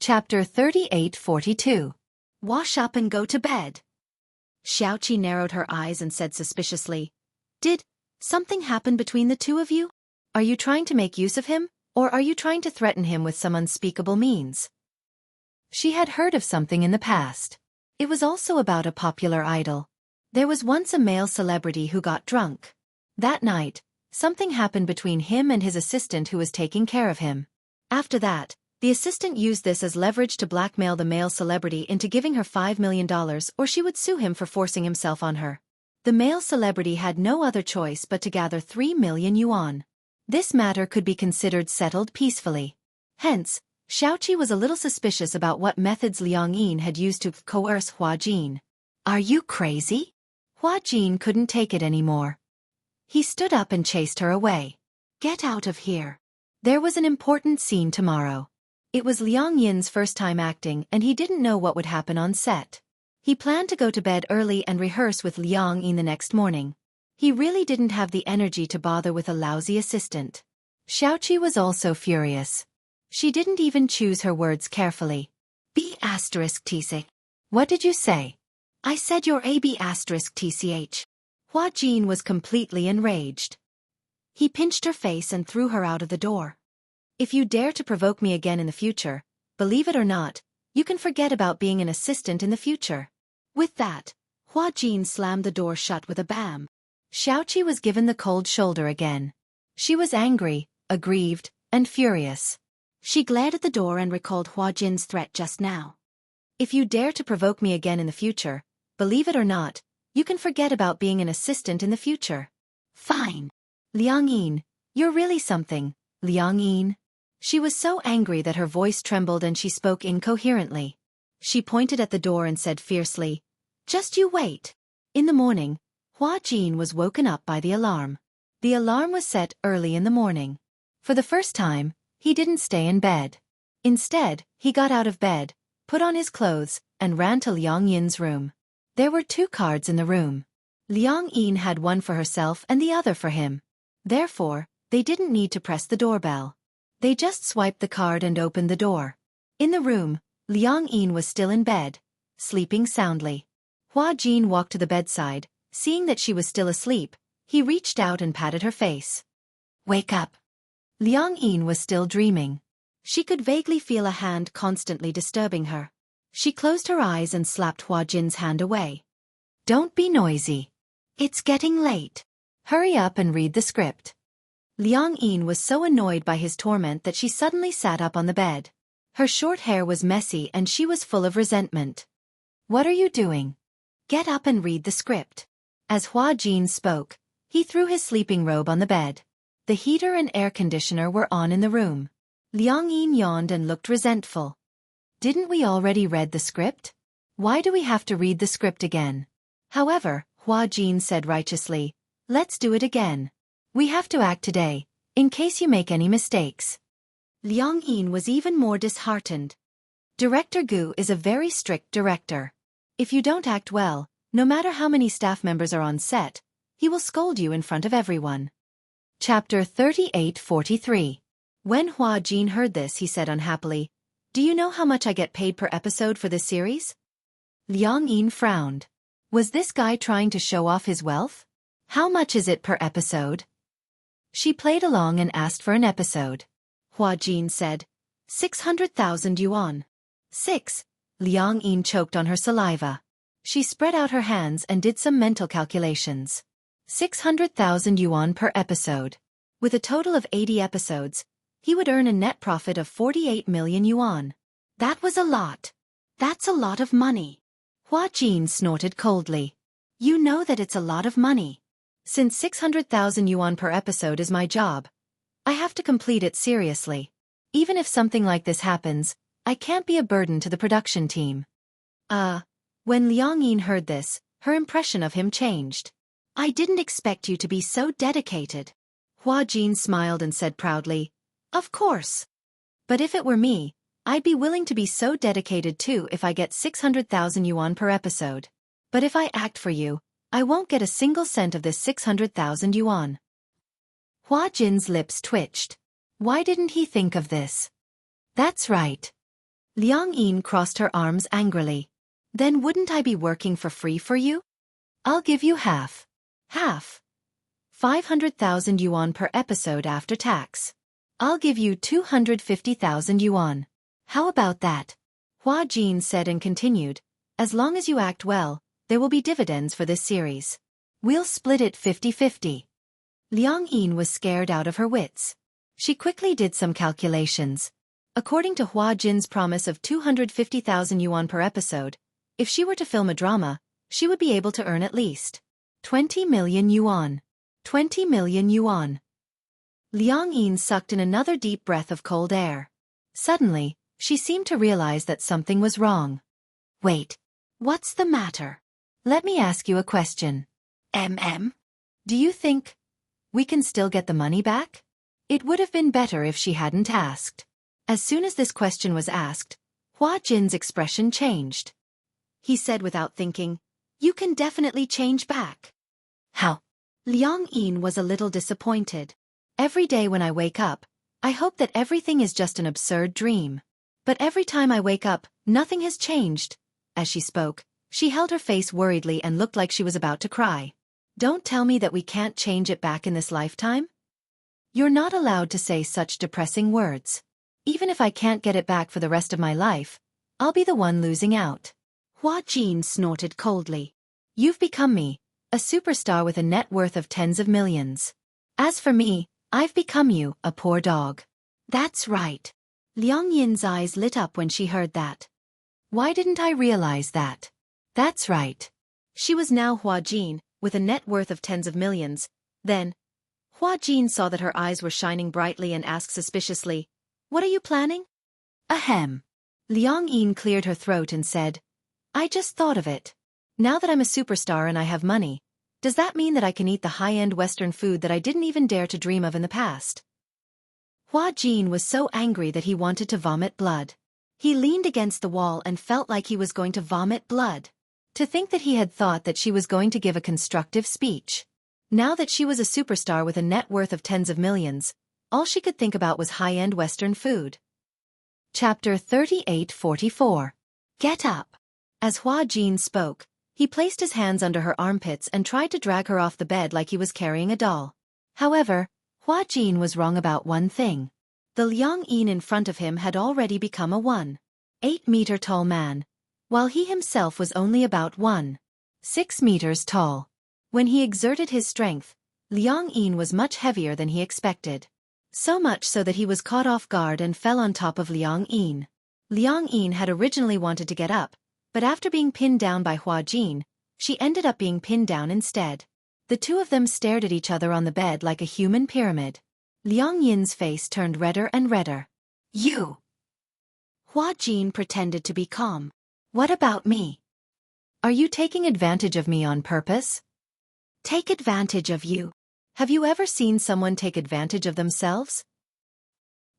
Chapter 38-42. Wash up and go to bed. Xiaoqi narrowed her eyes and said suspiciously, "Did something happen between the two of you? Are you trying to make use of him, or are you trying to threaten him with some unspeakable means?" She had heard of something in the past. It was also about a popular idol. There was once a male celebrity who got drunk. That night, something happened between him and his assistant who was taking care of him. After that, the assistant used this as leverage to blackmail the male celebrity into giving her $5 million or she would sue him for forcing himself on her. The male celebrity had no other choice but to gather 3 million yuan. This matter could be considered settled peacefully. Hence, Xiaoqi was a little suspicious about what methods Liang Yin had used to coerce Hua Jin. "Are you crazy?" Hua Jin couldn't take it anymore. He stood up and chased her away. "Get out of here." There was an important scene tomorrow. It was Liang Yin's first time acting and he didn't know what would happen on set. He planned to go to bed early and rehearse with Liang Yin the next morning. He really didn't have the energy to bother with a lousy assistant. Xiaoqi was also furious. She didn't even choose her words carefully. B*tch. What did you say? I said you're a B*tch. Hua Jin was completely enraged. He pinched her face and threw her out of the door. "If you dare to provoke me again in the future, believe it or not, you can forget about being an assistant in the future." With that, Hua Jin slammed the door shut with a bam. Xiaoqi was given the cold shoulder again. She was angry, aggrieved, and furious. She glared at the door and recalled Hua Jin's threat just now. "If you dare to provoke me again in the future, believe it or not, you can forget about being an assistant in the future." "Fine. Liang Yin, you're really something, Liang Yin." She was so angry that her voice trembled and she spoke incoherently. She pointed at the door and said fiercely, "Just you wait." In the morning, Hua Jin was woken up by the alarm. The alarm was set early in the morning. For the first time, he didn't stay in bed. Instead, he got out of bed, put on his clothes, and ran to Liang Yin's room. There were 2 cards in the room. Liang Yin had one for herself and the other for him. Therefore, they didn't need to press the doorbell. They just swiped the card and opened the door. In the room, Liang Yin was still in bed, sleeping soundly. Hua Jin walked to the bedside. Seeing that she was still asleep, he reached out and patted her face. "Wake up." Liang Yin was still dreaming. She could vaguely feel a hand constantly disturbing her. She closed her eyes and slapped Hua Jin's hand away. "Don't be noisy. It's getting late. Hurry up and read the script." Liang Yin was so annoyed by his torment that she suddenly sat up on the bed. Her short hair was messy and she was full of resentment. "What are you doing? Get up and read the script." As Hua Jin spoke, he threw his sleeping robe on the bed. The heater and air conditioner were on in the room. Liang Yin yawned and looked resentful. "Didn't we already read the script? Why do we have to read the script again?" However, Hua Jin said righteously, "Let's do it again. We have to act today, in case you make any mistakes." Liang Yin was even more disheartened. Director Gu is a very strict director. If you don't act well, no matter how many staff members are on set, he will scold you in front of everyone. Chapter 38-43. When Hua Jin heard this, he said unhappily, "Do you know how much I get paid per episode for this series?" Liang Yin frowned. Was this guy trying to show off his wealth? "How much is it per episode?" She played along and asked for an episode. Hua Jin said, 600,000 yuan. 6. Liang Yin choked on her saliva. She spread out her hands and did some mental calculations. 600,000 yuan per episode. With a total of 80 episodes, he would earn a net profit of 48 million yuan. That was a lot. That's a lot of money. Hua Jin snorted coldly. "You know that it's a lot of money. Since 600,000 yuan per episode is my job, I have to complete it seriously. Even if something like this happens, I can't be a burden to the production team." When Liang Yin heard this, her impression of him changed. "I didn't expect you to be so dedicated." Hua Jin smiled and said proudly, "Of course. But if it were me, I'd be willing to be so dedicated too if I get 600,000 yuan per episode. But if I act for you, I won't get a single cent of this 600,000 yuan." Hua Jin's lips twitched. Why didn't he think of this? That's right. Liang Yin crossed her arms angrily. Then wouldn't I be working for free for you? I'll give you half. Half. 500,000 yuan per episode after tax. I'll give you 250,000 yuan. How about that? Hua Jin said and continued, as long as you act well, there will be dividends for this series. We'll split it 50-50. Liang Yin was scared out of her wits. She quickly did some calculations. According to Hua Jin's promise of 250,000 yuan per episode, if she were to film a drama, she would be able to earn at least 20 million yuan. 20 million yuan. Liang Yin sucked in another deep breath of cold air. Suddenly, she seemed to realize that something was wrong. Wait. What's the matter? Let me ask you a question. Do you think we can still get the money back? It would have been better if she hadn't asked. As soon as this question was asked, Hua Jin's expression changed. He said without thinking, you can definitely change back. How? Liang Yin was a little disappointed. Every day when I wake up, I hope that everything is just an absurd dream. But every time I wake up, nothing has changed. As she spoke, she held her face worriedly and looked like she was about to cry. Don't tell me that we can't change it back in this lifetime? You're not allowed to say such depressing words. Even if I can't get it back for the rest of my life, I'll be the one losing out. Hua Jin snorted coldly. You've become me, a superstar with a net worth of tens of millions. As for me, I've become you, a poor dog. That's right. Liang Yin's eyes lit up when she heard that. Why didn't I realize that? That's right. She was now Hua Jin, with a net worth of tens of millions. Then, Hua Jin saw that her eyes were shining brightly and asked suspiciously, what are you planning? Ahem. Liang Yin cleared her throat and said, I just thought of it. Now that I'm a superstar and I have money, does that mean that I can eat the high-end Western food that I didn't even dare to dream of in the past? Hua Jin was so angry that he wanted to vomit blood. He leaned against the wall and felt like he was going to vomit blood. To think that he had thought that she was going to give a constructive speech. Now that she was a superstar with a net worth of tens of millions, all she could think about was high-end Western food. Chapter 38-44. Get up. As Hua Jin spoke, he placed his hands under her armpits and tried to drag her off the bed like he was carrying a doll. However, Hua Jin was wrong about one thing. The Liang Yin in front of him had already become a 1.8-meter tall man, while he himself was only about 1.6 meters tall. When he exerted his strength, Liang Yin was much heavier than he expected. So much so that he was caught off guard and fell on top of Liang Yin. Liang Yin had originally wanted to get up, but after being pinned down by Hua Jin, she ended up being pinned down instead. The two of them stared at each other on the bed like a human pyramid. Liang Yin's face turned redder and redder. You! Hua Jin pretended to be calm. What about me? Are you taking advantage of me on purpose? Take advantage of you? Have you ever seen someone take advantage of themselves?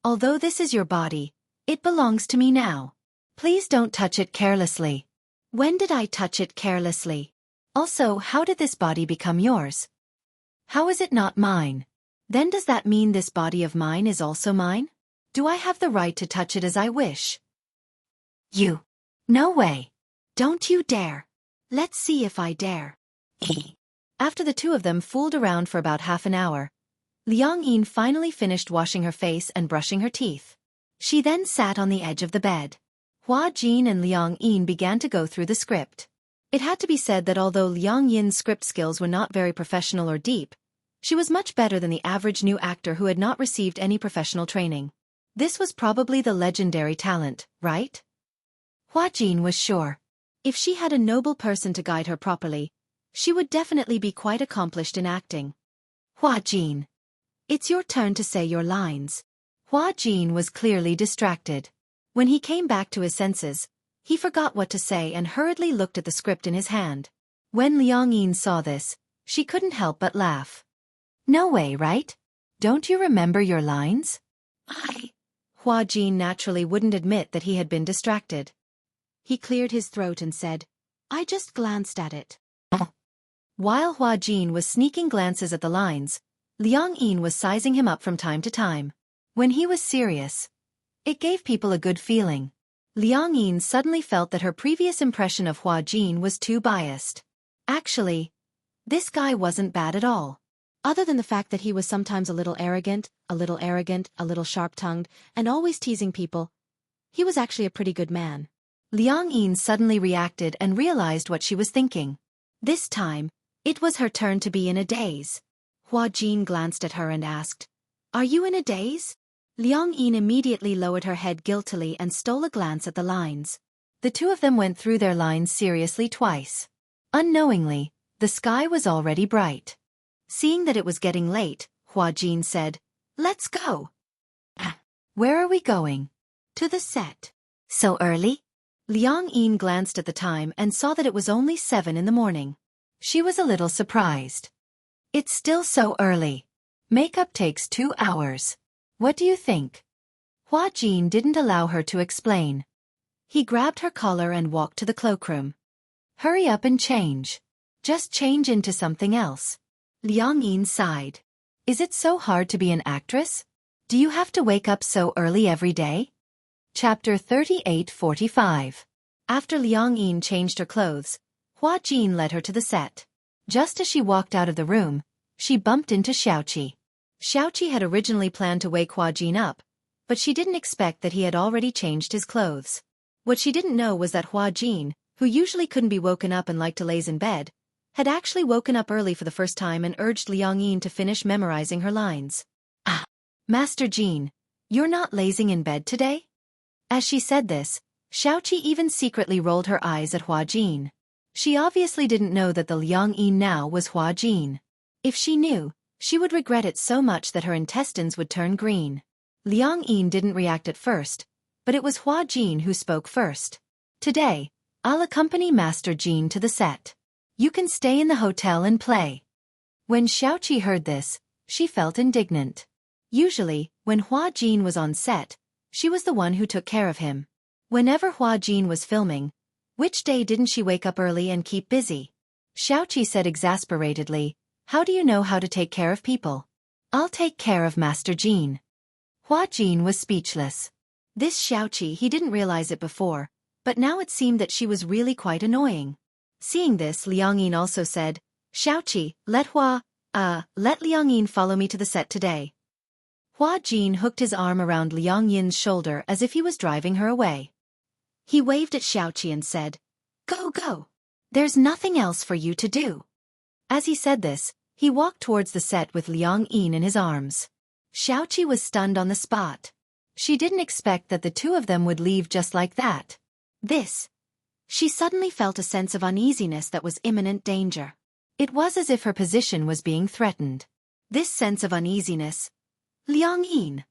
Although this is your body, it belongs to me now. Please don't touch it carelessly. When did I touch it carelessly? Also, how did this body become yours? How is it not mine? Then does that mean this body of mine is also mine? Do I have the right to touch it as I wish? You. No way. Don't you dare. Let's see if I dare. After the two of them fooled around for about half an hour, Liang Yin finally finished washing her face and brushing her teeth. She then sat on the edge of the bed. Hua Jin and Liang Yin began to go through the script. It had to be said that although Liang Yin's script skills were not very professional or deep, she was much better than the average new actor who had not received any professional training. This was probably the legendary talent, right? Hua Jin was sure. If she had a noble person to guide her properly, she would definitely be quite accomplished in acting. Hua Jin. It's your turn to say your lines. Hua Jin was clearly distracted. When he came back to his senses, he forgot what to say and hurriedly looked at the script in his hand. When Liang Yin saw this, she couldn't help but laugh. No way, right? Don't you remember your lines? Hua Jin naturally wouldn't admit that he had been distracted. He cleared his throat and said, I just glanced at it. While Hua Jin was sneaking glances at the lines, Liang Yin was sizing him up from time to time. When he was serious, it gave people a good feeling. Liang Yin suddenly felt that her previous impression of Hua Jin was too biased. Actually, this guy wasn't bad at all. Other than the fact that he was sometimes a little arrogant, a little sharp-tongued, and always teasing people, he was actually a pretty good man. Liang Yin suddenly reacted and realized what she was thinking. This time, it was her turn to be in a daze. Hua Jin glanced at her and asked, "Are you in a daze?" Liang Yin immediately lowered her head guiltily and stole a glance at the lines. The two of them went through their lines seriously twice. Unknowingly, the sky was already bright. Seeing that it was getting late, Hua Jin said, "Let's go." "Where are we going?" "To the set." "So early?" Liang Yin glanced at the time and saw that it was only 7 in the morning. She was a little surprised. "It's still so early. Makeup takes 2 hours. What do you think?" Hua Jin didn't allow her to explain. He grabbed her collar and walked to the cloakroom. "Hurry up and change. Just change into something else." Liang Yin sighed. "Is it so hard to be an actress? Do you have to wake up so early every day?" Chapter 38:45. After Liang Yin changed her clothes, Hua Jin led her to the set. Just as she walked out of the room, she bumped into Xiaoqi. Xiaoqi had originally planned to wake Hua Jin up, but she didn't expect that he had already changed his clothes. What she didn't know was that Hua Jin, who usually couldn't be woken up and liked to laze in bed, had actually woken up early for the first time and urged Liang Yin to finish memorizing her lines. "Ah, Master Jin, you're not lazing in bed today?" As she said this, Xiaoqi even secretly rolled her eyes at Hua Jin. She obviously didn't know that the Liang Yin now was Hua Jin. If she knew, she would regret it so much that her intestines would turn green. Liang Yin didn't react at first, but it was Hua Jin who spoke first. "Today, I'll accompany Master Jin to the set. You can stay in the hotel and play." When Xiaoqi heard this, she felt indignant. Usually, when Hua Jin was on set, she was the one who took care of him. Whenever Hua Jin was filming, which day didn't she wake up early and keep busy? Xiaoqi said exasperatedly, "How do you know how to take care of people?" "I'll take care of Master Jin." Hua Jin was speechless. This Xiaoqi, he didn't realize it before, but now it seemed that she was really quite annoying. Seeing this, Liang Yin also said, "Xiaoqi, let Liang Yin follow me to the set today." Hua Jin hooked his arm around Liang Yin's shoulder as if he was driving her away. He waved at Xiaoqi and said, "Go, go. There's nothing else for you to do." As he said this, he walked towards the set with Liang Yin in his arms. Xiaoqi was stunned on the spot. She didn't expect that the two of them would leave just like that. She suddenly felt a sense of uneasiness that was imminent danger. It was as if her position was being threatened. This sense of uneasiness. Liang Yin.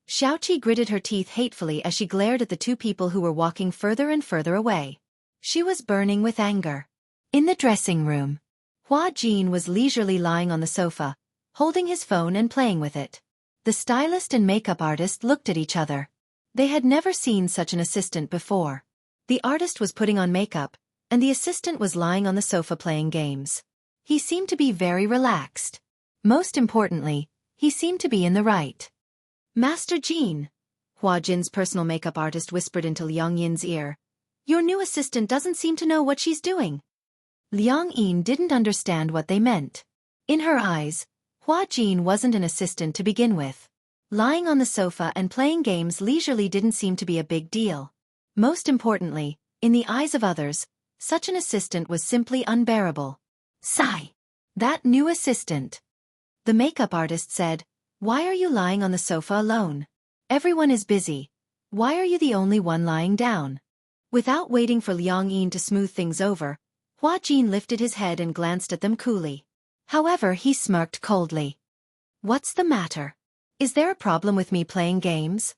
Xiaoqi gritted her teeth hatefully as she glared at the two people who were walking further and further away. She was burning with anger. In the dressing room, Hua Jin was leisurely lying on the sofa, holding his phone and playing with it. The stylist and makeup artist looked at each other. They had never seen such an assistant before. The artist was putting on makeup, and the assistant was lying on the sofa playing games. He seemed to be very relaxed. Most importantly, he seemed to be in the right. "Master Jin," Hua Jin's personal makeup artist whispered into Liang Yin's ear, "your new assistant doesn't seem to know what she's doing." Liang Yin didn't understand what they meant. In her eyes, Hua Jin wasn't an assistant to begin with. Lying on the sofa and playing games leisurely didn't seem to be a big deal. Most importantly, in the eyes of others, such an assistant was simply unbearable. "Sigh. That new assistant." The makeup artist said, "Why are you lying on the sofa alone? Everyone is busy. Why are you the only one lying down?" Without waiting for Liang Yin to smooth things over, Hua Jin lifted his head and glanced at them coolly. However, he smirked coldly. "What's the matter? Is there a problem with me playing games?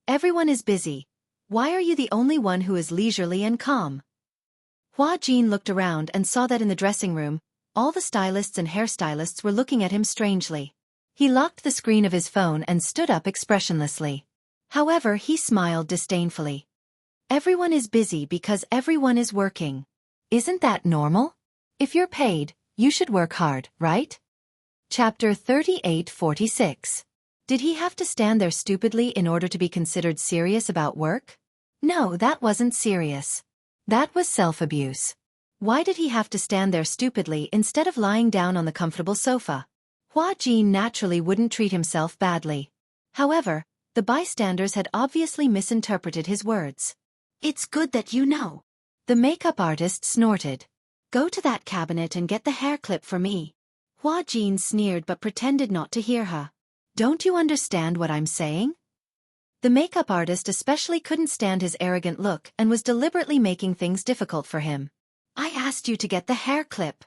Everyone is busy. Why are you the only one who is leisurely and calm?" Hua Jin looked around and saw that in the dressing room, all the stylists and hairstylists were looking at him strangely. He locked the screen of his phone and stood up expressionlessly. However, he smiled disdainfully. "Everyone is busy because everyone is working. Isn't that normal? If you're paid, you should work hard, right?" Chapter 38:46. Did he have to stand there stupidly in order to be considered serious about work? No, that wasn't serious. That was self-abuse. Why did he have to stand there stupidly instead of lying down on the comfortable sofa? Hua Jin naturally wouldn't treat himself badly. However, the bystanders had obviously misinterpreted his words. It's good that you know. The makeup artist snorted. Go to that cabinet and get the hair clip for me. Hua Jin sneered but pretended not to hear her. Don't you understand what I'm saying? The makeup artist especially couldn't stand his arrogant look and was deliberately making things difficult for him. I asked you to get the hair clip.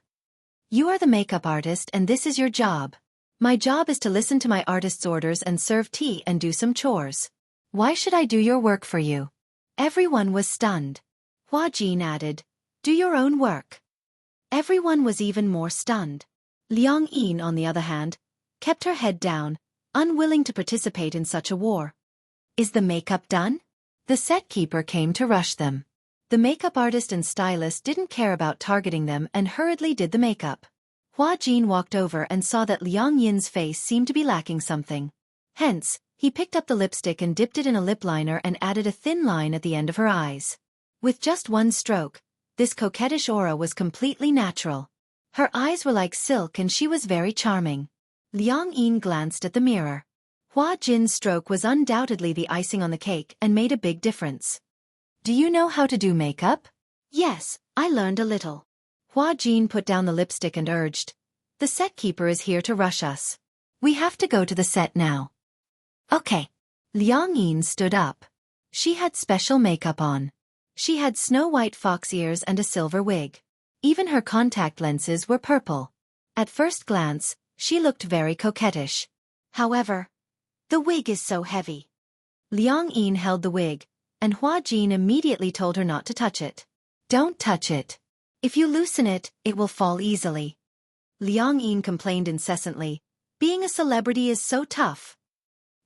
You are the makeup artist and this is your job. My job is to listen to my artist's orders and serve tea and do some chores. Why should I do your work for you? Everyone was stunned. Hua Jin added, do your own work. Everyone was even more stunned. Liang Yin, on the other hand, kept her head down, unwilling to participate in such a war. Is the makeup done? The set keeper came to rush them. The makeup artist and stylist didn't care about targeting them and hurriedly did the makeup. Hua Jin walked over and saw that Liang Yin's face seemed to be lacking something. Hence, he picked up the lipstick and dipped it in a lip liner and added a thin line at the end of her eyes. With just one stroke, this coquettish aura was completely natural. Her eyes were like silk and she was very charming. Liang Yin glanced at the mirror. Hua Jin's stroke was undoubtedly the icing on the cake and made a big difference. Do you know how to do makeup? Yes, I learned a little. Hua Jin put down the lipstick and urged, the set keeper is here to rush us. We have to go to the set now. Okay. Liang Yin stood up. She had special makeup on. She had snow-white fox ears and a silver wig. Even her contact lenses were purple. At first glance, she looked very coquettish. However, the wig is so heavy. Liang Yin held the wig, and Hua Jin immediately told her not to touch it. Don't touch it. If you loosen it, it will fall easily. Liang Yin complained incessantly. Being a celebrity is so tough.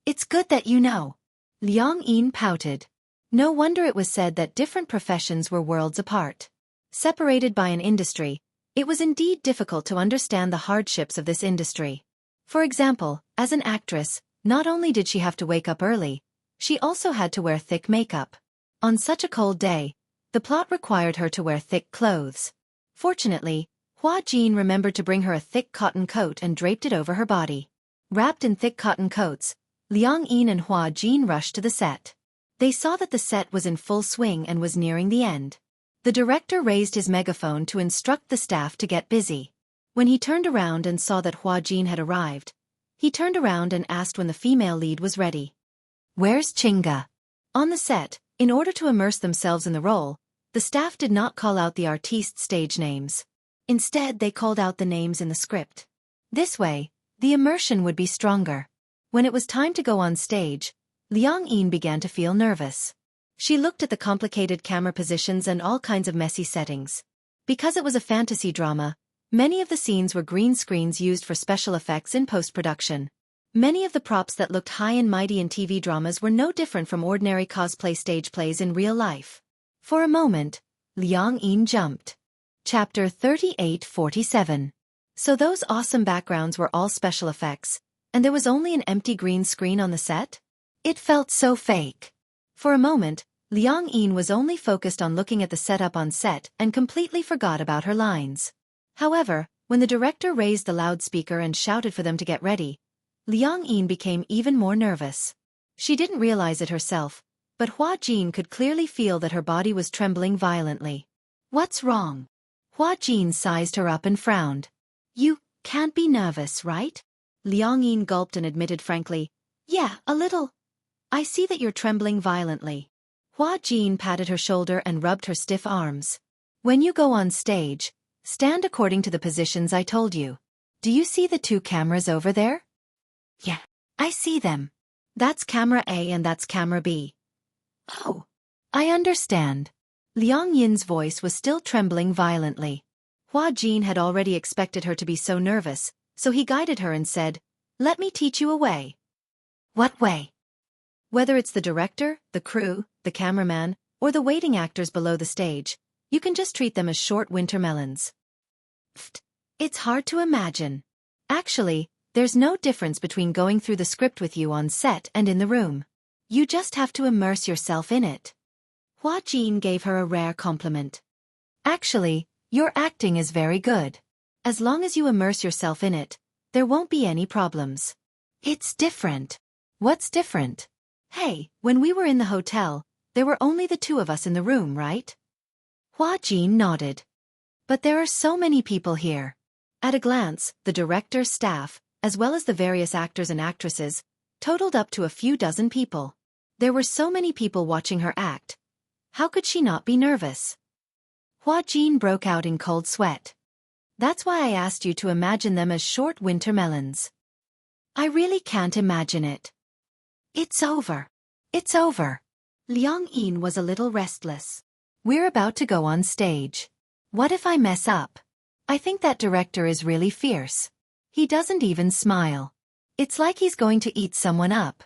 It's good that you know. Liang Yin pouted. No wonder it was said that different professions were worlds apart. Separated by an industry, it was indeed difficult to understand the hardships of this industry. For example, as an actress, not only did she have to wake up early, she also had to wear thick makeup. On such a cold day, the plot required her to wear thick clothes. Fortunately, Hua Jin remembered to bring her a thick cotton coat and draped it over her body. Wrapped in thick cotton coats, Liang Yin and Hua Jin rushed to the set. They saw that the set was in full swing and was nearing the end. The director raised his megaphone to instruct the staff to get busy. When he turned around and saw that Hua Jin had arrived, he turned around and asked when the female lead was ready. Where's Chinga? On the set, in order to immerse themselves in the role, the staff did not call out the artistes' stage names. Instead, they called out the names in the script. This way, the immersion would be stronger. When it was time to go on stage, Liang Yin began to feel nervous. She looked at the complicated camera positions and all kinds of messy settings. Because it was a fantasy drama, many of the scenes were green screens used for special effects in post-production. Many of the props that looked high and mighty in TV dramas were no different from ordinary cosplay stage plays in real life. For a moment, Liang Yin jumped. Chapter 3847. So those awesome backgrounds were all special effects, and there was only an empty green screen on the set? It felt so fake. For a moment, Liang Yin was only focused on looking at the setup on set and completely forgot about her lines. However, when the director raised the loudspeaker and shouted for them to get ready, Liang Yin became even more nervous. She didn't realize it herself, but Hua Jin could clearly feel that her body was trembling violently. What's wrong? Hua Jin sized her up and frowned. You can't be nervous, right? Liang Yin gulped and admitted frankly, yeah, a little. I see that you're trembling violently. Hua Jin patted her shoulder and rubbed her stiff arms. When you go on stage, stand according to the positions I told you. Do you see the two cameras over there? Yeah, I see them. That's camera A and that's camera B. Oh, I understand. Liang Yin's voice was still trembling violently. Hua Jin had already expected her to be so nervous, so he guided her and said, let me teach you a way. What way? Whether it's the director, the crew, the cameraman, or the waiting actors below the stage, you can just treat them as short winter melons. Pfft, it's hard to imagine. Actually, there's no difference between going through the script with you on set and in the room. You just have to immerse yourself in it. Hua Jin gave her a rare compliment. Actually, your acting is very good. As long as you immerse yourself in it, there won't be any problems. It's different. What's different? Hey, when we were in the hotel, there were only the two of us in the room, right? Hua Jin nodded. But there are so many people here. At a glance, the director's staff, as well as the various actors and actresses, totaled up to a few dozen people. There were so many people watching her act. How could she not be nervous? Hua Jin broke out in cold sweat. That's why I asked you to imagine them as short winter melons. I really can't imagine it. It's over. It's over. Liang Yin was a little restless. We're about to go on stage. What if I mess up? I think that director is really fierce. He doesn't even smile. It's like he's going to eat someone up.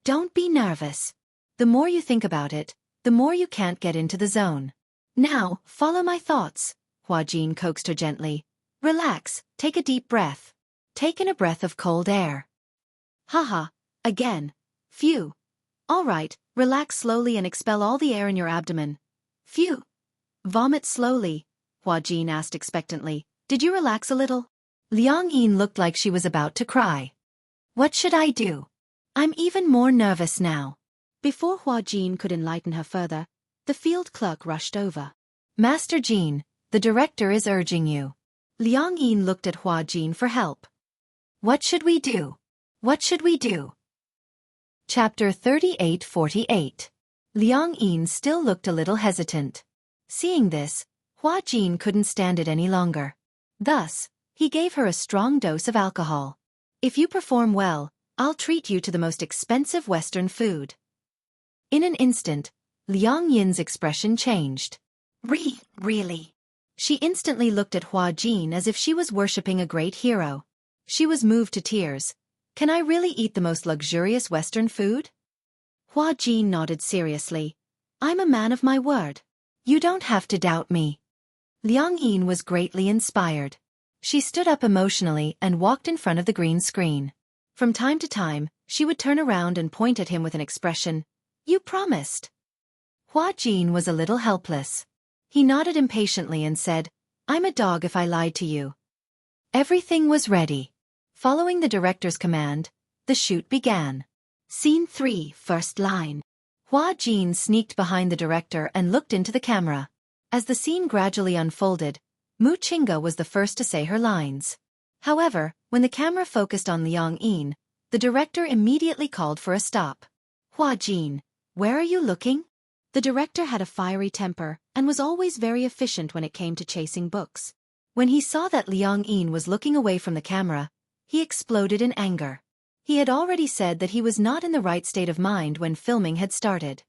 Don't be nervous. The more you think about it, the more you can't get into the zone. Now, follow my thoughts, Hua Jin coaxed her gently. Relax, take a deep breath. Take in a breath of cold air. Haha, again. Phew. All right, relax slowly and expel all the air in your abdomen. Phew. Vomit slowly, Hua Jin asked expectantly. Did you relax a little? Liang Yin looked like she was about to cry. What should I do? I'm even more nervous now. Before Hua Jin could enlighten her further, the field clerk rushed over. Master Jin, the director is urging you. Liang Yin looked at Hua Jin for help. What should we do? What should we do? Chapter 38:48. Liang Yin still looked a little hesitant. Seeing this, Hua Jin couldn't stand it any longer. Thus, he gave her a strong dose of alcohol. If you perform well, I'll treat you to the most expensive Western food. In an instant, Liang Yin's expression changed. Really? She instantly looked at Hua Jin as if she was worshipping a great hero. She was moved to tears. Can I really eat the most luxurious Western food? Hua Jin nodded seriously. I'm a man of my word. You don't have to doubt me. Liang Yin was greatly inspired. She stood up emotionally and walked in front of the green screen. From time to time, she would turn around and point at him with an expression. You promised. Hua Jin was a little helpless. He nodded impatiently and said, I'm a dog if I lied to you. Everything was ready. Following the director's command, the shoot began. Scene 3, first line. Hua Jin sneaked behind the director and looked into the camera. As the scene gradually unfolded, Mu Qingge was the first to say her lines. However, when the camera focused on Liang Yin, the director immediately called for a stop. Hua Jin, where are you looking? The director had a fiery temper and was always very efficient when it came to chasing books. When he saw that Liang Yin was looking away from the camera, he exploded in anger. He had already said that he was not in the right state of mind when filming had started.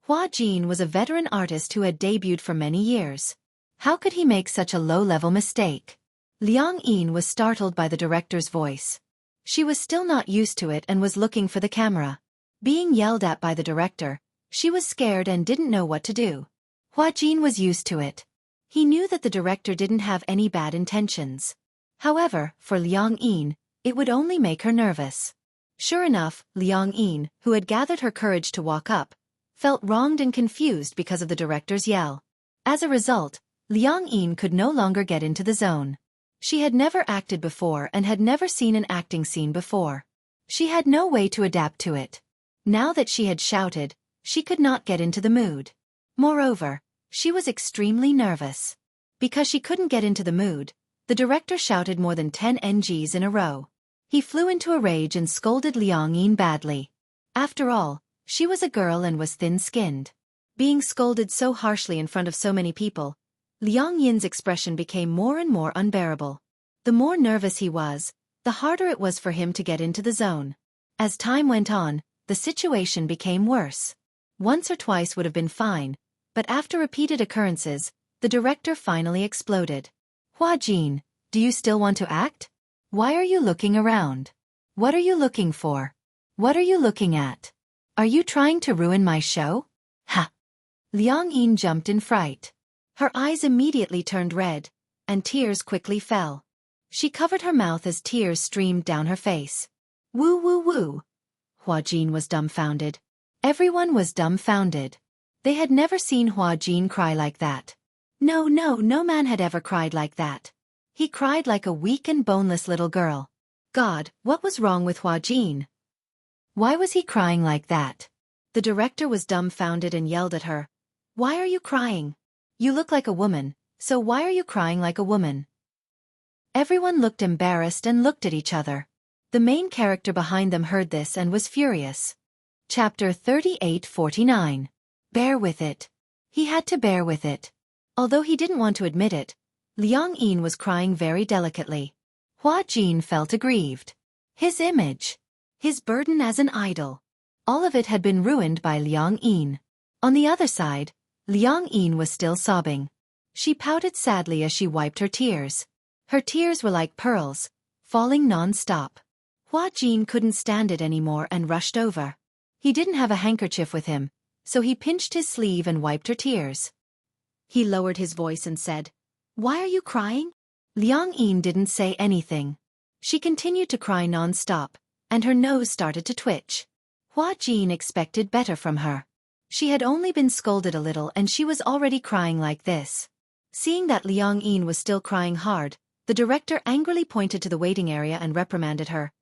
Hua Jin was a veteran artist who had debuted for many years. How could he make such a low-level mistake? Liang Yin was startled by the director's voice. She was still not used to it and was looking for the camera. Being yelled at by the director, she was scared and didn't know what to do. Hua Jin was used to it. He knew that the director didn't have any bad intentions. However, for Liang Yin, it would only make her nervous. Sure enough, Liang Yin, who had gathered her courage to walk up, felt wronged and confused because of the director's yell. As a result, Liang Yin could no longer get into the zone. She had never acted before and had never seen an acting scene before. She had no way to adapt to it. Now that she had shouted, she could not get into the mood. Moreover, she was extremely nervous. Because she couldn't get into the mood, the director shouted more than 10 NGs in a row. He flew into a rage and scolded Liang Yin badly. After all, she was a girl and was thin-skinned. Being scolded so harshly in front of so many people, Liang Yin's expression became more and more unbearable. The more nervous he was, the harder it was for him to get into the zone. As time went on, the situation became worse. Once or twice would have been fine, but after repeated occurrences, the director finally exploded. Hua Jin, do you still want to act? Why are you looking around? What are you looking for? What are you looking at? Are you trying to ruin my show? Ha! Liang Yin jumped in fright. Her eyes immediately turned red, and tears quickly fell. She covered her mouth as tears streamed down her face. Woo woo woo! Hua Jin was dumbfounded. Everyone was dumbfounded. They had never seen Hua Jin cry like that. No man had ever cried like that. He cried like a weak and boneless little girl. God, what was wrong with Hua Jin? Why was he crying like that? The director was dumbfounded and yelled at her. Why are you crying? You look like a woman, so why are you crying like a woman? Everyone looked embarrassed and looked at each other. The main character behind them heard this and was furious. Chapter 38:49. Bear with it. He had to bear with it. Although he didn't want to admit it, Liang Yin was crying very delicately. Hua Jin felt aggrieved. His image. His burden as an idol. All of it had been ruined by Liang Yin. On the other side, Liang Yin was still sobbing. She pouted sadly as she wiped her tears. Her tears were like pearls, falling non-stop. Hua Jin couldn't stand it anymore and rushed over. He didn't have a handkerchief with him, so he pinched his sleeve and wiped her tears. He lowered his voice and said, Why are you crying? Liang Yin didn't say anything. She continued to cry non-stop, and her nose started to twitch. Hua Jin expected better from her. She had only been scolded a little and she was already crying like this. Seeing that Liang Yin was still crying hard, the director angrily pointed to the waiting area and reprimanded her.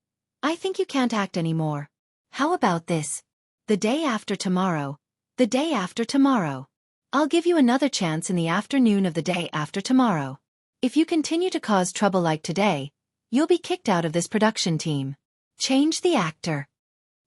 I think you can't act anymore. How about this? The day after tomorrow. The day after tomorrow. I'll give you another chance in the afternoon of the day after tomorrow. If you continue to cause trouble like today, you'll be kicked out of this production team. Change the actor.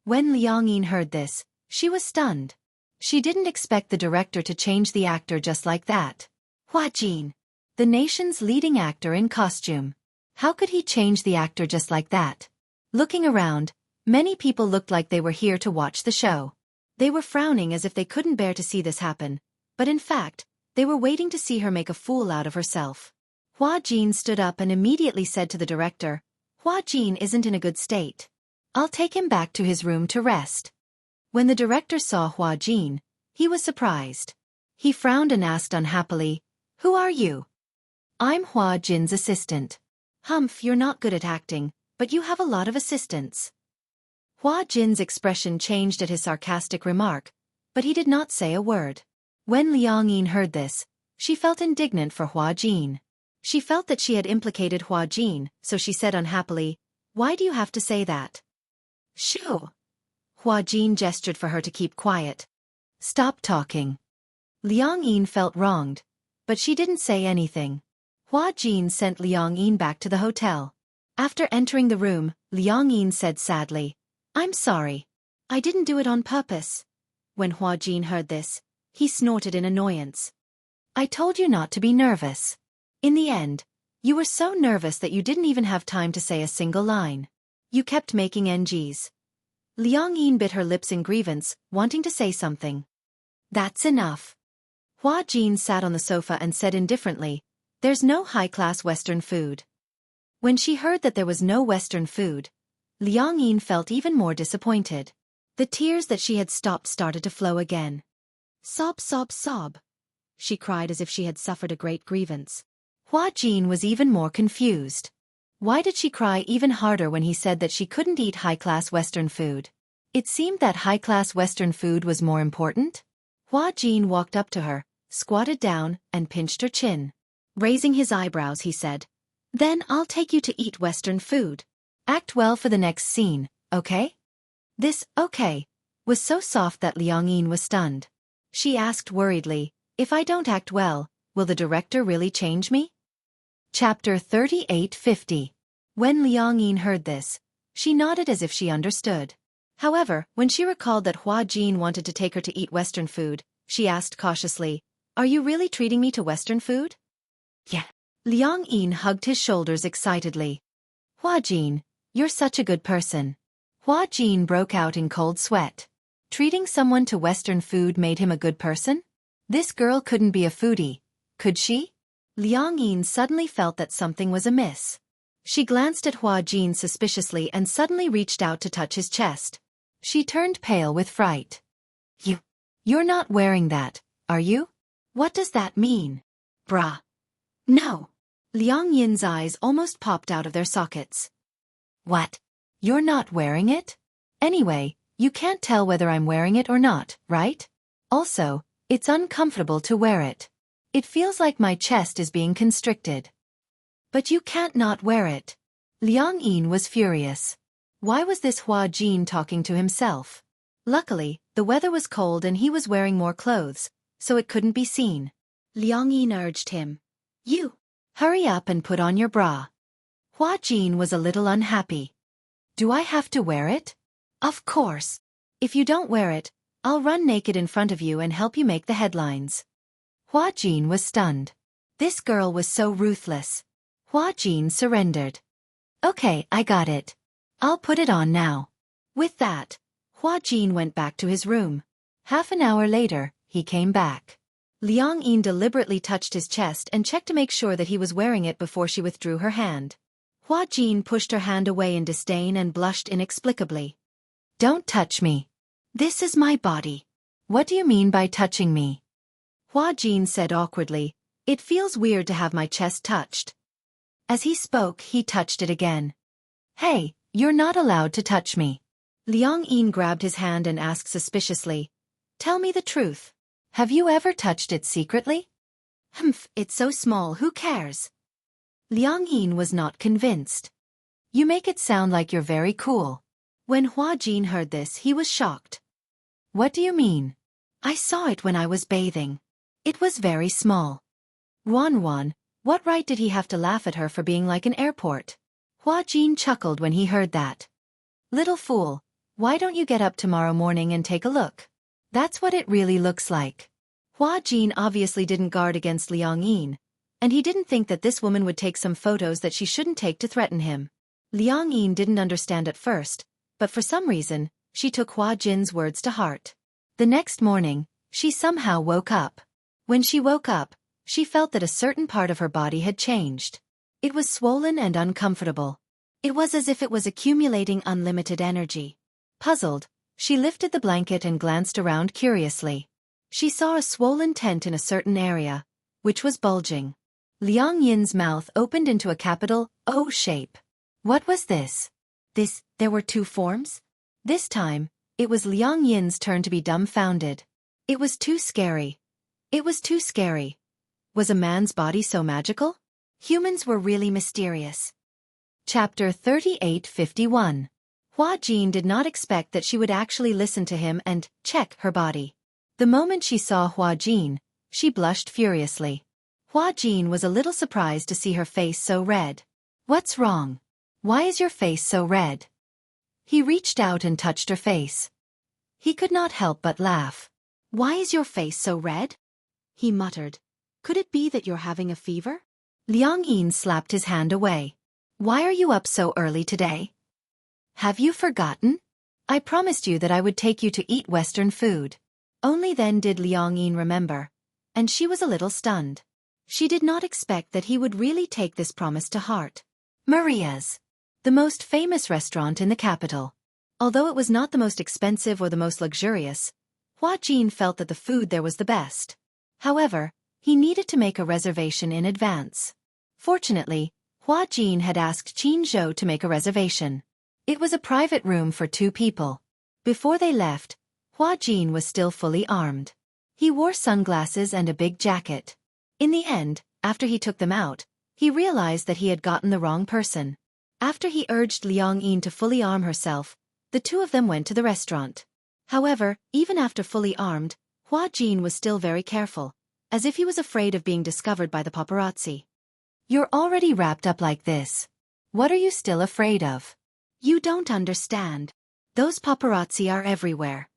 When Liang Yin heard this, she was stunned. She didn't expect the director to change the actor just like that. Hua Jin, the nation's leading actor in costume. How could he change the actor just like that? Looking around, many people looked like they were here to watch the show. They were frowning as if they couldn't bear to see this happen, but in fact, they were waiting to see her make a fool out of herself. Hua Jin stood up and immediately said to the director, Hua Jin isn't in a good state. I'll take him back to his room to rest. When the director saw Hua Jin, he was surprised. He frowned and asked unhappily, Who are you? I'm Hua Jin's assistant. Humph, you're not good at acting, but you have a lot of assistants. Hua Jin's expression changed at his sarcastic remark, but he did not say a word. When Liang Yin heard this, she felt indignant for Hua Jin. She felt that she had implicated Hua Jin, so she said unhappily, Why do you have to say that? Shoo! Hua Jin gestured for her to keep quiet. Stop talking. Liang Yin felt wronged, but she didn't say anything. Hua Jin sent Liang Yin back to the hotel. After entering the room, Liang Yin said sadly, I'm sorry. I didn't do it on purpose. When Hua Jin heard this, he snorted in annoyance. I told you not to be nervous. In the end, you were so nervous that you didn't even have time to say a single line. You kept making NGs. Liang Yin bit her lips in grievance, wanting to say something. That's enough. Hua Jin sat on the sofa and said indifferently, There's no high-class Western food. When she heard that there was no Western food, Liang Yin felt even more disappointed. The tears that she had stopped started to flow again. Sob, sob, sob. She cried as if she had suffered a great grievance. Hua Jin was even more confused. Why did she cry even harder when he said that she couldn't eat high-class Western food? It seemed that high-class Western food was more important. Hua Jin walked up to her, squatted down, and pinched her chin. Raising his eyebrows, he said, Then I'll take you to eat Western food. Act well for the next scene, okay? This, okay, was so soft that Liang Yin was stunned. She asked worriedly, If I don't act well, will the director really change me? Chapter 38:50. When Liang Yin heard this, she nodded as if she understood. However, when she recalled that Hua Jin wanted to take her to eat Western food, she asked cautiously, Are you really treating me to Western food? Yeah. Liang Yin hugged his shoulders excitedly. Hua Jin, you're such a good person. Hua Jin broke out in cold sweat. Treating someone to Western food made him a good person? This girl couldn't be a foodie, could she? Liang Yin suddenly felt that something was amiss. She glanced at Hua Jin suspiciously and suddenly reached out to touch his chest. She turned pale with fright. You're not wearing that, are you? What does that mean? Brah. No. Liang Yin's eyes almost popped out of their sockets. What? You're not wearing it? Anyway, you can't tell whether I'm wearing it or not, right? Also, It's uncomfortable to wear it. It feels like my chest is being constricted. But you can't not wear it. Liang Yin was furious. Why was this Hua Jin talking to himself? Luckily, the weather was cold and he was wearing more clothes, so it couldn't be seen. Liang Yin urged him. You! Hurry up and put on your bra. Hua Jin was a little unhappy. Do I have to wear it? Of course. If you don't wear it, I'll run naked in front of you and help you make the headlines. Hua Jin was stunned. This girl was so ruthless. Hua Jin surrendered. Okay, I got it. I'll put it on now. With that, Hua Jin went back to his room. Half an hour later, he came back. Liang Yin deliberately touched his chest and checked to make sure that he was wearing it before she withdrew her hand. Hua Jin pushed her hand away in disdain and blushed inexplicably. Don't touch me. This is my body. What do you mean by touching me? Hua Jin said awkwardly, It feels weird to have my chest touched. As he spoke, he touched it again. Hey, you're not allowed to touch me. Liang Yin grabbed his hand and asked suspiciously, Tell me the truth. Have you ever touched it secretly? Humph, it's so small, who cares? Liang Yin was not convinced. You make it sound like you're very cool. When Hua Jin heard this, he was shocked. What do you mean? I saw it when I was bathing. It was very small. Wan, what right did he have to laugh at her for being like an airport? Hua Jin chuckled when he heard that. Little fool, why don't you get up tomorrow morning and take a look? That's what it really looks like. Hua Jin obviously didn't guard against Liang Yin, and he didn't think that this woman would take some photos that she shouldn't take to threaten him. Liang Yin didn't understand at first, but for some reason, she took Hua Jin's words to heart. The next morning, she somehow woke up. When she woke up, she felt that a certain part of her body had changed. It was swollen and uncomfortable. It was as if it was accumulating unlimited energy. Puzzled, she lifted the blanket and glanced around curiously. She saw a swollen tent in a certain area, which was bulging. Liang Yin's mouth opened into a capital O shape. What was this? There were two forms? This time, it was Liang Yin's turn to be dumbfounded. It was too scary. It was too scary. Was a man's body so magical? Humans were really mysterious. Chapter 3851. Hua Jin did not expect that she would actually listen to him and check her body. The moment she saw Hua Jin, she blushed furiously. Hua Jin was a little surprised to see her face so red. What's wrong? Why is your face so red? He reached out and touched her face. He could not help but laugh. Why is your face so red? He muttered. Could it be that you're having a fever? Liang Yin slapped his hand away. Why are you up so early today? Have you forgotten? I promised you that I would take you to eat Western food. Only then did Liang Yin remember, and she was a little stunned. She did not expect that he would really take this promise to heart. Maria's, the most famous restaurant in the capital. Although it was not the most expensive or the most luxurious, Hua Jin felt that the food there was the best. However, he needed to make a reservation in advance. Fortunately, Hua Jin had asked Qin Zhou to make a reservation. It was a private room for 2 people. Before they left, Hua Jin was still fully armed. He wore sunglasses and a big jacket. In the end, after he took them out, he realized that he had gotten the wrong person. After he urged Liang Yin to fully arm herself, the 2 of them went to the restaurant. However, even after fully armed, Hua Jin was still very careful, as if he was afraid of being discovered by the paparazzi. You're already wrapped up like this. What are you still afraid of? You don't understand. Those paparazzi are everywhere.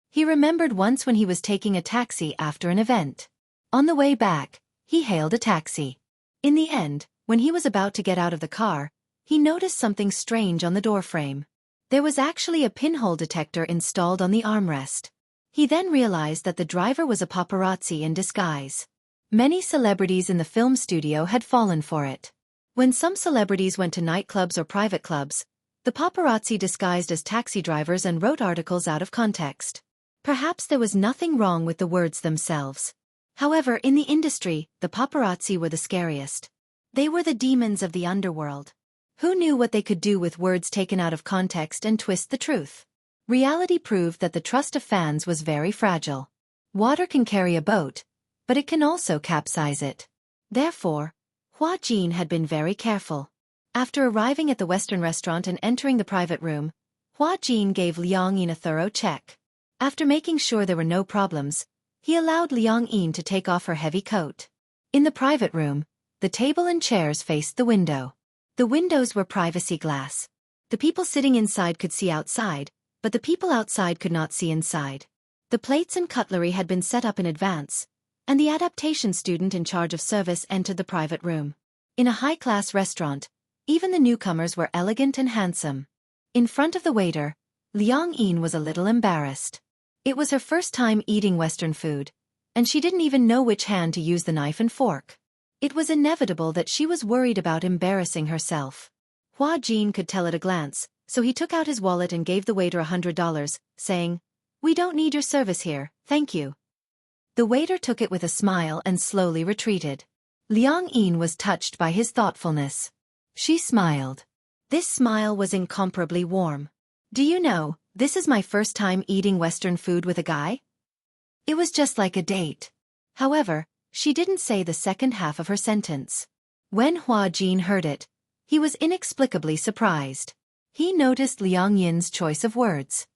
He remembered once when he was taking a taxi after an event. On the way back, he hailed a taxi. In the end, when he was about to get out of the car, he noticed something strange on the doorframe. There was actually a pinhole detector installed on the armrest. He then realized that the driver was a paparazzi in disguise. Many celebrities in the film studio had fallen for it. When some celebrities went to nightclubs or private clubs, the paparazzi disguised as taxi drivers and wrote articles out of context. Perhaps there was nothing wrong with the words themselves. However, in the industry, the paparazzi were the scariest. They were the demons of the underworld. Who knew what they could do with words taken out of context and twist the truth? Reality proved that the trust of fans was very fragile. Water can carry a boat, but it can also capsize it. Therefore, Hua Jin had been very careful. After arriving at the Western restaurant and entering the private room, Hua Jin gave Liang Yin a thorough check. After making sure there were no problems, he allowed Liang Yin to take off her heavy coat. In the private room, the table and chairs faced the window. The windows were privacy glass. The people sitting inside could see outside, but the people outside could not see inside. The plates and cutlery had been set up in advance, and the adaptation student in charge of service entered the private room. In a high-class restaurant, even the newcomers were elegant and handsome. In front of the waiter, Liang Yin was a little embarrassed. It was her first time eating Western food, and she didn't even know which hand to use the knife and fork. It was inevitable that she was worried about embarrassing herself. Hua Jin could tell at a glance, so he took out his wallet and gave the waiter $100, saying, "We don't need your service here, thank you." The waiter took it with a smile and slowly retreated. Liang Yin was touched by his thoughtfulness. She smiled. This smile was incomparably warm. "Do you know, this is my first time eating Western food with a guy?" It was just like a date. However, she didn't say the second half of her sentence. When Hua Jin heard it, he was inexplicably surprised. He noticed Liang Yin's choice of words.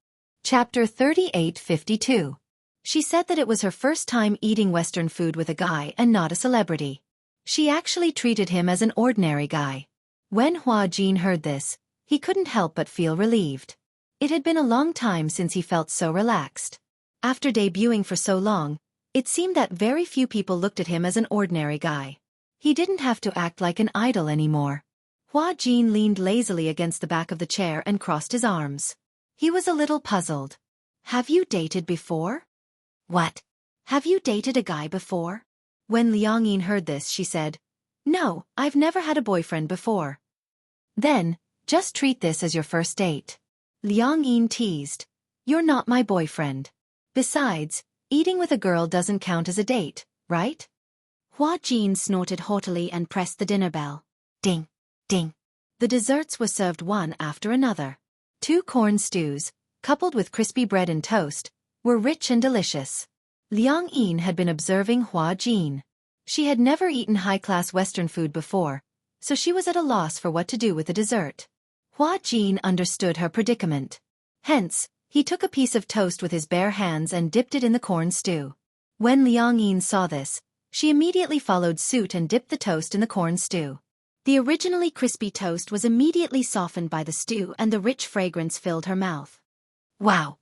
Chapter 38:52. She said that it was her first time eating Western food with a guy and not a celebrity. She actually treated him as an ordinary guy. When Hua Jin heard this, he couldn't help but feel relieved. It had been a long time since he felt so relaxed. After debuting for so long, it seemed that very few people looked at him as an ordinary guy. He didn't have to act like an idol anymore. Hua Jin leaned lazily against the back of the chair and crossed his arms. He was a little puzzled. "Have you dated before?" "What? Have you dated a guy before?" When Liang Yin heard this, she said, "No, I've never had a boyfriend before." "Then, just treat this as your first date." Liang Yin teased, "You're not my boyfriend. Besides, eating with a girl doesn't count as a date, right?" Hua Jin snorted haughtily and pressed the dinner bell. Ding, ding. The desserts were served one after another. 2 corn stews, coupled with crispy bread and toast, were rich and delicious. Liang Yin had been observing Hua Jin. She had never eaten high-class Western food before, so she was at a loss for what to do with the dessert. Hua Jin understood her predicament. Hence, he took a piece of toast with his bare hands and dipped it in the corn stew. When Liang Yin saw this, she immediately followed suit and dipped the toast in the corn stew. The originally crispy toast was immediately softened by the stew and the rich fragrance filled her mouth. Wow!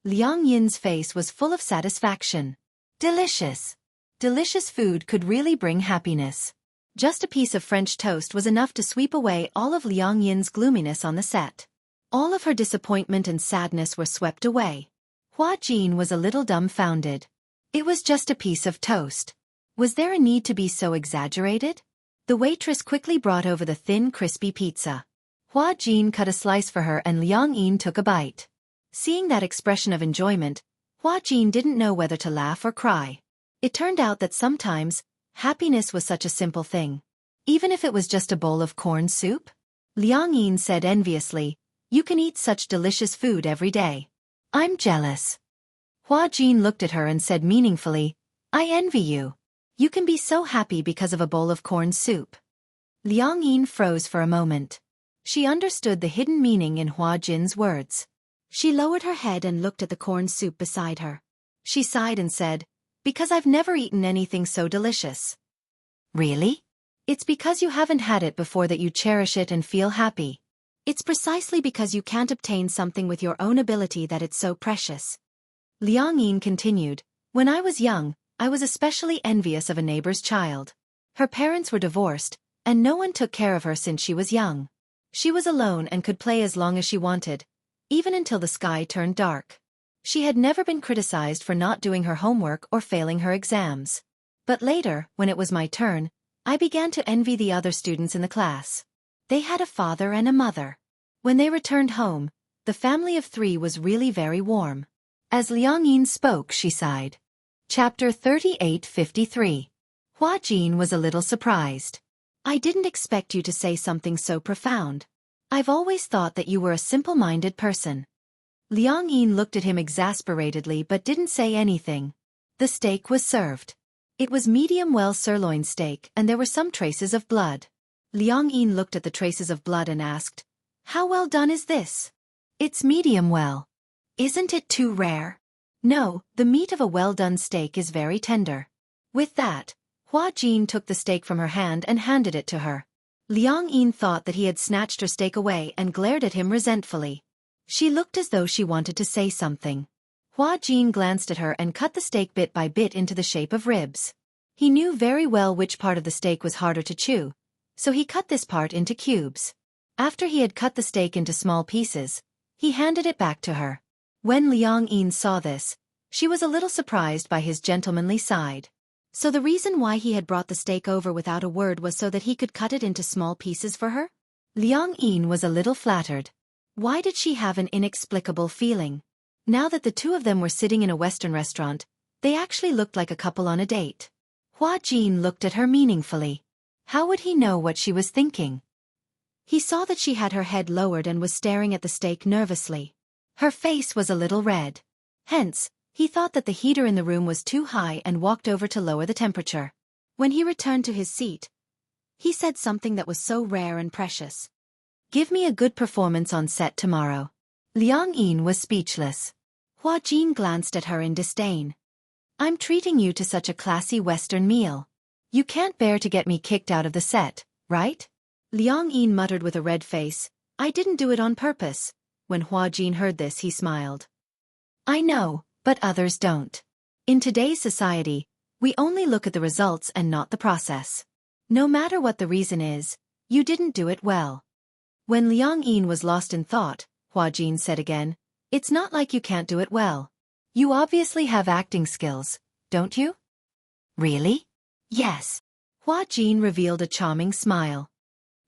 Liang Yin's face was full of satisfaction. Delicious! Delicious food could really bring happiness. Just a piece of French toast was enough to sweep away all of Liang Yin's gloominess on the set. All of her disappointment and sadness were swept away. Hua Jin was a little dumbfounded. It was just a piece of toast. Was there a need to be so exaggerated? The waitress quickly brought over the thin, crispy pizza. Hua Jin cut a slice for her and Liang Yin took a bite. Seeing that expression of enjoyment, Hua Jin didn't know whether to laugh or cry. It turned out that sometimes, happiness was such a simple thing. Even if it was just a bowl of corn soup? Liang Yin said enviously, "You can eat such delicious food every day. I'm jealous." Hua Jin looked at her and said meaningfully, "I envy you. You can be so happy because of a bowl of corn soup." Liang Yin froze for a moment. She understood the hidden meaning in Hua Jin's words. She lowered her head and looked at the corn soup beside her. She sighed and said, "Because I've never eaten anything so delicious." "Really? It's because you haven't had it before that you cherish it and feel happy. It's precisely because you can't obtain something with your own ability that it's so precious." Liang Yin continued, "When I was young, I was especially envious of a neighbor's child. Her parents were divorced, and no one took care of her since she was young. She was alone and could play as long as she wanted, even until the sky turned dark. She had never been criticized for not doing her homework or failing her exams. But later, when it was my turn, I began to envy the other students in the class. They had a father and a mother. When they returned home, the family of 3 was really very warm." As Liang Yin spoke, she sighed. Chapter 38:53. Hua Jin was a little surprised. "I didn't expect you to say something so profound. I've always thought that you were a simple-minded person." Liang Yin looked at him exasperatedly but didn't say anything. The steak was served. It was medium-well sirloin steak and there were some traces of blood. Liang Yin looked at the traces of blood and asked, "How well done is this?" "It's medium well." "Isn't it too rare?" "No, the meat of a well-done steak is very tender." With that, Hua Jin took the steak from her hand and handed it to her. Liang Yin thought that he had snatched her steak away and glared at him resentfully. She looked as though she wanted to say something. Hua Jin glanced at her and cut the steak bit by bit into the shape of ribs. He knew very well which part of the steak was harder to chew, so he cut this part into cubes. After he had cut the steak into small pieces, he handed it back to her. When Liang Yin saw this, she was a little surprised by his gentlemanly side. So the reason why he had brought the steak over without a word was so that he could cut it into small pieces for her? Liang Yin was a little flattered. Why did she have an inexplicable feeling? Now that the two of them were sitting in a Western restaurant, they actually looked like a couple on a date. Hua Jin looked at her meaningfully. How would he know what she was thinking? He saw that she had her head lowered and was staring at the steak nervously. Her face was a little red. Hence, he thought that the heater in the room was too high and walked over to lower the temperature. When he returned to his seat, he said something that was so rare and precious. "Give me a good performance on set tomorrow." Liang Yin was speechless. Hua Jin glanced at her in disdain. "I'm treating you to such a classy Western meal. You can't bear to get me kicked out of the set, right?" Liang Yin muttered with a red face, "I didn't do it on purpose." When Hua Jin heard this, he smiled. "I know, but others don't. In today's society, we only look at the results and not the process. No matter what the reason is, you didn't do it well." When Liang Yin was lost in thought, Hua Jin said again, "It's not like you can't do it well. You obviously have acting skills, don't you?" "Really?" "Yes." Hua Jin revealed a charming smile.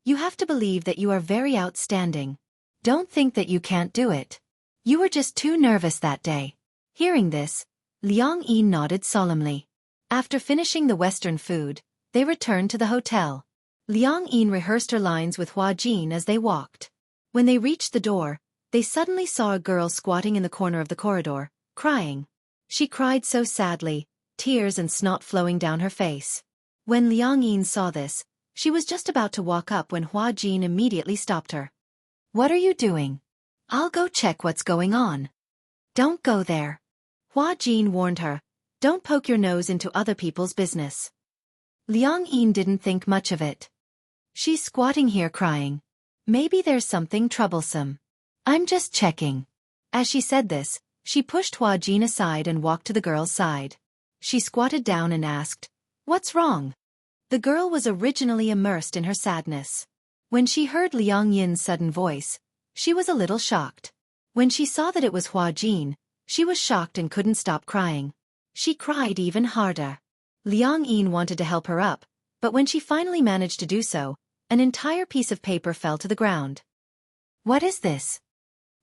"You have to believe that you are very outstanding. Don't think that you can't do it. You were just too nervous that day." Hearing this, Liang Yin nodded solemnly. After finishing the Western food, they returned to the hotel. Liang Yin rehearsed her lines with Hua Jin as they walked. When they reached the door, they suddenly saw a girl squatting in the corner of the corridor, crying. She cried so sadly, tears and snot flowing down her face. When Liang Yin saw this, she was just about to walk up when Hua Jin immediately stopped her. "What are you doing?" "I'll go check what's going on." "Don't go there." Hua Jin warned her, "Don't poke your nose into other people's business." Liang Yin didn't think much of it. "She's squatting here crying. Maybe there's something troublesome. I'm just checking." As she said this, she pushed Hua Jin aside and walked to the girl's side. She squatted down and asked, "What's wrong?" The girl was originally immersed in her sadness. When she heard Liang Yin's sudden voice, she was a little shocked. When she saw that it was Hua Jin, she was shocked and couldn't stop crying. She cried even harder. Liang Yin wanted to help her up, but when she finally managed to do so, an entire piece of paper fell to the ground. "What is this?"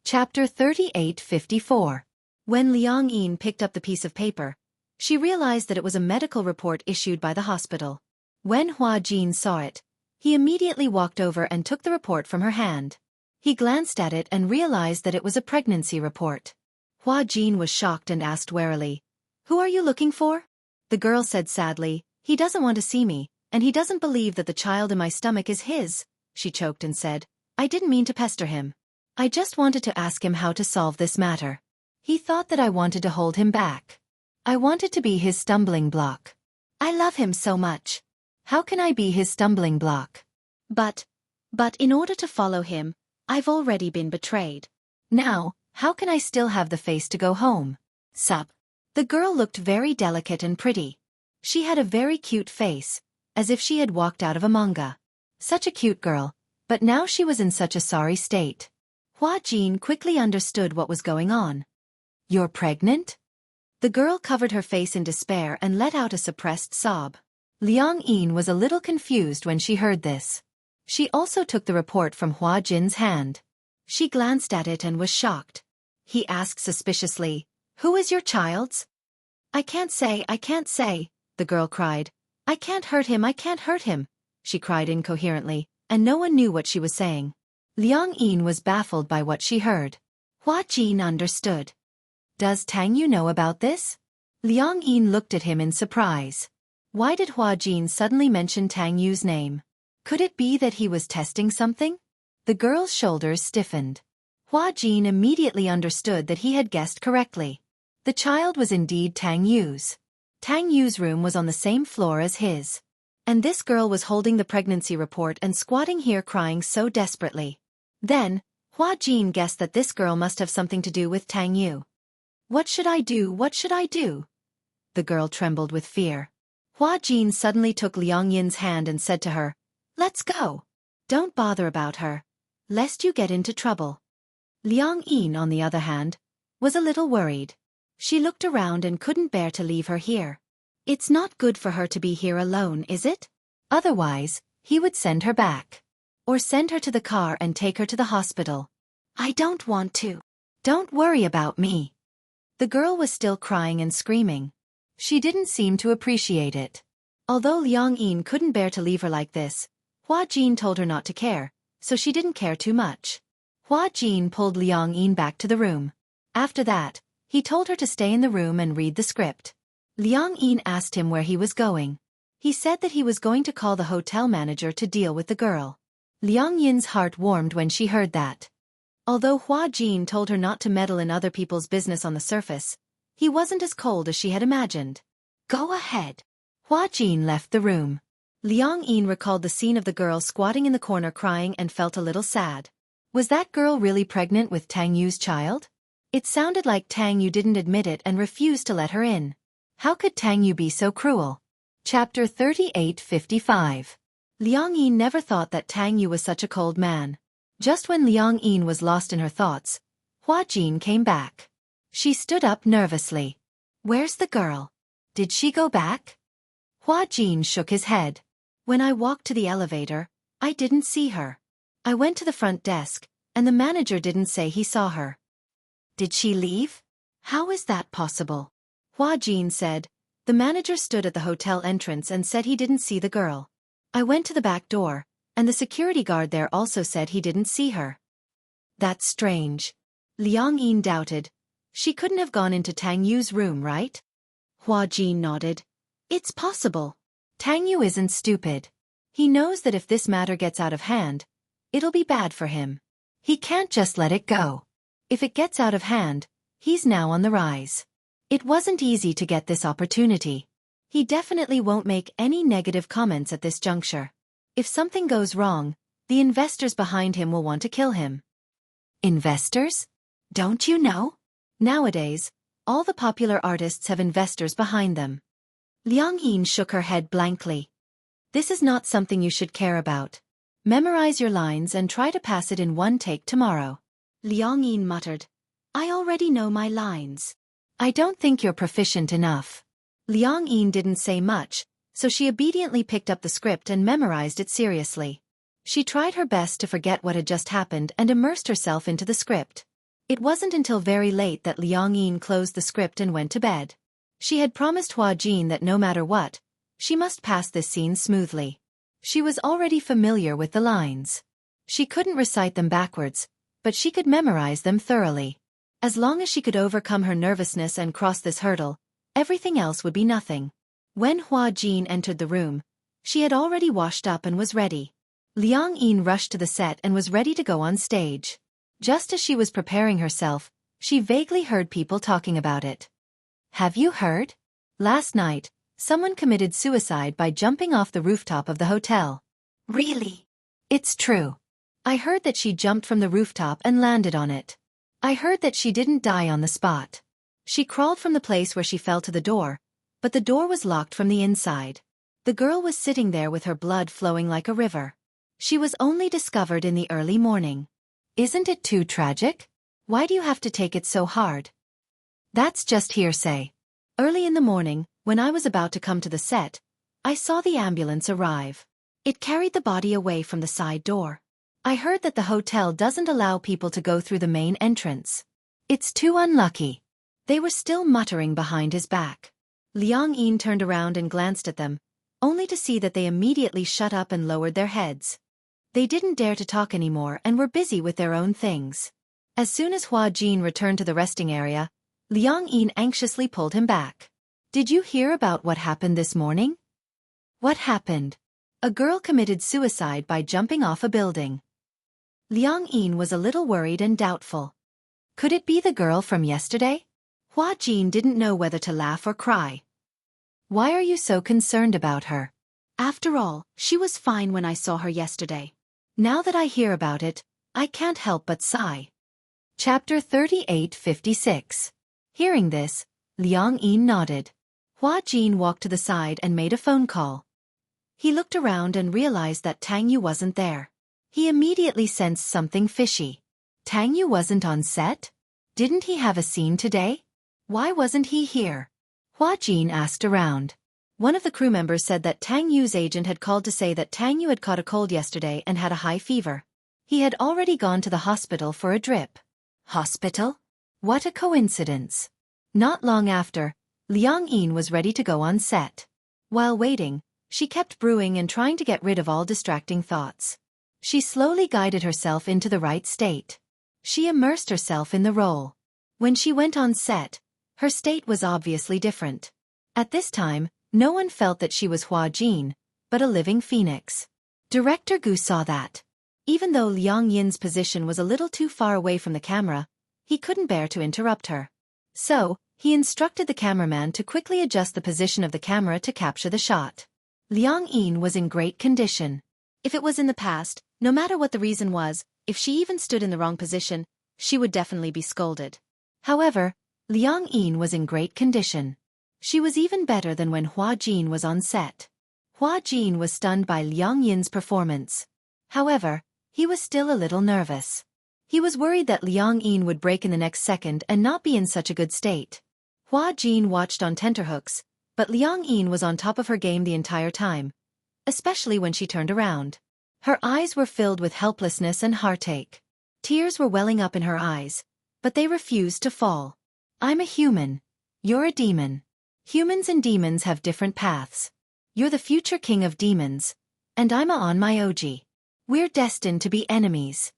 Chapter 3854. When Liang Yin picked up the piece of paper, she realized that it was a medical report issued by the hospital. When Hua Jin saw it, he immediately walked over and took the report from her hand. He glanced at it and realized that it was a pregnancy report. Hua Jin was shocked and asked warily, "Who are you looking for?" The girl said sadly, "He doesn't want to see me, and he doesn't believe that the child in my stomach is his." She choked and said, "I didn't mean to pester him. I just wanted to ask him how to solve this matter. He thought that I wanted to hold him back. I wanted to be his stumbling block. I love him so much. How can I be his stumbling block? But in order to follow him, I've already been betrayed. Now, how can I still have the face to go home?" Sup. The girl looked very delicate and pretty. She had a very cute face, as if she had walked out of a manga. Such a cute girl, but now she was in such a sorry state. Hua Jin quickly understood what was going on. "You're pregnant?" The girl covered her face in despair and let out a suppressed sob. Liang Yin was a little confused when she heard this. She also took the report from Hua Jin's hand. She glanced at it and was shocked. He asked suspiciously, "Who is your child's?" I can't say," the girl cried. "I can't hurt him," she cried incoherently, and no one knew what she was saying. Liang Yin was baffled by what she heard. Hua Jin understood. "Does Tang Yu know about this?" Liang Yin looked at him in surprise. Why did Hua Jin suddenly mention Tang Yu's name? Could it be that he was testing something? The girl's shoulders stiffened. Hua Jin immediately understood that he had guessed correctly. The child was indeed Tang Yu's. Tang Yu's room was on the same floor as his. And this girl was holding the pregnancy report and squatting here crying so desperately. Then, Hua Jin guessed that this girl must have something to do with Tang Yu. What should I do? What should I do? The girl trembled with fear. Hua Jin suddenly took Liang Yin's hand and said to her, "Let's go. Don't bother about her, lest you get into trouble." Liang Yin, on the other hand, was a little worried. She looked around and couldn't bear to leave her here. It's not good for her to be here alone, is it? Otherwise, he would send her back. Or send her to the car and take her to the hospital. I don't want to. Don't worry about me. The girl was still crying and screaming. She didn't seem to appreciate it. Although Liang Yin couldn't bear to leave her like this, Hua Jin told her not to care, so she didn't care too much. Hua Jin pulled Liang Yin back to the room. After that, he told her to stay in the room and read the script. Liang Yin asked him where he was going. He said that he was going to call the hotel manager to deal with the girl. Liang Yin's heart warmed when she heard that. Although Hua Jin told her not to meddle in other people's business on the surface, he wasn't as cold as she had imagined. Go ahead. Hua Jin left the room. Liang Yin recalled the scene of the girl squatting in the corner crying and felt a little sad. Was that girl really pregnant with Tang Yu's child? It sounded like Tang Yu didn't admit it and refused to let her in. How could Tang Yu be so cruel? Chapter 3855. Liang Yin never thought that Tang Yu was such a cold man. Just when Liang Yin was lost in her thoughts, Hua Jin came back. She stood up nervously. Where's the girl? Did she go back? Hua Jin shook his head. When I walked to the elevator, I didn't see her. I went to the front desk, and the manager didn't say he saw her. Did she leave? How is that possible? Hua Jin said. The manager stood at the hotel entrance and said he didn't see the girl. I went to the back door, and the security guard there also said he didn't see her. That's strange. Liang Yin doubted. She couldn't have gone into Tang Yu's room, right? Hua Jin nodded. It's possible. Tang Yu isn't stupid. He knows that if this matter gets out of hand, it'll be bad for him. He can't just let it go. If it gets out of hand, he's now on the rise. It wasn't easy to get this opportunity. He definitely won't make any negative comments at this juncture. If something goes wrong, the investors behind him will want to kill him. Investors? Don't you know? Nowadays, all the popular artists have investors behind them. Liang Yin shook her head blankly. This is not something you should care about. Memorize your lines and try to pass it in one take tomorrow. Liang Yin muttered. I already know my lines. I don't think you're proficient enough. Liang Yin didn't say much, so she obediently picked up the script and memorized it seriously. She tried her best to forget what had just happened and immersed herself into the script. It wasn't until very late that Liang Yin closed the script and went to bed. She had promised Hua Jin that no matter what, she must pass this scene smoothly. She was already familiar with the lines. She couldn't recite them backwards, but she could memorize them thoroughly. As long as she could overcome her nervousness and cross this hurdle, everything else would be nothing. When Hua Jin entered the room, she had already washed up and was ready. Liang Yin rushed to the set and was ready to go on stage. Just as she was preparing herself, she vaguely heard people talking about it. Have you heard? Last night, someone committed suicide by jumping off the rooftop of the hotel. Really? It's true. I heard that she jumped from the rooftop and landed on it. I heard that she didn't die on the spot. She crawled from the place where she fell to the door, but the door was locked from the inside. The girl was sitting there with her blood flowing like a river. She was only discovered in the early morning. Isn't it too tragic? Why do you have to take it so hard? That's just hearsay. Early in the morning, when I was about to come to the set, I saw the ambulance arrive. It carried the body away from the side door. I heard that the hotel doesn't allow people to go through the main entrance. It's too unlucky. They were still muttering behind his back. Liang Yin turned around and glanced at them, only to see that they immediately shut up and lowered their heads. They didn't dare to talk anymore and were busy with their own things. As soon as Hua Jin returned to the resting area, Liang Yin anxiously pulled him back. Did you hear about what happened this morning? What happened? A girl committed suicide by jumping off a building. Liang Yin was a little worried and doubtful. Could it be the girl from yesterday? Hua Jin didn't know whether to laugh or cry. Why are you so concerned about her? After all, she was fine when I saw her yesterday. Now that I hear about it, I can't help but sigh. Chapter 38:56. Hearing this, Liang Yin nodded. Hua Jin walked to the side and made a phone call. He looked around and realized that Tang Yu wasn't there. He immediately sensed something fishy. Tang Yu wasn't on set? Didn't he have a scene today? Why wasn't he here? Hua Jin asked around. One of the crew members said that Tang Yu's agent had called to say that Tang Yu had caught a cold yesterday and had a high fever. He had already gone to the hospital for a drip. Hospital? What a coincidence. Not long after, Liang Yin was ready to go on set. While waiting, she kept brewing and trying to get rid of all distracting thoughts. She slowly guided herself into the right state. She immersed herself in the role. When she went on set, her state was obviously different. At this time, no one felt that she was Hua Jin, but a living phoenix. Director Gu saw that. Even though Liang Yin's position was a little too far away from the camera, he couldn't bear to interrupt her. So, he instructed the cameraman to quickly adjust the position of the camera to capture the shot. Liang Yin was in great condition. If it was in the past, no matter what the reason was, if she even stood in the wrong position, she would definitely be scolded. However, Liang Yin was in great condition. She was even better than when Hua Jin was on set. Hua Jin was stunned by Liang Yin's performance. However, he was still a little nervous. He was worried that Liang Yin would break in the next second and not be in such a good state. Hua Jin watched on tenterhooks, but Liang Yin was on top of her game the entire time, especially when she turned around. Her eyes were filled with helplessness and heartache. Tears were welling up in her eyes, but they refused to fall. I'm a human. You're a demon. Humans and demons have different paths. You're the future king of demons, and I'm on my OG. We're destined to be enemies.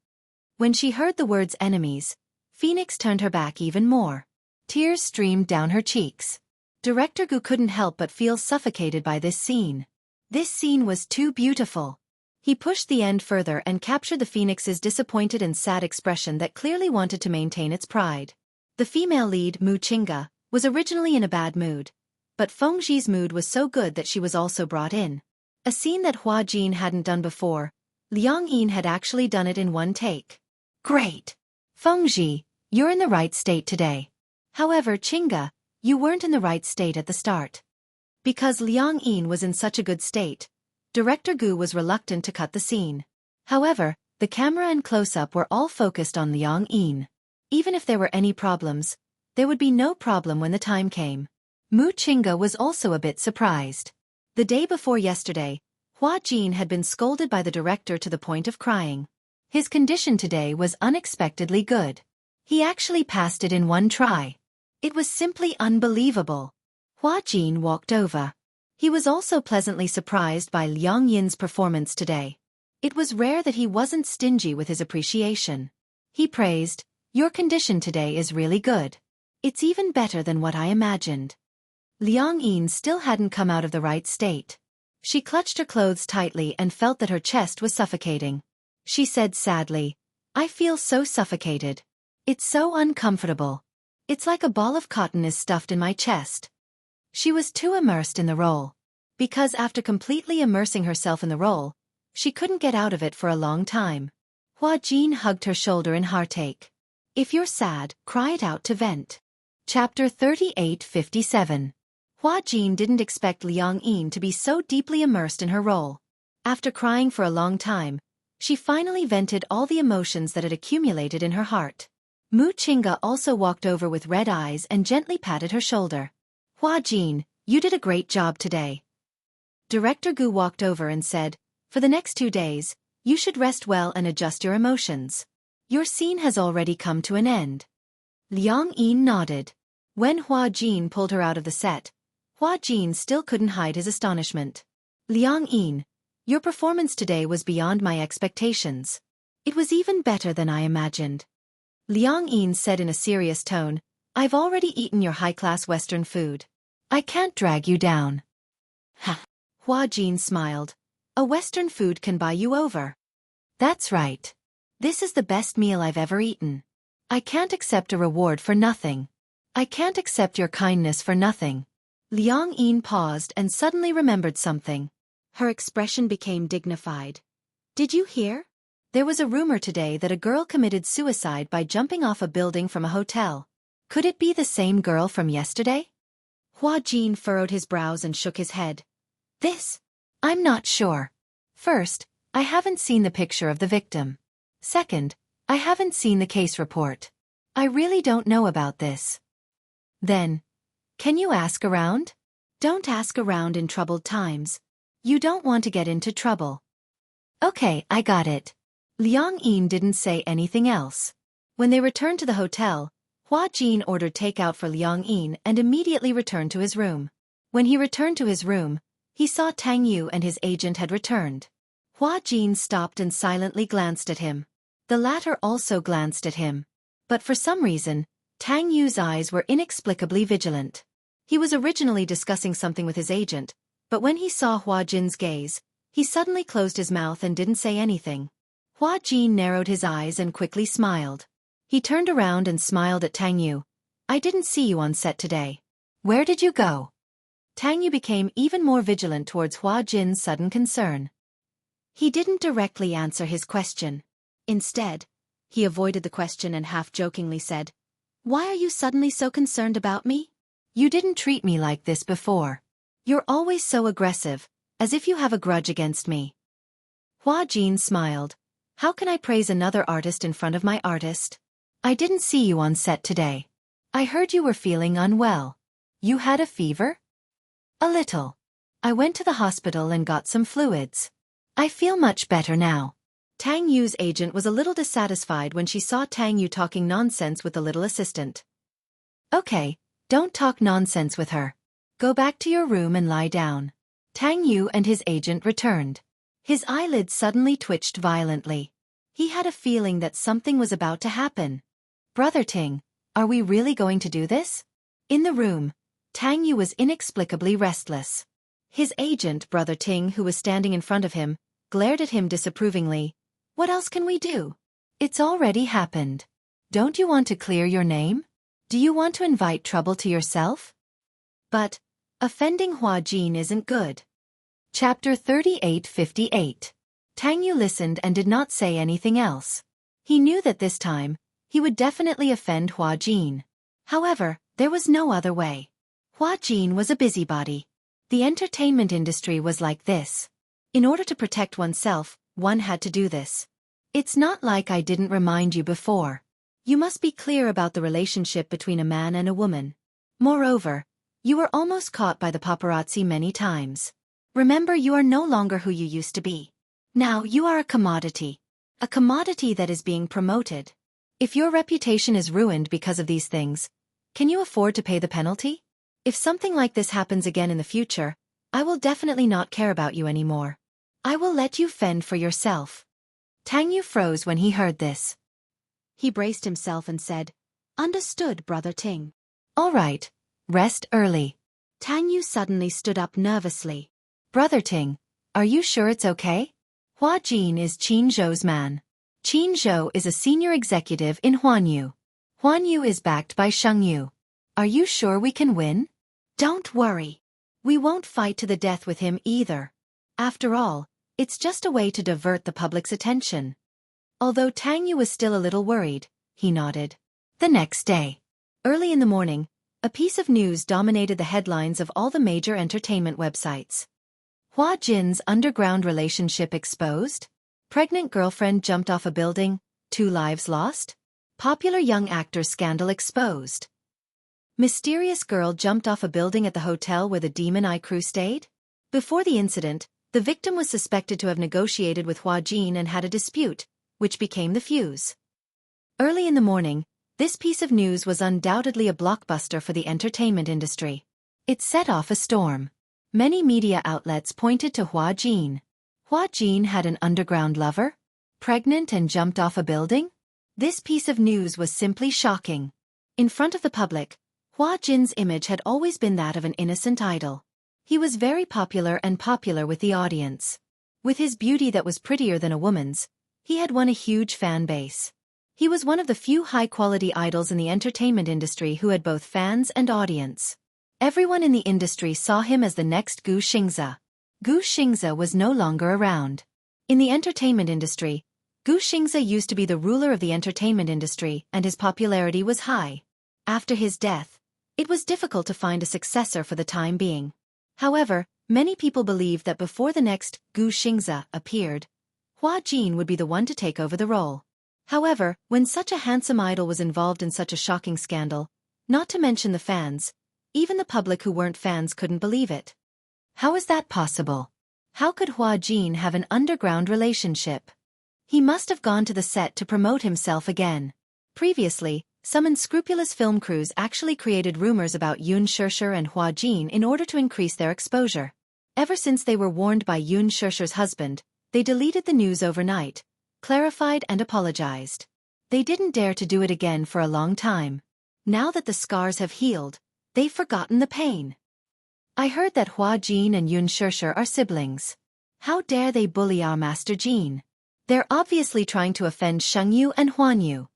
When she heard the words enemies, Phoenix turned her back even more. Tears streamed down her cheeks. Director Gu couldn't help but feel suffocated by this scene. This scene was too beautiful. He pushed the end further and captured the phoenix's disappointed and sad expression that clearly wanted to maintain its pride. The female lead, Mu Qingge, was originally in a bad mood, but Feng Zhi's mood was so good that she was also brought in. A scene that Hua Jin hadn't done before, Liang Yin had actually done it in one take. Great! Feng Zhi, you're in the right state today. However, Qingge, you weren't in the right state at the start. Because Liang Yin was in such a good state, Director Gu was reluctant to cut the scene. However, the camera and close-up were all focused on Liang Yin. Even if there were any problems, there would be no problem when the time came. Mu Qingge was also a bit surprised. The day before yesterday, Hua Jin had been scolded by the director to the point of crying. His condition today was unexpectedly good. He actually passed it in one try. It was simply unbelievable. Hua Jin walked over. He was also pleasantly surprised by Liang Yin's performance today. It was rare that he wasn't stingy with his appreciation. He praised, "Your condition today is really good. It's even better than what I imagined." Liang Yin still hadn't come out of the right state. She clutched her clothes tightly and felt that her chest was suffocating. She said sadly, "I feel so suffocated. It's so uncomfortable. It's like a ball of cotton is stuffed in my chest." She was too immersed in the role. Because after completely immersing herself in the role, she couldn't get out of it for a long time. Hua Jin hugged her shoulder in heartache. If you're sad, cry it out to vent. Chapter 38:57. Hua Jin didn't expect Liang Yin to be so deeply immersed in her role. After crying for a long time, she finally vented all the emotions that had accumulated in her heart. Mu Qingge also walked over with red eyes and gently patted her shoulder. "Hua Jin, you did a great job today." Director Gu walked over and said, "For the next 2 days, you should rest well and adjust your emotions. Your scene has already come to an end." Liang Yin nodded. When Hua Jin pulled her out of the set, Hua Jin still couldn't hide his astonishment. "Liang Yin, your performance today was beyond my expectations. It was even better than I imagined." Liang Yin said in a serious tone, "I've already eaten your high-class Western food. I can't drag you down. Ha! Hua Jin smiled. A Western food can buy you over. That's right. This is the best meal I've ever eaten. I can't accept a reward for nothing. I can't accept your kindness for nothing. Liang Yin paused and suddenly remembered something. Her expression became dignified. Did you hear? There was a rumor today that a girl committed suicide by jumping off a building from a hotel. Could it be the same girl from yesterday? Hua Jin furrowed his brows and shook his head. I'm not sure. First, I haven't seen the picture of the victim. Second, I haven't seen the case report. I really don't know about this. Then, can you ask around? Don't ask around in troubled times. You don't want to get into trouble. Okay, I got it. Liang Yin didn't say anything else. When they returned to the hotel, Hua Jin ordered takeout for Liang Yin and immediately returned to his room. When he returned to his room, he saw Tang Yu and his agent had returned. Hua Jin stopped and silently glanced at him. The latter also glanced at him. But for some reason, Tang Yu's eyes were inexplicably vigilant. He was originally discussing something with his agent, but when he saw Hua Jin's gaze, he suddenly closed his mouth and didn't say anything. Hua Jin narrowed his eyes and quickly smiled. He turned around and smiled at Tang Yu. I didn't see you on set today. Where did you go? Tang Yu became even more vigilant towards Hua Jin's sudden concern. He didn't directly answer his question. Instead, he avoided the question and half-jokingly said, Why are you suddenly so concerned about me? You didn't treat me like this before. You're always so aggressive, as if you have a grudge against me. Hua Jin smiled. How can I praise another artist in front of my artist? I didn't see you on set today. I heard you were feeling unwell. You had a fever? A little. I went to the hospital and got some fluids. I feel much better now. Tang Yu's agent was a little dissatisfied when she saw Tang Yu talking nonsense with the little assistant. Okay, don't talk nonsense with her. Go back to your room and lie down. Tang Yu and his agent returned. His eyelids suddenly twitched violently. He had a feeling that something was about to happen. Brother Ting, are we really going to do this? In the room, Tang Yu was inexplicably restless. His agent, Brother Ting, who was standing in front of him, glared at him disapprovingly. What else can we do? It's already happened. Don't you want to clear your name? Do you want to invite trouble to yourself? But offending Hua Jin isn't good. Chapter 38:58. Tang Yu listened and did not say anything else. He knew that this time, he would definitely offend Hua Jin. However, there was no other way. Hua Jin was a busybody. The entertainment industry was like this. In order to protect oneself, one had to do this. It's not like I didn't remind you before. You must be clear about the relationship between a man and a woman. Moreover, you were almost caught by the paparazzi many times. Remember, you are no longer who you used to be. Now you are a commodity. A commodity that is being promoted. If your reputation is ruined because of these things, can you afford to pay the penalty? If something like this happens again in the future, I will definitely not care about you anymore. I will let you fend for yourself. Tang Yu froze when he heard this. He braced himself and said, Understood, Brother Ting. All right, rest early. Tang Yu suddenly stood up nervously. Brother Ting, are you sure it's okay? Hua Jin is Qin Zhou's man. Qin Zhou is a senior executive in Huanyu. Huanyu is backed by Xianghu. Are you sure we can win? Don't worry. We won't fight to the death with him either. After all, it's just a way to divert the public's attention. Although Tang Yu was still a little worried, he nodded. The next day, early in the morning, a piece of news dominated the headlines of all the major entertainment websites. Hua Jin's underground relationship exposed? Pregnant girlfriend jumped off a building, 2 lives lost? Popular young actor scandal exposed. Mysterious girl jumped off a building at the hotel where the Demon Eye crew stayed? Before the incident, the victim was suspected to have negotiated with Hua Jin and had a dispute, which became the fuse. Early in the morning, this piece of news was undoubtedly a blockbuster for the entertainment industry. It set off a storm. Many media outlets pointed to Hua Jin. Hua Jin had an underground lover? Pregnant and jumped off a building? This piece of news was simply shocking. In front of the public, Hua Jin's image had always been that of an innocent idol. He was very popular with the audience. With his beauty that was prettier than a woman's, he had won a huge fan base. He was one of the few high-quality idols in the entertainment industry who had both fans and audience. Everyone in the industry saw him as the next Xianxia. Xianxia was no longer around. In the entertainment industry, Xianxia used to be the ruler of the entertainment industry and his popularity was high. After his death, it was difficult to find a successor for the time being. However, many people believed that before the next Xianxia appeared, Hua Jin would be the one to take over the role. However, when such a handsome idol was involved in such a shocking scandal, not to mention the fans, even the public who weren't fans couldn't believe it. How is that possible? How could Hua Jin have an underground relationship? He must have gone to the set to promote himself again. Previously, some unscrupulous film crews actually created rumors about Xianxia and Hua Jin in order to increase their exposure. Ever since they were warned by Xianxia's husband, they deleted the news overnight, clarified and apologized. They didn't dare to do it again for a long time. Now that the scars have healed, they've forgotten the pain. I heard that Hua Jin and Xianxia are siblings. How dare they bully our Master Jin? They're obviously trying to offend Shengyu and Huanyu.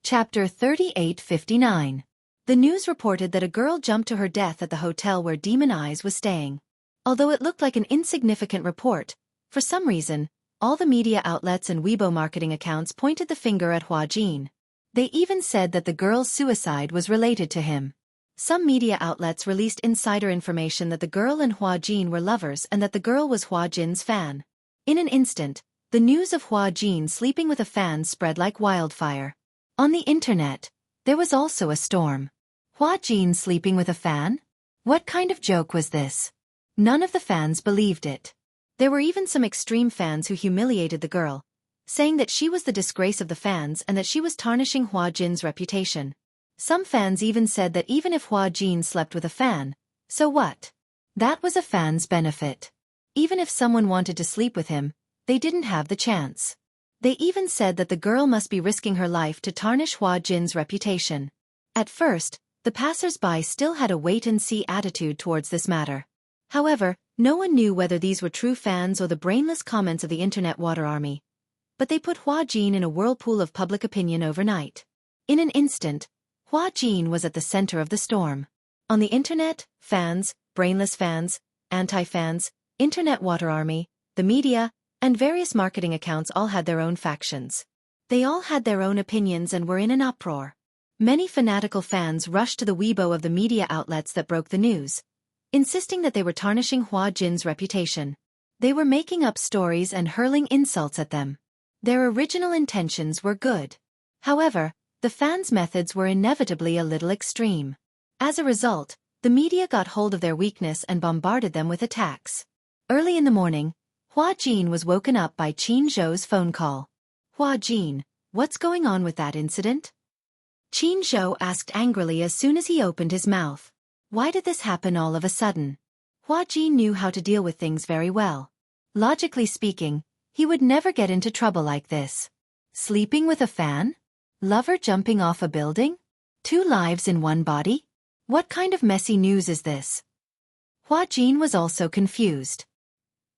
Chapter 3859. The news reported that a girl jumped to her death at the hotel where Demon Eyes was staying. Although it looked like an insignificant report, for some reason, all the media outlets and Weibo marketing accounts pointed the finger at Hua Jin. They even said that the girl's suicide was related to him. Some media outlets released insider information that the girl and Hua Jin were lovers and that the girl was Hua Jin's fan. In an instant, the news of Hua Jin sleeping with a fan spread like wildfire. On the internet, there was also a storm. Hua Jin sleeping with a fan? What kind of joke was this? None of the fans believed it. There were even some extreme fans who humiliated the girl, saying that she was the disgrace of the fans and that she was tarnishing Hua Jin's reputation. Some fans even said that even if Hua Jin slept with a fan, so what? That was a fan's benefit. Even if someone wanted to sleep with him, they didn't have the chance. They even said that the girl must be risking her life to tarnish Hua Jin's reputation. At first, the passers-by still had a wait-and-see attitude towards this matter. However, no one knew whether these were true fans or the brainless comments of the internet water army. But they put Hua Jin in a whirlpool of public opinion overnight. In an instant, Hua Jin was at the center of the storm. On the internet, fans, brainless fans, anti-fans, internet water army, the media, and various marketing accounts all had their own factions. They all had their own opinions and were in an uproar. Many fanatical fans rushed to the Weibo of the media outlets that broke the news, insisting that they were tarnishing Hua Jin's reputation. They were making up stories and hurling insults at them. Their original intentions were good. However, the fans' methods were inevitably a little extreme. As a result, the media got hold of their weakness and bombarded them with attacks. Early in the morning, Hua Jin was woken up by Qin Zhou's phone call. Hua Jin, what's going on with that incident? Qin Zhou asked angrily as soon as he opened his mouth. Why did this happen all of a sudden? Hua Jin knew how to deal with things very well. Logically speaking, he would never get into trouble like this. Sleeping with a fan? Lover jumping off a building? 2 lives in one body? What kind of messy news is this? Hua Jin was also confused.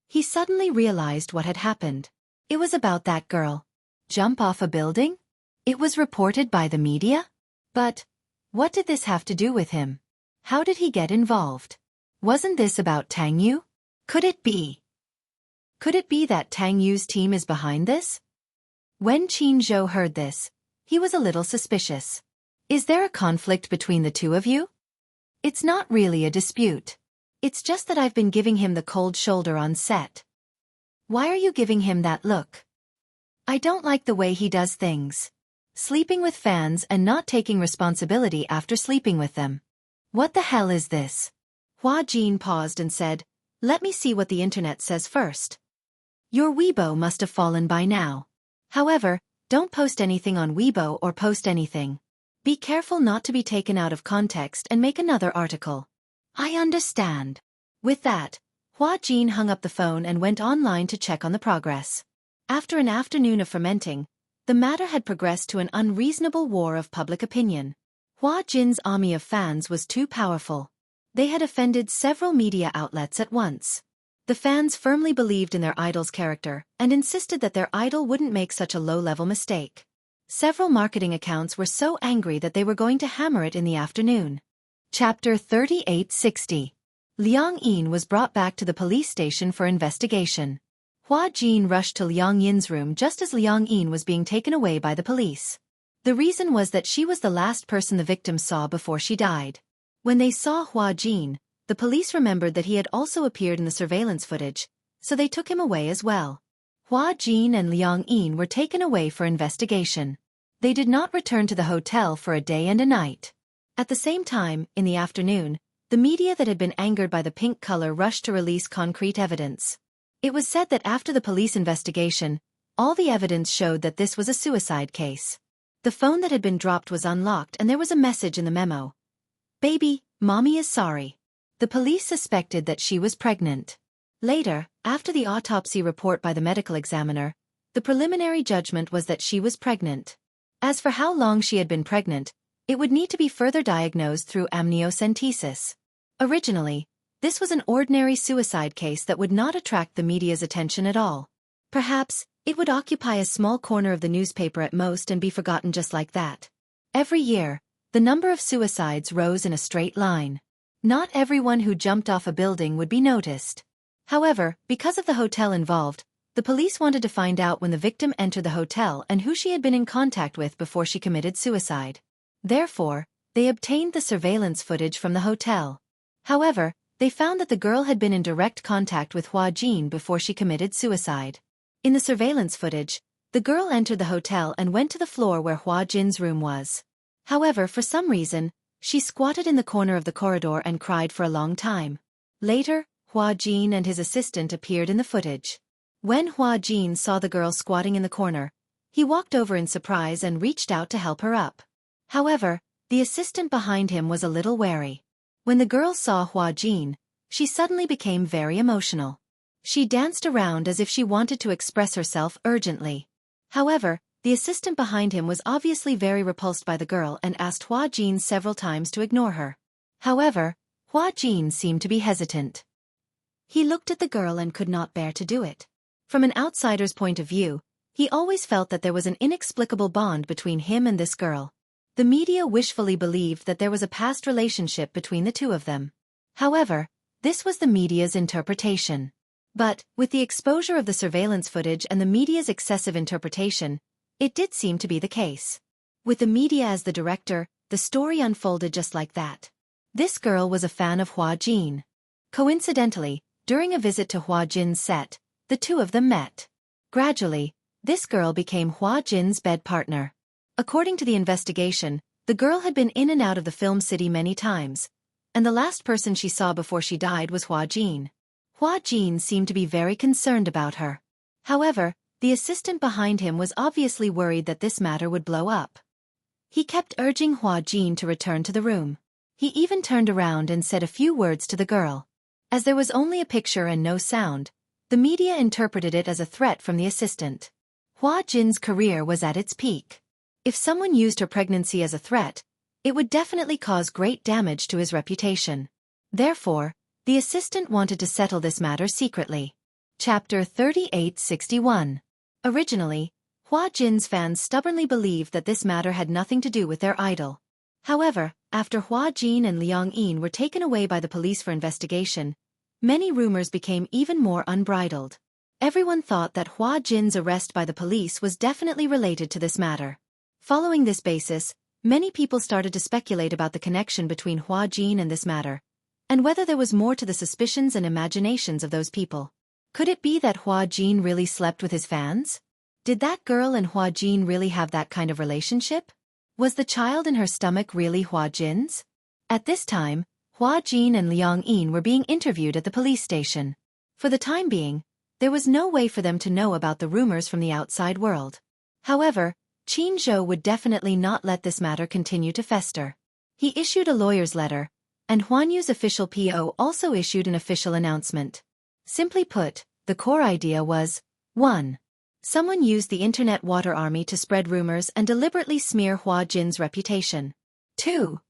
He suddenly realized what had happened. It was about that girl. Jump off a building? It was reported by the media? But what did this have to do with him? How did he get involved? Wasn't this about Tang Yu? Could it be? Could it be that Tang Yu's team is behind this? When Qin Zhou heard this, he was a little suspicious. Is there a conflict between the two of you? It's not really a dispute. It's just that I've been giving him the cold shoulder on set. Why are you giving him that look? I don't like the way he does things. Sleeping with fans and not taking responsibility after sleeping with them. What the hell is this? Hua Jin paused and said, let me see what the internet says first. Your Weibo must have fallen by now. However, don't post anything on Weibo or post anything. Be careful not to be taken out of context and make another article. I understand. With that, Hua Jin hung up the phone and went online to check on the progress. After an afternoon of fermenting, the matter had progressed to an unreasonable war of public opinion. Hua Jin's army of fans was too powerful. They had offended several media outlets at once. The fans firmly believed in their idol's character and insisted that their idol wouldn't make such a low-level mistake. Several marketing accounts were so angry that they were going to hammer it in the afternoon. Chapter 3860. Liang Yin was brought back to the police station for investigation. Hua Jin rushed to Liang Yin's room just as Liang Yin was being taken away by the police. The reason was that she was the last person the victim saw before she died. When they saw Hua Jin, the police remembered that he had also appeared in the surveillance footage, so they took him away as well. Hua Jin and Liang Yin were taken away for investigation. They did not return to the hotel for a day and a night. At the same time, in the afternoon, the media that had been angered by the pink color rushed to release concrete evidence. It was said that after the police investigation, all the evidence showed that this was a suicide case. The phone that had been dropped was unlocked and there was a message in the memo. "Baby, mommy is sorry." The police suspected that she was pregnant. Later, after the autopsy report by the medical examiner, the preliminary judgment was that she was pregnant. As for how long she had been pregnant, it would need to be further diagnosed through amniocentesis. Originally, this was an ordinary suicide case that would not attract the media's attention at all. Perhaps, it would occupy a small corner of the newspaper at most and be forgotten just like that. Every year, the number of suicides rose in a straight line. Not everyone who jumped off a building would be noticed. However, because of the hotel involved, the police wanted to find out when the victim entered the hotel and who she had been in contact with before she committed suicide. Therefore, they obtained the surveillance footage from the hotel. However, they found that the girl had been in direct contact with Hua Jin before she committed suicide. In the surveillance footage, the girl entered the hotel and went to the floor where Hua Jin's room was. However, for some reason, she squatted in the corner of the corridor and cried for a long time. Later, Hua Jin and his assistant appeared in the footage. When Hua Jin saw the girl squatting in the corner, he walked over in surprise and reached out to help her up. However, the assistant behind him was a little wary. When the girl saw Hua Jin, she suddenly became very emotional. She danced around as if she wanted to express herself urgently. However, the assistant behind him was obviously very repulsed by the girl and asked Hua Jin several times to ignore her. However, Hua Jin seemed to be hesitant. He looked at the girl and could not bear to do it. From an outsider's point of view, he always felt that there was an inexplicable bond between him and this girl. The media wishfully believed that there was a past relationship between the two of them. However, this was the media's interpretation. But, with the exposure of the surveillance footage and the media's excessive interpretation, it did seem to be the case. With the media as the director, the story unfolded just like that. This girl was a fan of Hua Jin. Coincidentally, during a visit to Hua Jin's set, the two of them met. Gradually, this girl became Hua Jin's bed partner. According to the investigation, the girl had been in and out of the film city many times, and the last person she saw before she died was Hua Jin. Hua Jin seemed to be very concerned about her. However, the assistant behind him was obviously worried that this matter would blow up. He kept urging Hua Jin to return to the room. He even turned around and said a few words to the girl. As there was only a picture and no sound, the media interpreted it as a threat from the assistant. Hua Jin's career was at its peak. If someone used her pregnancy as a threat, it would definitely cause great damage to his reputation. Therefore, the assistant wanted to settle this matter secretly. Chapter 3861. Originally, Hua Jin's fans stubbornly believed that this matter had nothing to do with their idol. However, after Hua Jin and Liang Yin were taken away by the police for investigation, many rumors became even more unbridled. Everyone thought that Hua Jin's arrest by the police was definitely related to this matter. Following this basis, many people started to speculate about the connection between Hua Jin and this matter, and whether there was more to the suspicions and imaginations of those people. Could it be that Hua Jin really slept with his fans? Did that girl and Hua Jin really have that kind of relationship? Was the child in her stomach really Hua Jin's? At this time, Hua Jin and Liang Yin were being interviewed at the police station. For the time being, there was no way for them to know about the rumors from the outside world. However, Qin Zhou would definitely not let this matter continue to fester. He issued a lawyer's letter, and Huan Yu's official PO also issued an official announcement. Simply put, the core idea was, 1. Someone used the internet water army to spread rumors and deliberately smear Hua Jin's reputation. 2.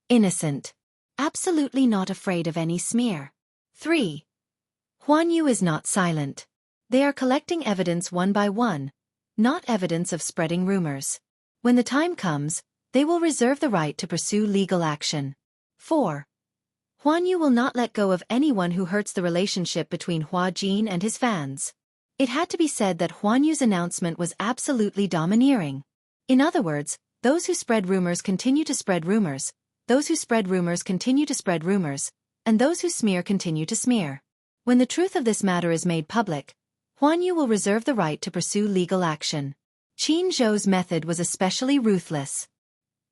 Innocent. Absolutely not afraid of any smear. 3. Huan Yu is not silent. They are collecting evidence one by one, not evidence of spreading rumors. When the time comes, they will reserve the right to pursue legal action. 4. Huan Yu will not let go of anyone who hurts the relationship between Hua Jin and his fans. It had to be said that Huan Yu's announcement was absolutely domineering. In other words, those who spread rumors continue to spread rumors, those who spread rumors continue to spread rumors, and those who smear continue to smear. When the truth of this matter is made public, Huan Yu will reserve the right to pursue legal action. Qin Zhou's method was especially ruthless.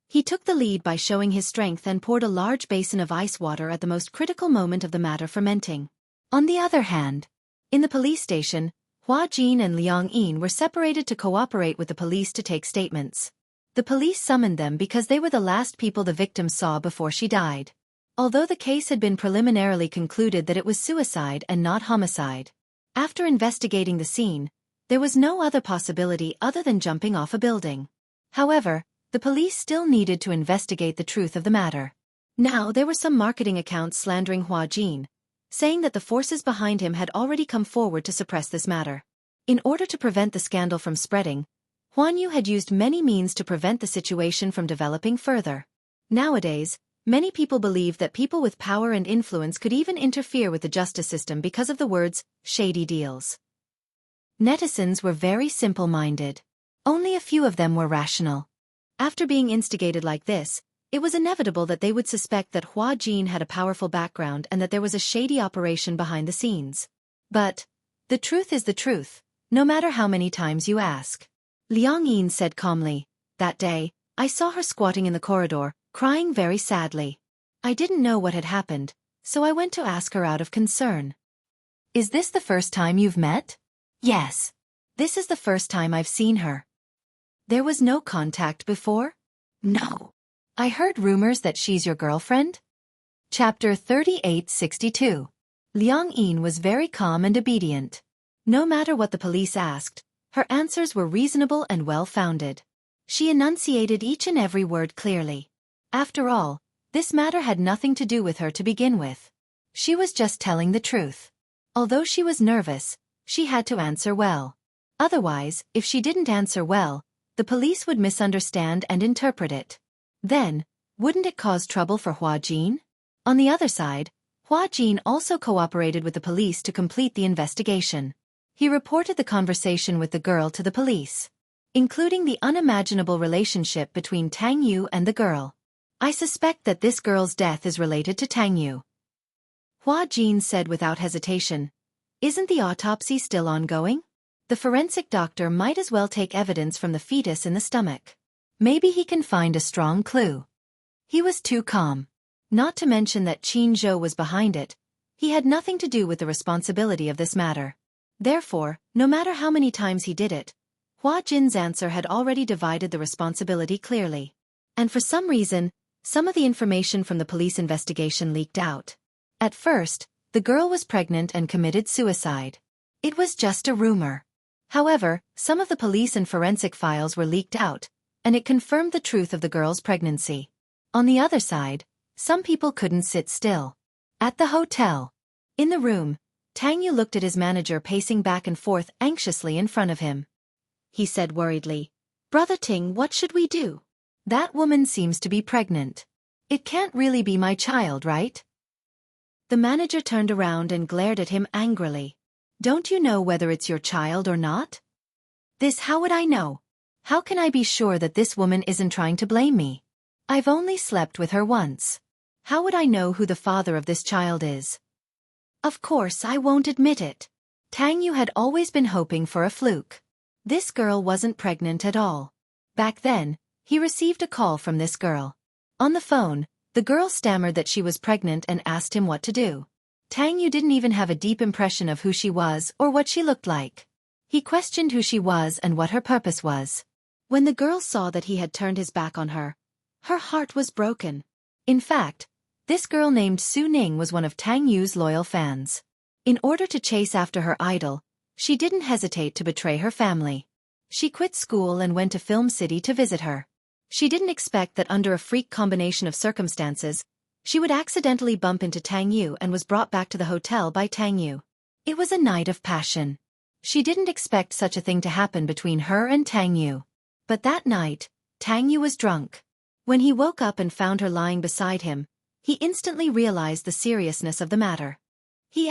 He took the lead by showing his strength and poured a large basin of ice water at the most critical moment of the matter fermenting. On the other hand, in the police station, Hua Jin and Liang Yin were separated to cooperate with the police to take statements. The police summoned them because they were the last people the victim saw before she died. Although the case had been preliminarily concluded that it was suicide and not homicide, after investigating the scene, there was no other possibility other than jumping off a building. However, the police still needed to investigate the truth of the matter. Now there were some marketing accounts slandering Hua Jin, saying that the forces behind him had already come forward to suppress this matter. In order to prevent the scandal from spreading, Huan Yu had used many means to prevent the situation from developing further. Nowadays, many people believe that people with power and influence could even interfere with the justice system because of the words, shady deals. Netizens were very simple-minded. Only a few of them were rational. After being instigated like this, it was inevitable that they would suspect that Hua Jin had a powerful background and that there was a shady operation behind the scenes. But the truth is the truth, no matter how many times you ask. Liang Yin said calmly, "That day, I saw her squatting in the corridor, crying very sadly. I didn't know what had happened, so I went to ask her out of concern." "Is this the first time you've met?" "Yes. This is the first time I've seen her." "There was no contact before?" "No. I heard rumors that she's your girlfriend?" Chapter 3862. Liang Yin was very calm and obedient. No matter what the police asked, her answers were reasonable and well-founded. She enunciated each and every word clearly. After all, this matter had nothing to do with her to begin with. She was just telling the truth. Although she was nervous, she had to answer well. Otherwise, if she didn't answer well, the police would misunderstand and interpret it. Then, wouldn't it cause trouble for Hua Jin? On the other side, Hua Jin also cooperated with the police to complete the investigation. He reported the conversation with the girl to the police, including the unimaginable relationship between Tang Yu and the girl. "I suspect that this girl's death is related to Tang Yu," Hua Jin said without hesitation. "Isn't the autopsy still ongoing? The forensic doctor might as well take evidence from the fetus in the stomach. Maybe he can find a strong clue." He was too calm. Not to mention that Qin Zhou was behind it. He had nothing to do with the responsibility of this matter. Therefore, no matter how many times he did it, Hua Jin's answer had already divided the responsibility clearly. And for some reason, some of the information from the police investigation leaked out. At first, the girl was pregnant and committed suicide. It was just a rumor. However, some of the police and forensic files were leaked out, and it confirmed the truth of the girl's pregnancy. On the other side, some people couldn't sit still. At the hotel, in the room, Tang Yu looked at his manager pacing back and forth anxiously in front of him. He said worriedly, "Brother Ting, what should we do? That woman seems to be pregnant. It can't really be my child, right?" The manager turned around and glared at him angrily. "Don't you know whether it's your child or not?" How would I know? How can I be sure that this woman isn't trying to blame me? I've only slept with her once. How would I know who the father of this child is?" "Of course I won't admit it." Tang Yu had always been hoping for a fluke. This girl wasn't pregnant at all. Back then, he received a call from this girl. On the phone, the girl stammered that she was pregnant and asked him what to do. Tang Yu didn't even have a deep impression of who she was or what she looked like. He questioned who she was and what her purpose was. When the girl saw that he had turned his back on her, her heart was broken. In fact, this girl named Su Ning was one of Tang Yu's loyal fans. In order to chase after her idol, she didn't hesitate to betray her family. She quit school and went to Film City to visit her. She didn't expect that under a freak combination of circumstances, she would accidentally bump into Tang Yu and was brought back to the hotel by Tang Yu. It was a night of passion. She didn't expect such a thing to happen between her and Tang Yu. But that night, Tang Yu was drunk. When he woke up and found her lying beside him, he instantly realized the seriousness of the matter. He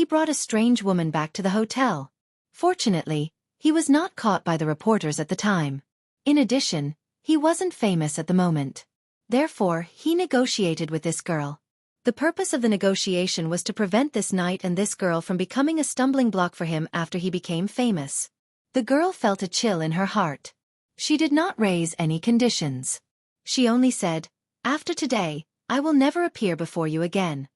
brought a strange woman back to the hotel. Fortunately, he was not caught by the reporters at the time. In addition, he wasn't famous at the moment. Therefore, he negotiated with this girl. The purpose of the negotiation was to prevent this night and this girl from becoming a stumbling block for him after he became famous. The girl felt a chill in her heart. She did not raise any conditions. She only said, "After today, I will never appear before you again."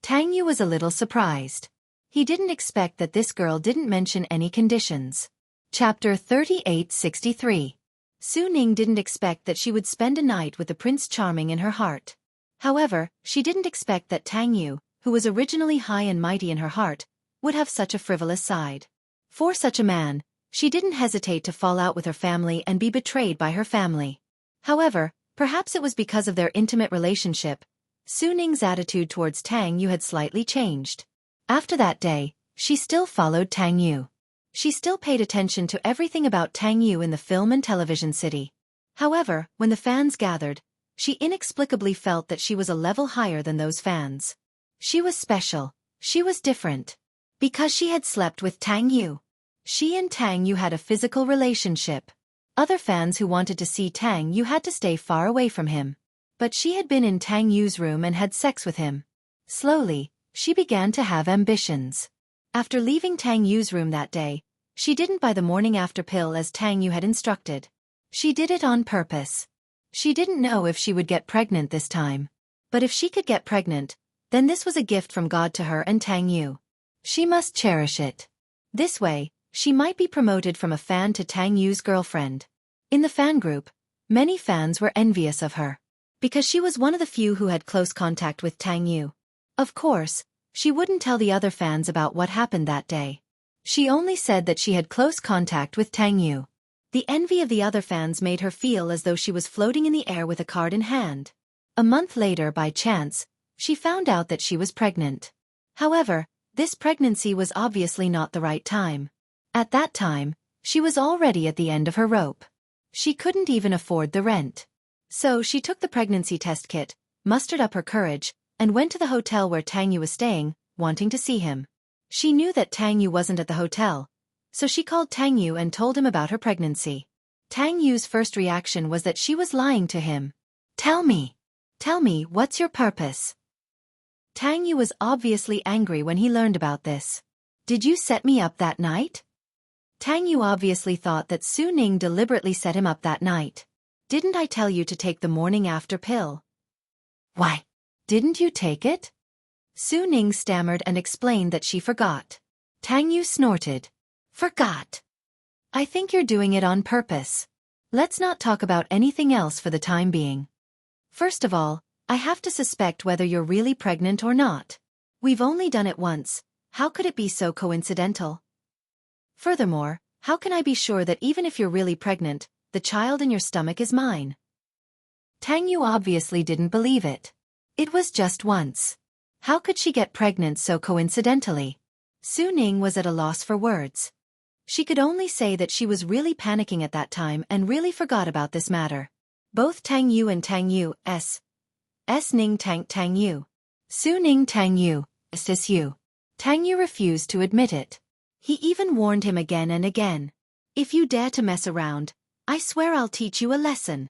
Tang Yu was a little surprised. He didn't expect that this girl didn't mention any conditions. Chapter 3863. Su Ning didn't expect that she would spend a night with the Prince Charming in her heart. However, she didn't expect that Tang Yu, who was originally high and mighty in her heart, would have such a frivolous side. For such a man, she didn't hesitate to fall out with her family and be betrayed by her family. However, perhaps it was because of their intimate relationship, Su Ning's attitude towards Tang Yu had slightly changed. After that day, she still followed Tang Yu. She still paid attention to everything about Tang Yu in the film and television city. However, when the fans gathered, she inexplicably felt that she was a level higher than those fans. She was special. She was different. Because she had slept with Tang Yu. She and Tang Yu had a physical relationship. Other fans who wanted to see Tang Yu had to stay far away from him. But she had been in Tang Yu's room and had sex with him. Slowly, she began to have ambitions. After leaving Tang Yu's room that day, she didn't buy the morning after pill as Tang Yu had instructed. She did it on purpose. She didn't know if she would get pregnant this time. But if she could get pregnant, then this was a gift from God to her and Tang Yu. She must cherish it. This way, she might be promoted from a fan to Tang Yu's girlfriend. In the fan group, many fans were envious of her. Because she was one of the few who had close contact with Tang Yu. Of course, she wouldn't tell the other fans about what happened that day. She only said that she had close contact with Tang Yu. The envy of the other fans made her feel as though she was floating in the air with a card in hand. A month later, by chance, she found out that she was pregnant. However, this pregnancy was obviously not the right time. At that time, she was already at the end of her rope. She couldn't even afford the rent. So she took the pregnancy test kit, mustered up her courage, and went to the hotel where Tang Yu was staying, wanting to see him. She knew that Tang Yu wasn't at the hotel, so she called Tang Yu and told him about her pregnancy. Tang Yu's first reaction was that she was lying to him. Tell me, what's your purpose?" Tang Yu was obviously angry when he learned about this. "Did you set me up that night?" Tang Yu obviously thought that Su Ning deliberately set him up that night. "Didn't I tell you to take the morning after pill?" "Why? Didn't you take it?" Su Ning stammered and explained that she forgot. Tang Yu snorted. "Forgot? I think you're doing it on purpose. Let's not talk about anything else for the time being. First of all, I have to suspect whether you're really pregnant or not. We've only done it once, how could it be so coincidental? Furthermore, how can I be sure that even if you're really pregnant, the child in your stomach is mine?" Tang Yu obviously didn't believe it. It was just once. How could she get pregnant so coincidentally? Su Ning was at a loss for words. She could only say that she was really panicking at that time and really forgot about this matter. Both Tang Yu and Tang Yu, S. Ning Tang Yu. Su Ning Tang Yu, Sis Yu. Tang Yu refused to admit it. He even warned him again and again. "If you dare to mess around, I swear I'll teach you a lesson."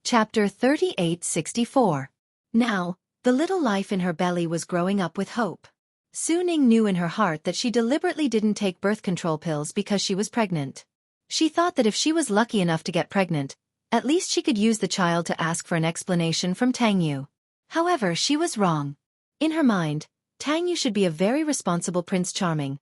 Chapter 3864. Now, the little life in her belly was growing up with hope. Su Ning knew in her heart that she deliberately didn't take birth control pills because she was pregnant. She thought that if she was lucky enough to get pregnant, at least she could use the child to ask for an explanation from Tang Yu. However, she was wrong. In her mind, Tang Yu should be a very responsible Prince Charming,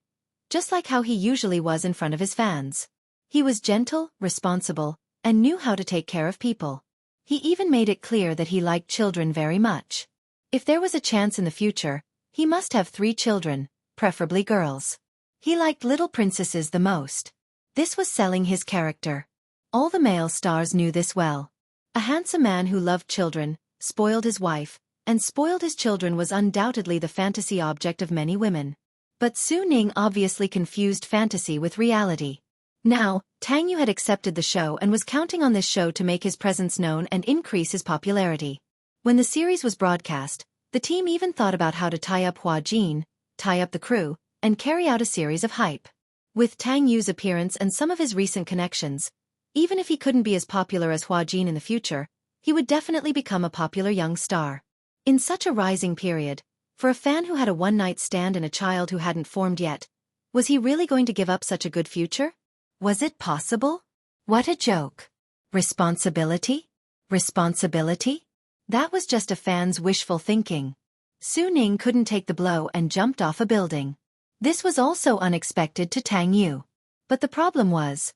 just like how he usually was in front of his fans. He was gentle, responsible, and knew how to take care of people. He even made it clear that he liked children very much. If there was a chance in the future, he must have 3 children, preferably girls. He liked little princesses the most. This was selling his character. All the male stars knew this well. A handsome man who loved children, spoiled his wife, and spoiled his children was undoubtedly the fantasy object of many women. But Su Ning obviously confused fantasy with reality. Now, Tang Yu had accepted the show and was counting on this show to make his presence known and increase his popularity. When the series was broadcast, the team even thought about how to tie up Hua Jin, tie up the crew, and carry out a series of hype. With Tang Yu's appearance and some of his recent connections, even if he couldn't be as popular as Hua Jin in the future, he would definitely become a popular young star. In such a rising period, for a fan who had a one-night stand and a child who hadn't formed yet, was he really going to give up such a good future? Was it possible? What a joke. Responsibility? Responsibility? That was just a fan's wishful thinking. Su Ning couldn't take the blow and jumped off a building. This was also unexpected to Tang Yu. But the problem was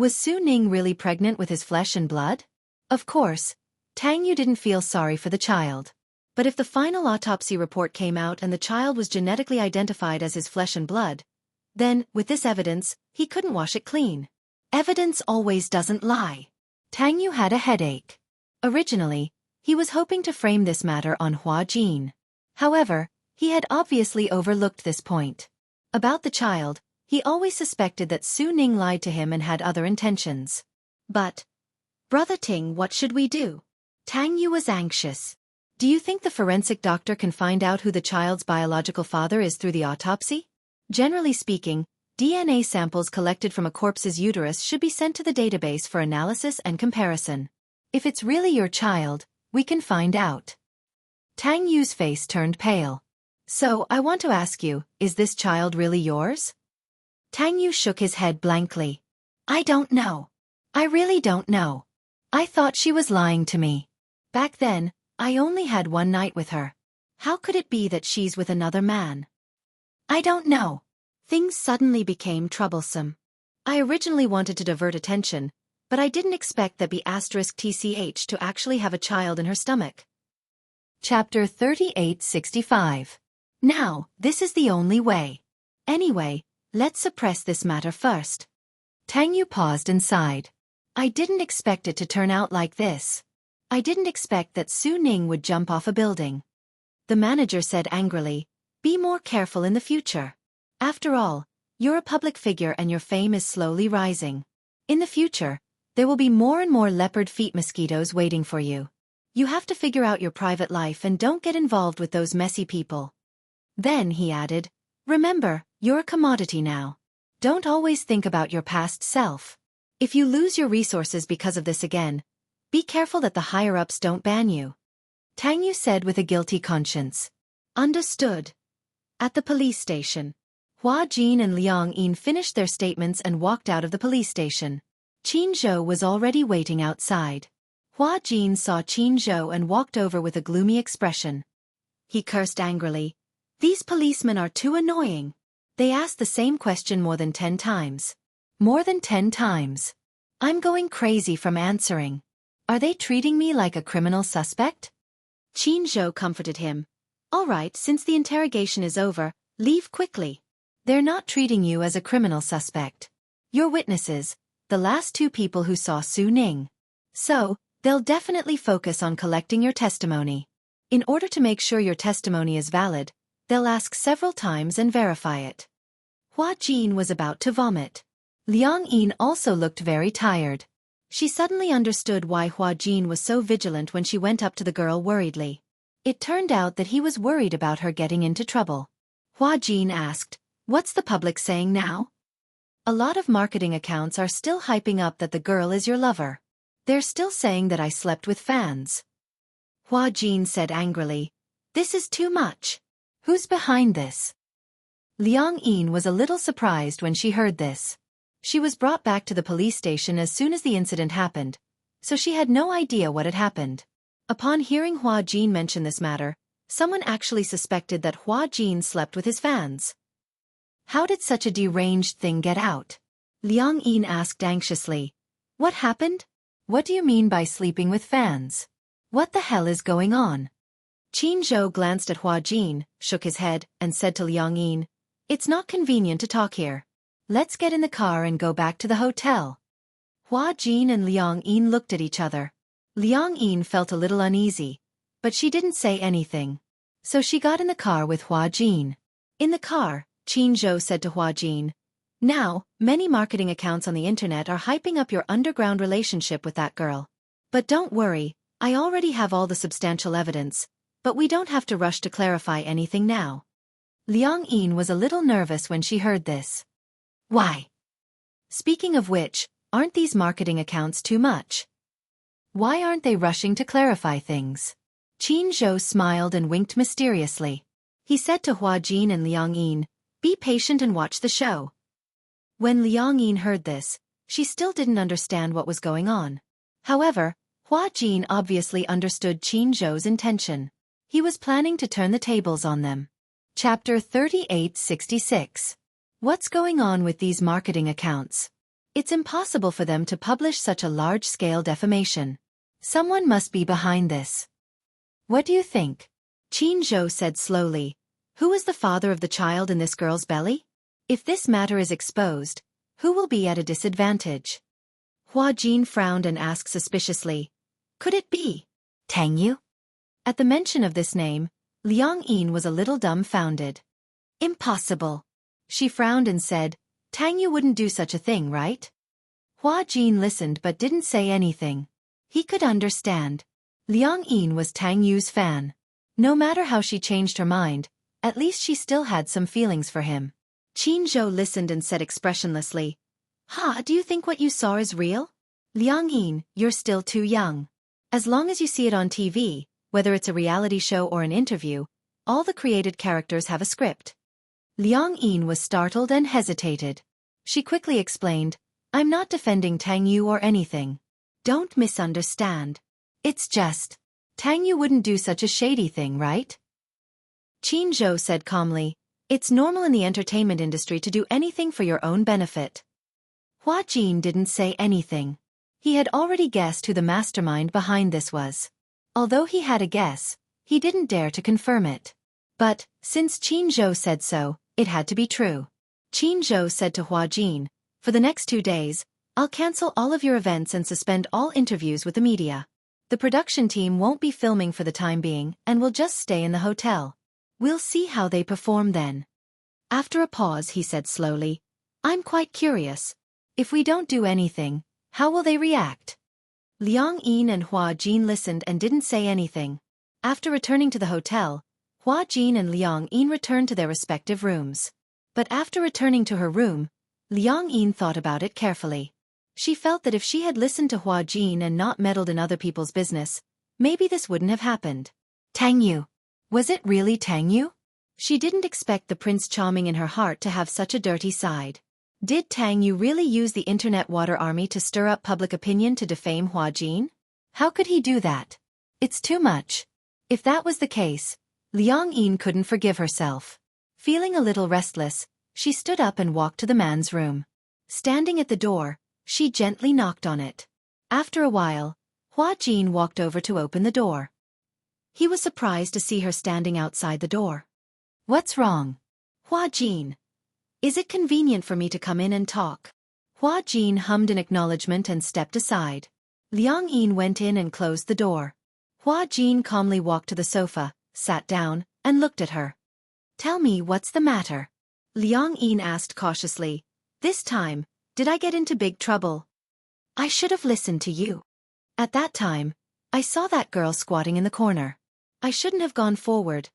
Su Ning really pregnant with his flesh and blood? Of course, Tang Yu didn't feel sorry for the child. But if the final autopsy report came out and the child was genetically identified as his flesh and blood, then, with this evidence, he couldn't wash it clean. Evidence always doesn't lie. Tang Yu had a headache. Originally, he was hoping to frame this matter on Hua Jin. However, he had obviously overlooked this point. About the child, he always suspected that Su Ning lied to him and had other intentions. But, Brother Ting, what should we do? Tang Yu was anxious. Do you think the forensic doctor can find out who the child's biological father is through the autopsy? Generally speaking, DNA samples collected from a corpse's uterus should be sent to the database for analysis and comparison. If it's really your child, we can find out. Tang Yu's face turned pale. So, I want to ask you, is this child really yours? Tang Yu shook his head blankly. I don't know. I really don't know. I thought she was lying to me. Back then, I only had one night with her. How could it be that she's with another man? I don't know. Things suddenly became troublesome. I originally wanted to divert attention, but I didn't expect that B*TCH to actually have a child in her stomach. Chapter 3865. Now, this is the only way. Anyway, let's suppress this matter first. Tang Yu paused and sighed. I didn't expect it to turn out like this. I didn't expect that Su Ning would jump off a building. The manager said angrily, be more careful in the future. After all, you're a public figure and your fame is slowly rising. In the future, there will be more and more leopard feet mosquitoes waiting for you. You have to figure out your private life and don't get involved with those messy people. Then, he added, remember, you're a commodity now. Don't always think about your past self. If you lose your resources because of this again, be careful that the higher-ups don't ban you. Tang Yu said with a guilty conscience. Understood. At the police station, Hua Jin and Liang Yin finished their statements and walked out of the police station. Qin Zhou was already waiting outside. Hua Jin saw Qin Zhou and walked over with a gloomy expression. He cursed angrily. These policemen are too annoying. They asked the same question more than 10 times. More than 10 times. I'm going crazy from answering. Are they treating me like a criminal suspect? Qin Zhou comforted him. All right, since the interrogation is over, leave quickly. They're not treating you as a criminal suspect. You're witnesses, the last 2 people who saw Su Ning. So, they'll definitely focus on collecting your testimony. In order to make sure your testimony is valid, they'll ask several times and verify it. Hua Jin was about to vomit. Liang Yin also looked very tired. She suddenly understood why Hua Jin was so vigilant when she went up to the girl worriedly. It turned out that he was worried about her getting into trouble. Hua Jin asked, what's the public saying now? A lot of marketing accounts are still hyping up that the girl is your lover. They're still saying that I slept with fans. Hua Jin said angrily, this is too much. Who's behind this? Liang Yin was a little surprised when she heard this. She was brought back to the police station as soon as the incident happened, so she had no idea what had happened. Upon hearing Hua Jin mention this matter, someone actually suspected that Hua Jin slept with his fans. How did such a deranged thing get out? Liang Yin asked anxiously. What happened? What do you mean by sleeping with fans? What the hell is going on? Qin Zhou glanced at Hua Jin, shook his head, and said to Liang Yin, it's not convenient to talk here. Let's get in the car and go back to the hotel. Hua Jin and Liang Yin looked at each other. Liang Yin felt a little uneasy, but she didn't say anything. So she got in the car with Hua Jin. In the car, Qin Zhou said to Hua Jin, "Now, many marketing accounts on the internet are hyping up your underground relationship with that girl. But don't worry, I already have all the substantial evidence, but we don't have to rush to clarify anything now." Liang Yin was a little nervous when she heard this. Why? Speaking of which, aren't these marketing accounts too much? Why aren't they rushing to clarify things? Qin Zhou smiled and winked mysteriously. He said to Hua Jin and Liang Yin, "Be patient and watch the show." When Liang Yin heard this, she still didn't understand what was going on. However, Hua Jin obviously understood Qin Zhou's intention. He was planning to turn the tables on them. Chapter 3866. What's going on with these marketing accounts? It's impossible for them to publish such a large-scale defamation. Someone must be behind this. What do you think? Qin Zhou said slowly. Who is the father of the child in this girl's belly? If this matter is exposed, who will be at a disadvantage? Hua Jin frowned and asked suspiciously, "Could it be Tang Yu?" At the mention of this name, Liang Yin was a little dumbfounded. "Impossible." She frowned and said, "Tang Yu wouldn't do such a thing, right?" Hua Jin listened but didn't say anything. He could understand. Liang Yin was Tang Yu's fan. No matter how she changed her mind, at least she still had some feelings for him. Qin Zhou listened and said expressionlessly, Do you think what you saw is real? Liang Yin, you're still too young. As long as you see it on TV, whether it's a reality show or an interview, all the created characters have a script." Liang Yin was startled and hesitated. She quickly explained, "I'm not defending Tang Yu or anything. Don't misunderstand. It's just, Tang Yu wouldn't do such a shady thing, right?" Qin Zhou said calmly, "It's normal in the entertainment industry to do anything for your own benefit." Hua Jin didn't say anything. He had already guessed who the mastermind behind this was. Although he had a guess, he didn't dare to confirm it. But, since Qin Zhou said so, it had to be true. Qin Zhou said to Hua Jin, "For the next 2 days, I'll cancel all of your events and suspend all interviews with the media. The production team won't be filming for the time being and will just stay in the hotel. We'll see how they perform then." After a pause he said slowly, "I'm quite curious. If we don't do anything, how will they react?" Liang Yin and Hua Jin listened and didn't say anything. After returning to the hotel, Hua Jin and Liang Yin returned to their respective rooms. But after returning to her room, Liang Yin thought about it carefully. She felt that if she had listened to Hua Jin and not meddled in other people's business, maybe this wouldn't have happened. Tang Yu. Was it really Tang Yu? She didn't expect the Prince Charming in her heart to have such a dirty side. Did Tang Yu really use the internet water army to stir up public opinion to defame Hua Jin? How could he do that? It's too much. If that was the case, Liang Yin couldn't forgive herself. Feeling a little restless, she stood up and walked to the man's room. Standing at the door, she gently knocked on it. After a while, Hua Jin walked over to open the door. He was surprised to see her standing outside the door. "What's wrong?" "Hua Jin. Is it convenient for me to come in and talk?" Hua Jin hummed in acknowledgement and stepped aside. Liang Yin went in and closed the door. Hua Jin calmly walked to the sofa, sat down, and looked at her. "Tell me what's the matter?" Liang Yin asked cautiously. "This time, did I get into big trouble?" "I should have listened to you. At that time, I saw that girl squatting in the corner. I shouldn't have gone forward."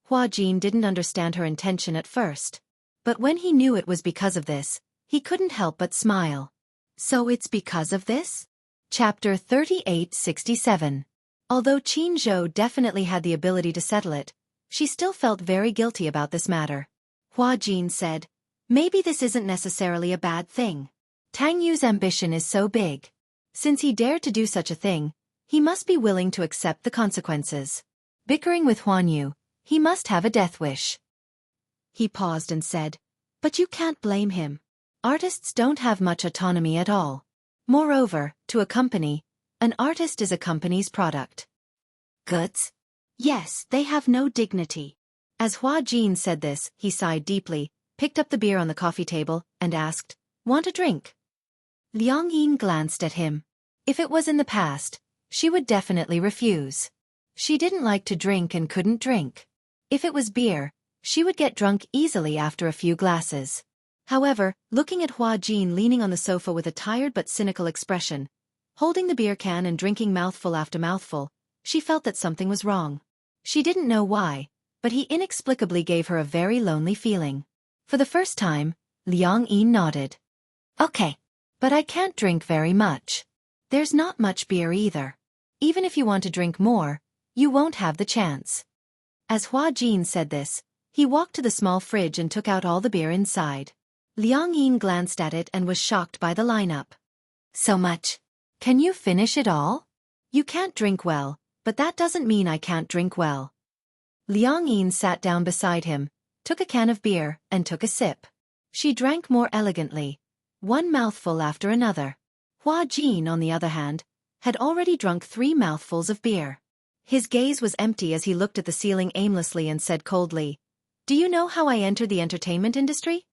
Hua Jin didn't understand her intention at first. But when he knew it was because of this, he couldn't help but smile. "So it's because of this?" Chapter 3867. Although Qin Zhou definitely had the ability to settle it, she still felt very guilty about this matter. Hua Jin said, "Maybe this isn't necessarily a bad thing. Tang Yu's ambition is so big. Since he dared to do such a thing, he must be willing to accept the consequences. Bickering with Huan Yu, he must have a death wish." He paused and said, "But you can't blame him. Artists don't have much autonomy at all. Moreover, to a company, an artist is a company's product. Goods? Yes, they have no dignity." As Hua Jin said this, he sighed deeply, picked up the beer on the coffee table, and asked, "Want a drink?" Liang Yin glanced at him. If it was in the past, she would definitely refuse. She didn't like to drink and couldn't drink. If it was beer, she would get drunk easily after a few glasses. However, looking at Hua Jin leaning on the sofa with a tired but cynical expression, holding the beer can and drinking mouthful after mouthful, she felt that something was wrong. She didn't know why, but he inexplicably gave her a very lonely feeling. For the first time, Liang Yin nodded. Okay. But I can't drink very much. There's not much beer either. Even if you want to drink more, you won't have the chance. As Hua Jin said this, he walked to the small fridge and took out all the beer inside. Liang Yin glanced at it and was shocked by the lineup. So much. Can you finish it all? You can't drink well, but that doesn't mean I can't drink well. Liang Yin sat down beside him, took a can of beer, and took a sip. She drank more elegantly, one mouthful after another. Hua Jin, on the other hand, had already drunk 3 mouthfuls of beer. His gaze was empty as he looked at the ceiling aimlessly and said coldly, "Do you know how I entered the entertainment industry?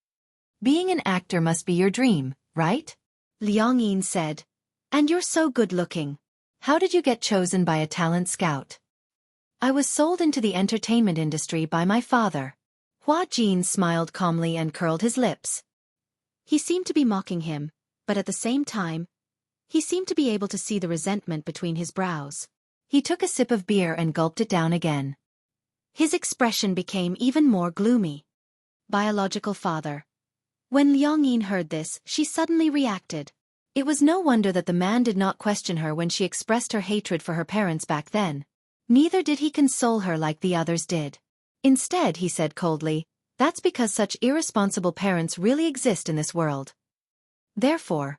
Being an actor must be your dream, right?" Liang Yin said, "And you're so good-looking. How did you get chosen by a talent scout?" "I was sold into the entertainment industry by my father." Hua Jin smiled calmly and curled his lips. He seemed to be mocking him, but at the same time, he seemed to be able to see the resentment between his brows. He took a sip of beer and gulped it down again. His expression became even more gloomy. Biological father. When Liang Yin heard this, she suddenly reacted. It was no wonder that the man did not question her when she expressed her hatred for her parents back then. Neither did he console her like the others did. Instead, he said coldly, "That's because such irresponsible parents really exist in this world." Therefore,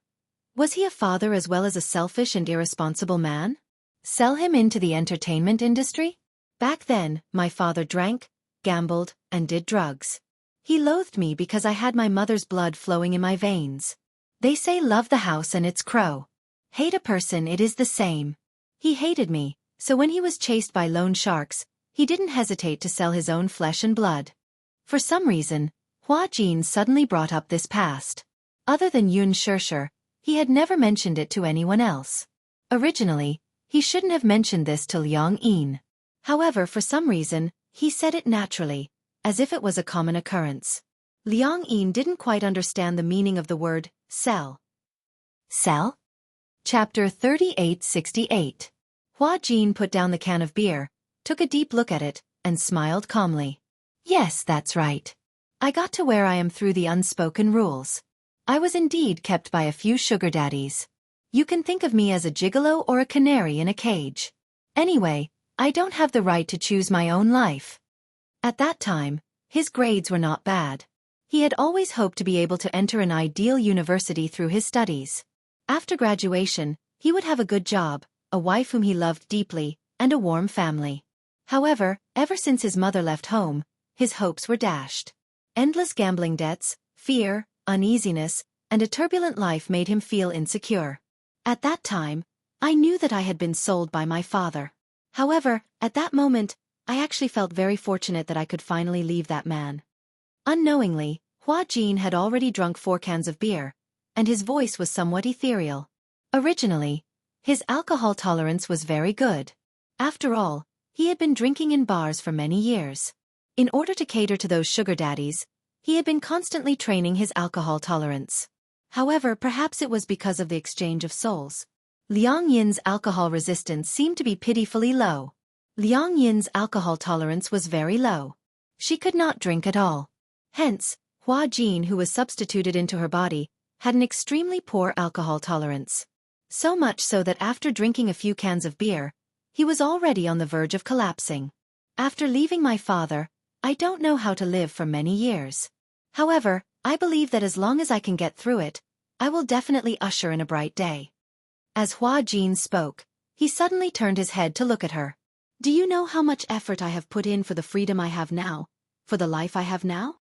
was he a father as well as a selfish and irresponsible man? Sell him into the entertainment industry? Back then, my father drank, gambled, and did drugs. He loathed me because I had my mother's blood flowing in my veins. They say love the house and its crow. Hate a person, it is the same. He hated me, so when he was chased by loan sharks, he didn't hesitate to sell his own flesh and blood. For some reason, Hua Jin suddenly brought up this past. Other than Xianxia, he had never mentioned it to anyone else. Originally, he shouldn't have mentioned this to Liang Yin. However, for some reason, he said it naturally, as if it was a common occurrence. Liang Yin didn't quite understand the meaning of the word, sell. Sell? Chapter 3868. Hua Jin put down the can of beer, took a deep look at it, and smiled calmly. Yes, that's right. I got to where I am through the unspoken rules. I was indeed kept by a few sugar daddies. You can think of me as a gigolo or a canary in a cage. Anyway, I don't have the right to choose my own life. At that time, his grades were not bad. He had always hoped to be able to enter an ideal university through his studies. After graduation, he would have a good job, a wife whom he loved deeply, and a warm family. However, ever since his mother left home, his hopes were dashed. Endless gambling debts, fear, uneasiness, and a turbulent life made him feel insecure. At that time, I knew that I had been sold by my father. However, at that moment, I actually felt very fortunate that I could finally leave that man. Unknowingly, Hua Jin had already drunk 4 cans of beer, and his voice was somewhat ethereal. Originally, his alcohol tolerance was very good. After all, he had been drinking in bars for many years. In order to cater to those sugar daddies, he had been constantly training his alcohol tolerance. However, perhaps it was because of the exchange of souls. Liang Yin's alcohol resistance seemed to be pitifully low. Liang Yin's alcohol tolerance was very low. She could not drink at all. Hence, Hua Jin, who was substituted into her body, had an extremely poor alcohol tolerance. So much so that after drinking a few cans of beer, he was already on the verge of collapsing. After leaving my father, I don't know how to live for many years. However, I believe that as long as I can get through it, I will definitely usher in a bright day. As Hua Jin spoke, he suddenly turned his head to look at her. Do you know how much effort I have put in for the freedom I have now, for the life I have now?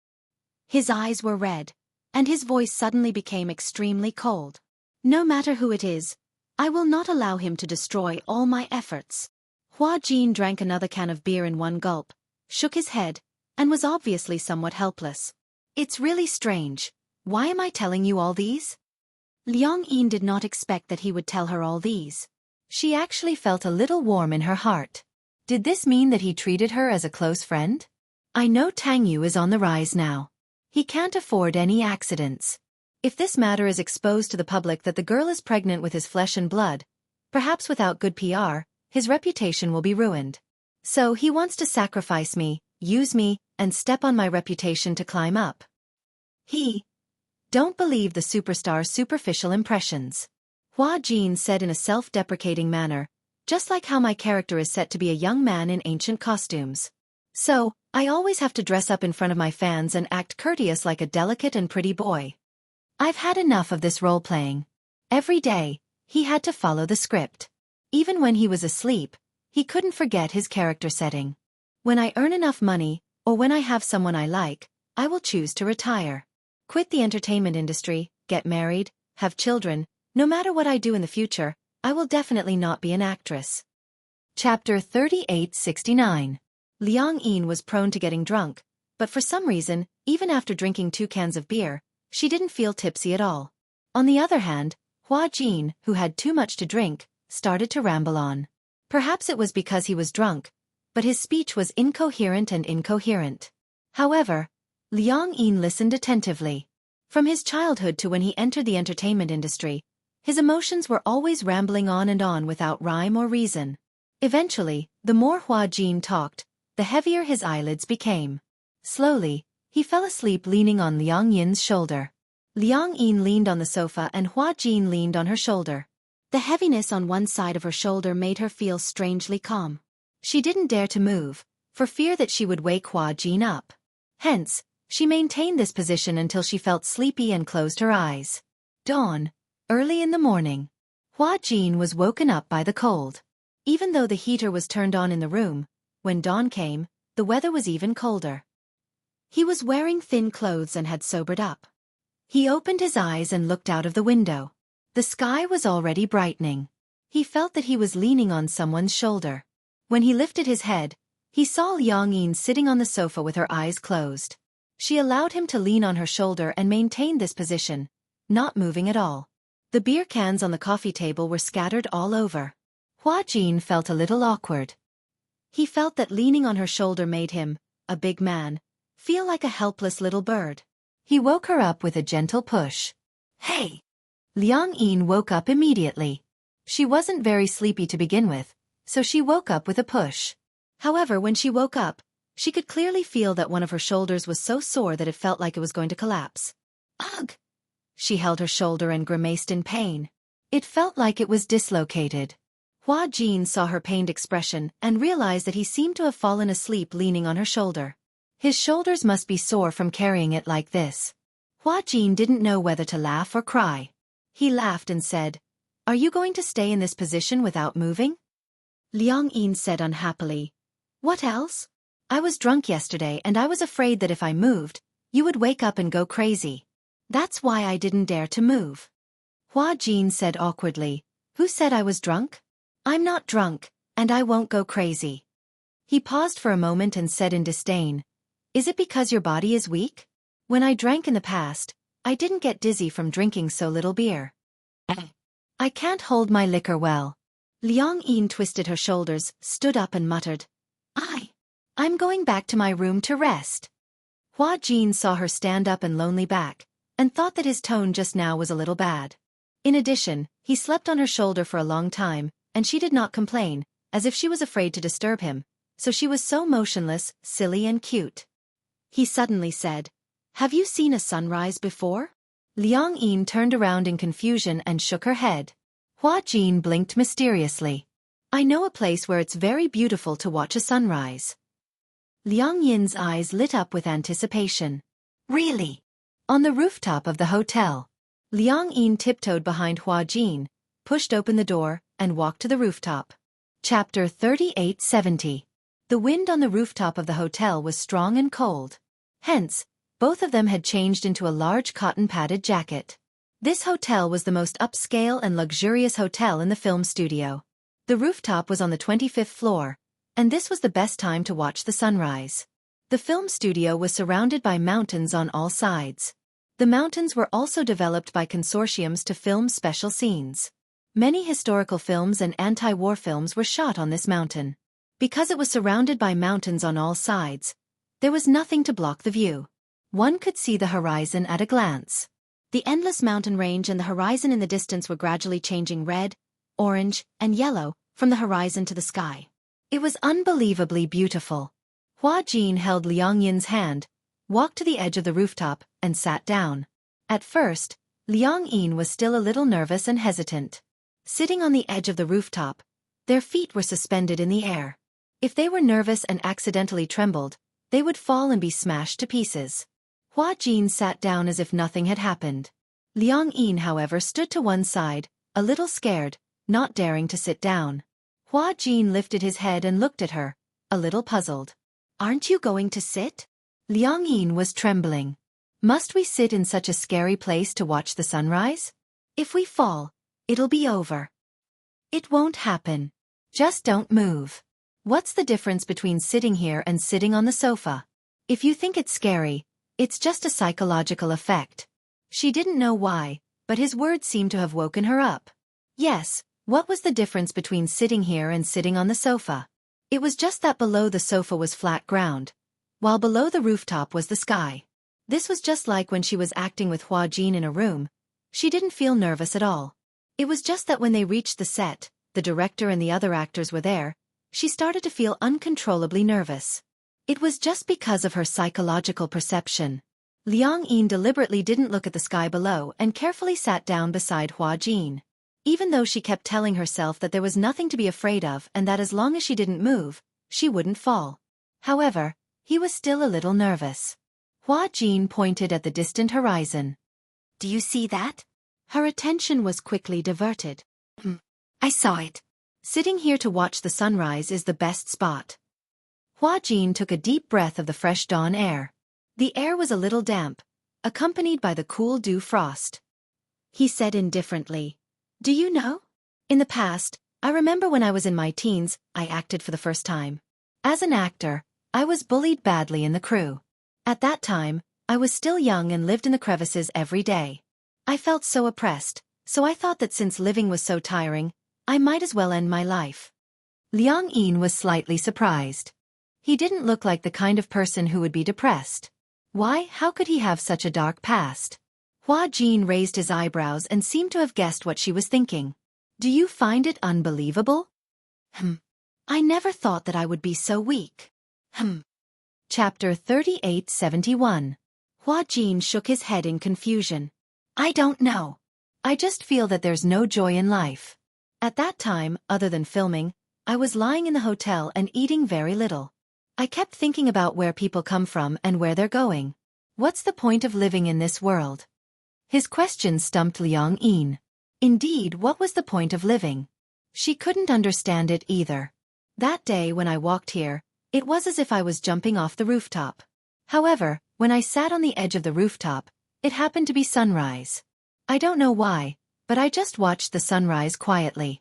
His eyes were red, and his voice suddenly became extremely cold. No matter who it is, I will not allow him to destroy all my efforts. Hua Jin drank another can of beer in one gulp, shook his head, and was obviously somewhat helpless. It's really strange. Why am I telling you all these? Liang Yin did not expect that he would tell her all these. She actually felt a little warm in her heart. Did this mean that he treated her as a close friend? I know Tang Yu is on the rise now. He can't afford any accidents. If this matter is exposed to the public that the girl is pregnant with his flesh and blood, perhaps without good PR, his reputation will be ruined. So he wants to sacrifice me, use me, and step on my reputation to climb up. Don't believe the superstar's superficial impressions. Hua Jin said in a self-deprecating manner, just like how my character is set to be a young man in ancient costumes. So, I always have to dress up in front of my fans and act courteous like a delicate and pretty boy. I've had enough of this role-playing. Every day, he had to follow the script. Even when he was asleep, he couldn't forget his character setting. When I earn enough money, or when I have someone I like, I will choose to retire. Quit the entertainment industry, get married, have children. No matter what I do in the future, I will definitely not be an actress. Chapter 3869. Liang Yin was prone to getting drunk, but for some reason, even after drinking 2 cans of beer, she didn't feel tipsy at all. On the other hand, Hua Jin, who had too much to drink, started to ramble on. Perhaps it was because he was drunk, but his speech was incoherent and incoherent. However, Liang Yin listened attentively. From his childhood to when he entered the entertainment industry, his emotions were always rambling on and on without rhyme or reason. Eventually, the more Hua Jin talked, the heavier his eyelids became. Slowly, he fell asleep leaning on Liang Yin's shoulder. Liang Yin leaned on the sofa and Hua Jin leaned on her shoulder. The heaviness on one side of her shoulder made her feel strangely calm. She didn't dare to move, for fear that she would wake Hua Jin up. Hence, she maintained this position until she felt sleepy and closed her eyes. Dawn. Early in the morning. Hua Jin was woken up by the cold. Even though the heater was turned on in the room, when dawn came, the weather was even colder. He was wearing thin clothes and had sobered up. He opened his eyes and looked out of the window. The sky was already brightening. He felt that he was leaning on someone's shoulder. When he lifted his head, he saw Liang Yin sitting on the sofa with her eyes closed. She allowed him to lean on her shoulder and maintained this position, not moving at all. The beer cans on the coffee table were scattered all over. Hua Jin felt a little awkward. He felt that leaning on her shoulder made him, a big man, feel like a helpless little bird. He woke her up with a gentle push. Hey! Liang Yin woke up immediately. She wasn't very sleepy to begin with, so she woke up with a push. However, when she woke up, she could clearly feel that one of her shoulders was so sore that it felt like it was going to collapse. Ugh! She held her shoulder and grimaced in pain. It felt like it was dislocated. Hua Jin saw her pained expression and realized that he seemed to have fallen asleep leaning on her shoulder. His shoulders must be sore from carrying it like this. Hua Jin didn't know whether to laugh or cry. He laughed and said, "Are you going to stay in this position without moving?" Liang Yin said unhappily, "What else? I was drunk yesterday and I was afraid that if I moved, you would wake up and go crazy. That's why I didn't dare to move." Hua Jin said awkwardly, "Who said I was drunk? I'm not drunk, and I won't go crazy." He paused for a moment and said in disdain, "Is it because your body is weak? When I drank in the past, I didn't get dizzy from drinking so little beer. I can't hold my liquor well." Liang Yin twisted her shoulders, stood up and muttered, I'm going back to my room to rest." Hua Jin saw her stand up and lonely back, and thought that his tone just now was a little bad. In addition, he slept on her shoulder for a long time, and she did not complain, as if she was afraid to disturb him, so she was so motionless, silly and cute. He suddenly said, "Have you seen a sunrise before?" Liang Yin turned around in confusion and shook her head. Hua Jin blinked mysteriously. "I know a place where it's very beautiful to watch a sunrise." Liang Yin's eyes lit up with anticipation. "Really?" On the rooftop of the hotel. Liang Yin tiptoed behind Hua Jin, pushed open the door, and walked to the rooftop. Chapter 3870. The wind on the rooftop of the hotel was strong and cold. Hence, both of them had changed into a large cotton-padded jacket. This hotel was the most upscale and luxurious hotel in the film studio. The rooftop was on the 25th floor, and this was the best time to watch the sunrise. The film studio was surrounded by mountains on all sides. The mountains were also developed by consortiums to film special scenes. Many historical films and anti-war films were shot on this mountain. Because it was surrounded by mountains on all sides, there was nothing to block the view. One could see the horizon at a glance. The endless mountain range and the horizon in the distance were gradually changing red, orange, and yellow from the horizon to the sky. It was unbelievably beautiful. Hua Jin held Liang Yin's hand, walked to the edge of the rooftop, and sat down. At first, Liang Yin was still a little nervous and hesitant. Sitting on the edge of the rooftop, their feet were suspended in the air. If they were nervous and accidentally trembled, they would fall and be smashed to pieces. Hua Jin sat down as if nothing had happened. Liang Yin, however, stood to one side, a little scared, not daring to sit down. Hua Jin lifted his head and looked at her, a little puzzled. "Aren't you going to sit?" Liang Yin was trembling. "Must we sit in such a scary place to watch the sunrise? If we fall, it'll be over." "It won't happen. Just don't move. What's the difference between sitting here and sitting on the sofa? If you think it's scary, it's just a psychological effect." She didn't know why, but his words seemed to have woken her up. Yes, what was the difference between sitting here and sitting on the sofa? It was just that below the sofa was flat ground, while below the rooftop was the sky. This was just like when she was acting with Hua Jin in a room. She didn't feel nervous at all. It was just that when they reached the set, the director and the other actors were there, she started to feel uncontrollably nervous. It was just because of her psychological perception. Liang Yin deliberately didn't look at the sky below and carefully sat down beside Hua Jin. Even though she kept telling herself that there was nothing to be afraid of and that as long as she didn't move, she wouldn't fall. However, he was still a little nervous. Hua Jin pointed at the distant horizon. "Do you see that?" Her attention was quickly diverted. "I saw it. Sitting here to watch the sunrise is the best spot." Hua Jin took a deep breath of the fresh dawn air. The air was a little damp, accompanied by the cool dew frost. He said indifferently, "Do you know? In the past, I remember when I was in my teens, I acted for the first time. As an actor, I was bullied badly in the crew. At that time, I was still young and lived in the crevices every day. I felt so oppressed, so I thought that since living was so tiring, I might as well end my life." Liang Yin was slightly surprised. He didn't look like the kind of person who would be depressed. Why, how could he have such a dark past? Hua Jin raised his eyebrows and seemed to have guessed what she was thinking. "Do you find it unbelievable?" "I never thought that I would be so weak." Chapter 3871. Hua Jin shook his head in confusion. "I don't know. I just feel that there's no joy in life. At that time, other than filming, I was lying in the hotel and eating very little. I kept thinking about where people come from and where they're going. What's the point of living in this world?" His question stumped Liang Yin. Indeed, what was the point of living? She couldn't understand it either. "That day when I walked here, it was as if I was jumping off the rooftop. However, when I sat on the edge of the rooftop, it happened to be sunrise. I don't know why, but I just watched the sunrise quietly.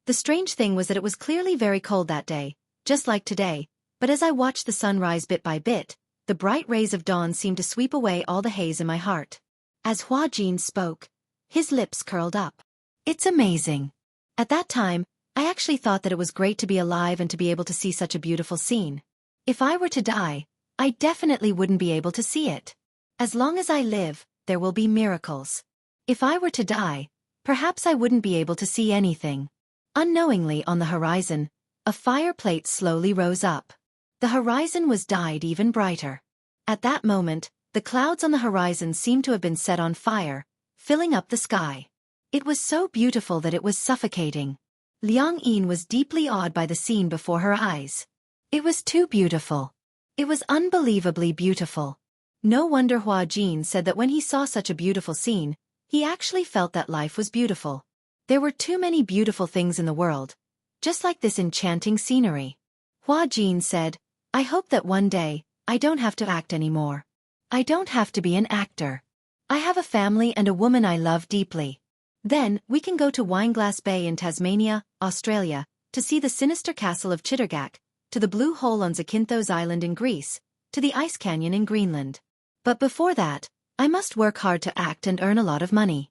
The strange thing was that it was clearly very cold that day, just like today, but as I watched the sunrise bit by bit, the bright rays of dawn seemed to sweep away all the haze in my heart." As Hua Jin spoke, his lips curled up. "It's amazing. At that time, I actually thought that it was great to be alive and to be able to see such a beautiful scene. If I were to die, I definitely wouldn't be able to see it. As long as I live, there will be miracles. If I were to die, perhaps I wouldn't be able to see anything." Unknowingly on the horizon, a fire plate slowly rose up. The horizon was dyed even brighter. At that moment, the clouds on the horizon seemed to have been set on fire, filling up the sky. It was so beautiful that it was suffocating. Liang Yin was deeply awed by the scene before her eyes. It was too beautiful. It was unbelievably beautiful. No wonder Hua Jin said that when he saw such a beautiful scene, he actually felt that life was beautiful. There were too many beautiful things in the world, just like this enchanting scenery. Hua Jin said, "I hope that one day, I don't have to act anymore. I don't have to be an actor. I have a family and a woman I love deeply. Then, we can go to Wineglass Bay in Tasmania, Australia, to see the sinister castle of Chittergach, to the Blue Hole on Zakynthos Island in Greece, to the Ice Canyon in Greenland. But before that, I must work hard to act and earn a lot of money.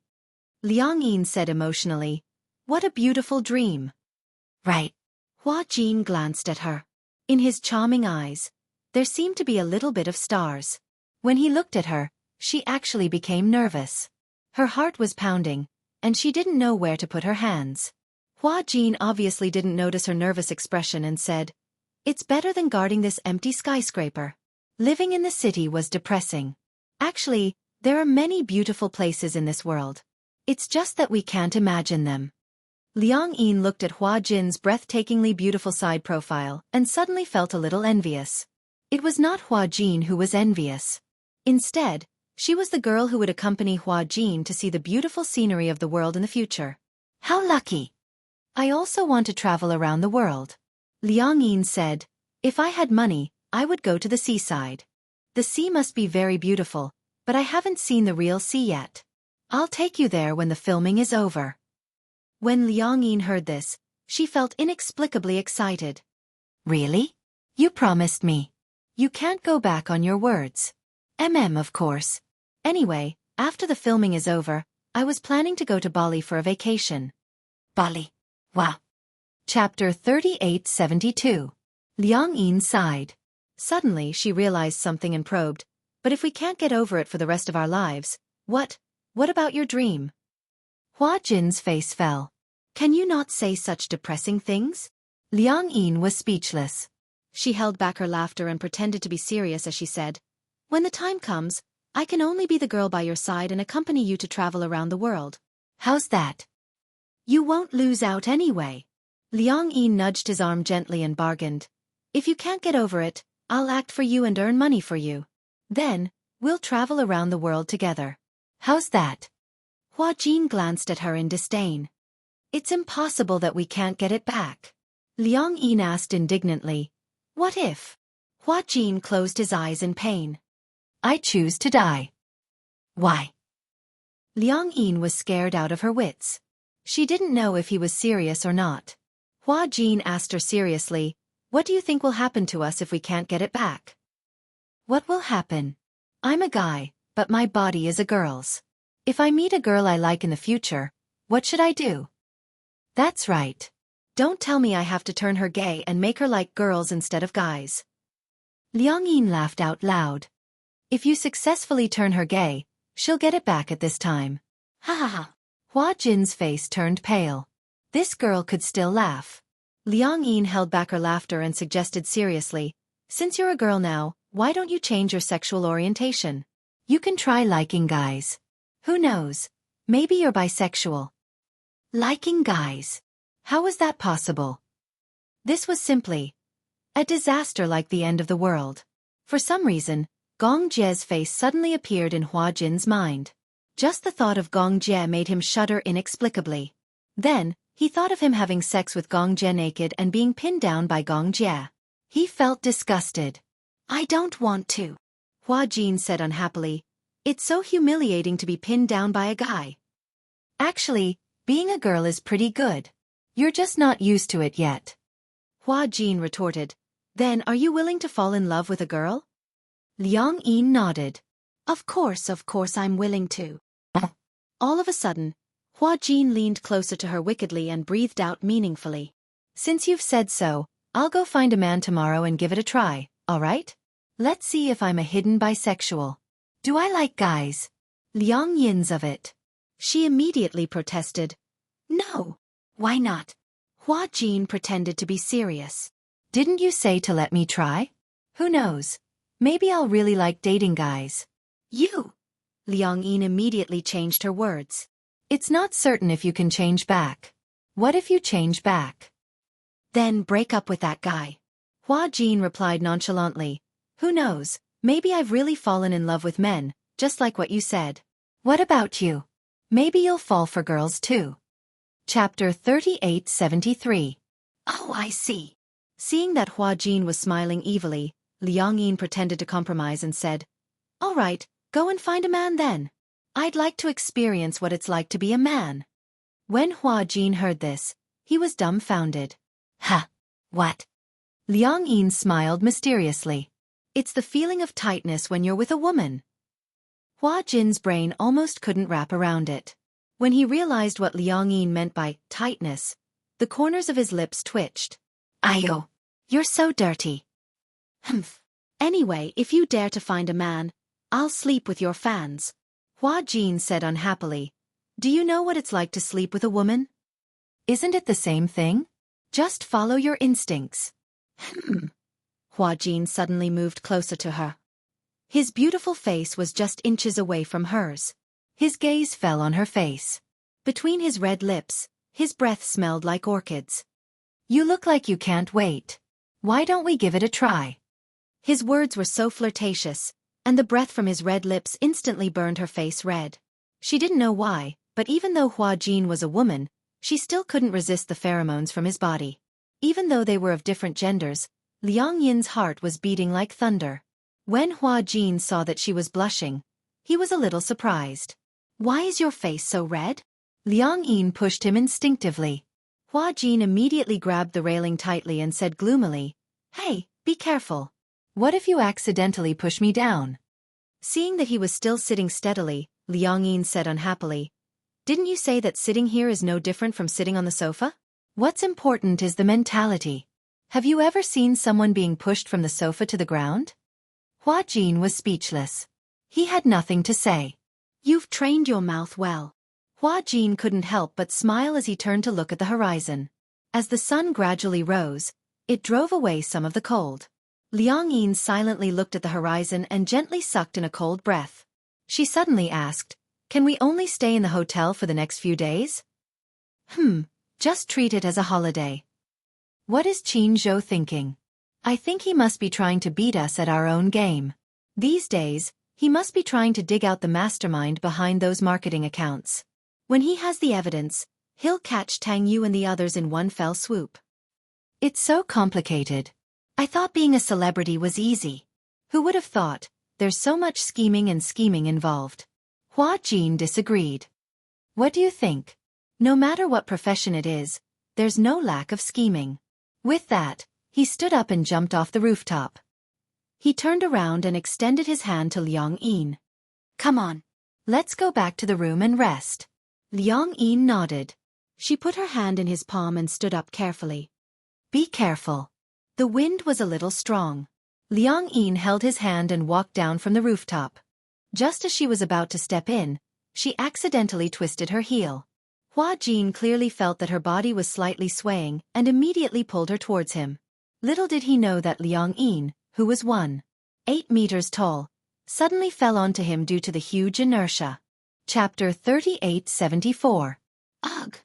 Liang Yin said emotionally. What a beautiful dream. Right. Hua Jin glanced at her. In his charming eyes, there seemed to be a little bit of stars. When he looked at her, she actually became nervous. Her heart was pounding, and she didn't know where to put her hands. Hua Jin obviously didn't notice her nervous expression and said, It's better than guarding this empty skyscraper. Living in the city was depressing. Actually, there are many beautiful places in this world. It's just that we can't imagine them. Liang Yin looked at Hua Jin's breathtakingly beautiful side profile and suddenly felt a little envious. It was not Hua Jin who was envious. Instead, she was the girl who would accompany Hua Jin to see the beautiful scenery of the world in the future. How lucky! I also want to travel around the world. Liang Yin said, If I had money, I would go to the seaside. The sea must be very beautiful, but I haven't seen the real sea yet. I'll take you there when the filming is over. When Liang Yin heard this, she felt inexplicably excited. Really? You promised me. You can't go back on your words. Of course. Anyway, after the filming is over, I was planning to go to Bali for a vacation. Bali. Wow. Chapter 3872. Liang Yin sighed. Suddenly she realized something and probed, But if we can't get over it for the rest of our lives, what about your dream? Hua Jin's face fell. Can you not say such depressing things? Liang Yin was speechless. She held back her laughter and pretended to be serious as she said, When the time comes, I can only be the girl by your side and accompany you to travel around the world. How's that? You won't lose out anyway. Liang Yin nudged his arm gently and bargained. If you can't get over it, I'll act for you and earn money for you. Then, we'll travel around the world together. How's that? Hua Jin glanced at her in disdain. It's impossible that we can't get it back. Liang Yin asked indignantly. What if? Hua Jin closed his eyes in pain. I choose to die. Why? Liang Yin was scared out of her wits. She didn't know if he was serious or not. Hua Jin asked her seriously, What do you think will happen to us if we can't get it back? What will happen? I'm a guy, but my body is a girl's. If I meet a girl I like in the future, what should I do? That's right. Don't tell me I have to turn her gay and make her like girls instead of guys. Liang Yin laughed out loud. If you successfully turn her gay, she'll get it back at this time. Ha ha ha. Hua Jin's face turned pale. This girl could still laugh. Liang Yin held back her laughter and suggested seriously, Since you're a girl now, why don't you change your sexual orientation? You can try liking guys. Who knows? Maybe you're bisexual. Liking guys. How was that possible? This was simply a disaster like the end of the world. For some reason, Gong Jie's face suddenly appeared in Hua Jin's mind. Just the thought of Gong Jie made him shudder inexplicably. Then, he thought of him having sex with Gong Jie naked and being pinned down by Gong Jie. He felt disgusted. I don't want to. Hua Jin said unhappily. It's so humiliating to be pinned down by a guy. Actually, being a girl is pretty good. You're just not used to it yet. Hua Jin retorted. Then are you willing to fall in love with a girl? Liang Yin nodded. Of course I'm willing to. All of a sudden, Hua Jin leaned closer to her wickedly and breathed out meaningfully. Since you've said so, I'll go find a man tomorrow and give it a try, all right? Let's see if I'm a hidden bisexual. Do I like guys? Liang Yin's of it. She immediately protested. No. Why not? Hua Jin pretended to be serious. Didn't you say to let me try? Who knows? Maybe I'll really like dating guys. You! Liang Yin immediately changed her words. It's not certain if you can change back. What if you change back? Then break up with that guy. Hua Jin replied nonchalantly. Who knows, maybe I've really fallen in love with men, just like what you said. What about you? Maybe you'll fall for girls too. Chapter 3873. Oh, I see. Seeing that Hua Jin was smiling evilly, Liang Yin pretended to compromise and said, All right, go and find a man then. I'd like to experience what it's like to be a man. When Hua Jin heard this, he was dumbfounded. Ha! What? Liang Yin smiled mysteriously. It's the feeling of tightness when you're with a woman. Hua Jin's brain almost couldn't wrap around it. When he realized what Liang Yin meant by tightness, the corners of his lips twitched. Ayo! You're so dirty. Humph. Anyway, if you dare to find a man, I'll sleep with your fans. Hua Jin said unhappily. Do you know what it's like to sleep with a woman? Isn't it the same thing? Just follow your instincts. Hua Jin suddenly moved closer to her. His beautiful face was just inches away from hers. His gaze fell on her face. Between his red lips, his breath smelled like orchids. You look like you can't wait. Why don't we give it a try? His words were so flirtatious, and the breath from his red lips instantly burned her face red. She didn't know why, but even though Hua Jin was a woman, she still couldn't resist the pheromones from his body. Even though they were of different genders, Liang Yin's heart was beating like thunder. When Hua Jin saw that she was blushing, he was a little surprised. Why is your face so red? Liang Yin pushed him instinctively. Hua Jin immediately grabbed the railing tightly and said gloomily, Hey, be careful. What if you accidentally push me down? Seeing that he was still sitting steadily, Liang Yin said unhappily, Didn't you say that sitting here is no different from sitting on the sofa? What's important is the mentality. Have you ever seen someone being pushed from the sofa to the ground? Hua Jin was speechless. He had nothing to say. You've trained your mouth well. Hua Jin couldn't help but smile as he turned to look at the horizon. As the sun gradually rose, it drove away some of the cold. Liang Yin silently looked at the horizon and gently sucked in a cold breath. She suddenly asked, Can we only stay in the hotel for the next few days? Just treat it as a holiday. What is Qin Zhou thinking? I think he must be trying to beat us at our own game. These days, he must be trying to dig out the mastermind behind those marketing accounts. When he has the evidence, he'll catch Tang Yu and the others in one fell swoop. It's so complicated. I thought being a celebrity was easy. Who would have thought? There's so much scheming involved. Hua Jin disagreed. What do you think? No matter what profession it is, there's no lack of scheming. With that, he stood up and jumped off the rooftop. He turned around and extended his hand to Liang Yin. Come on. Let's go back to the room and rest. Liang Yin nodded. She put her hand in his palm and stood up carefully. Be careful. The wind was a little strong. Liang Yin held his hand and walked down from the rooftop. Just as she was about to step in, she accidentally twisted her heel. Hua Jin clearly felt that her body was slightly swaying and immediately pulled her towards him. Little did he know that Liang Yin, who was 1.8 meters tall, suddenly fell onto him due to the huge inertia. Chapter 3874. Ugh!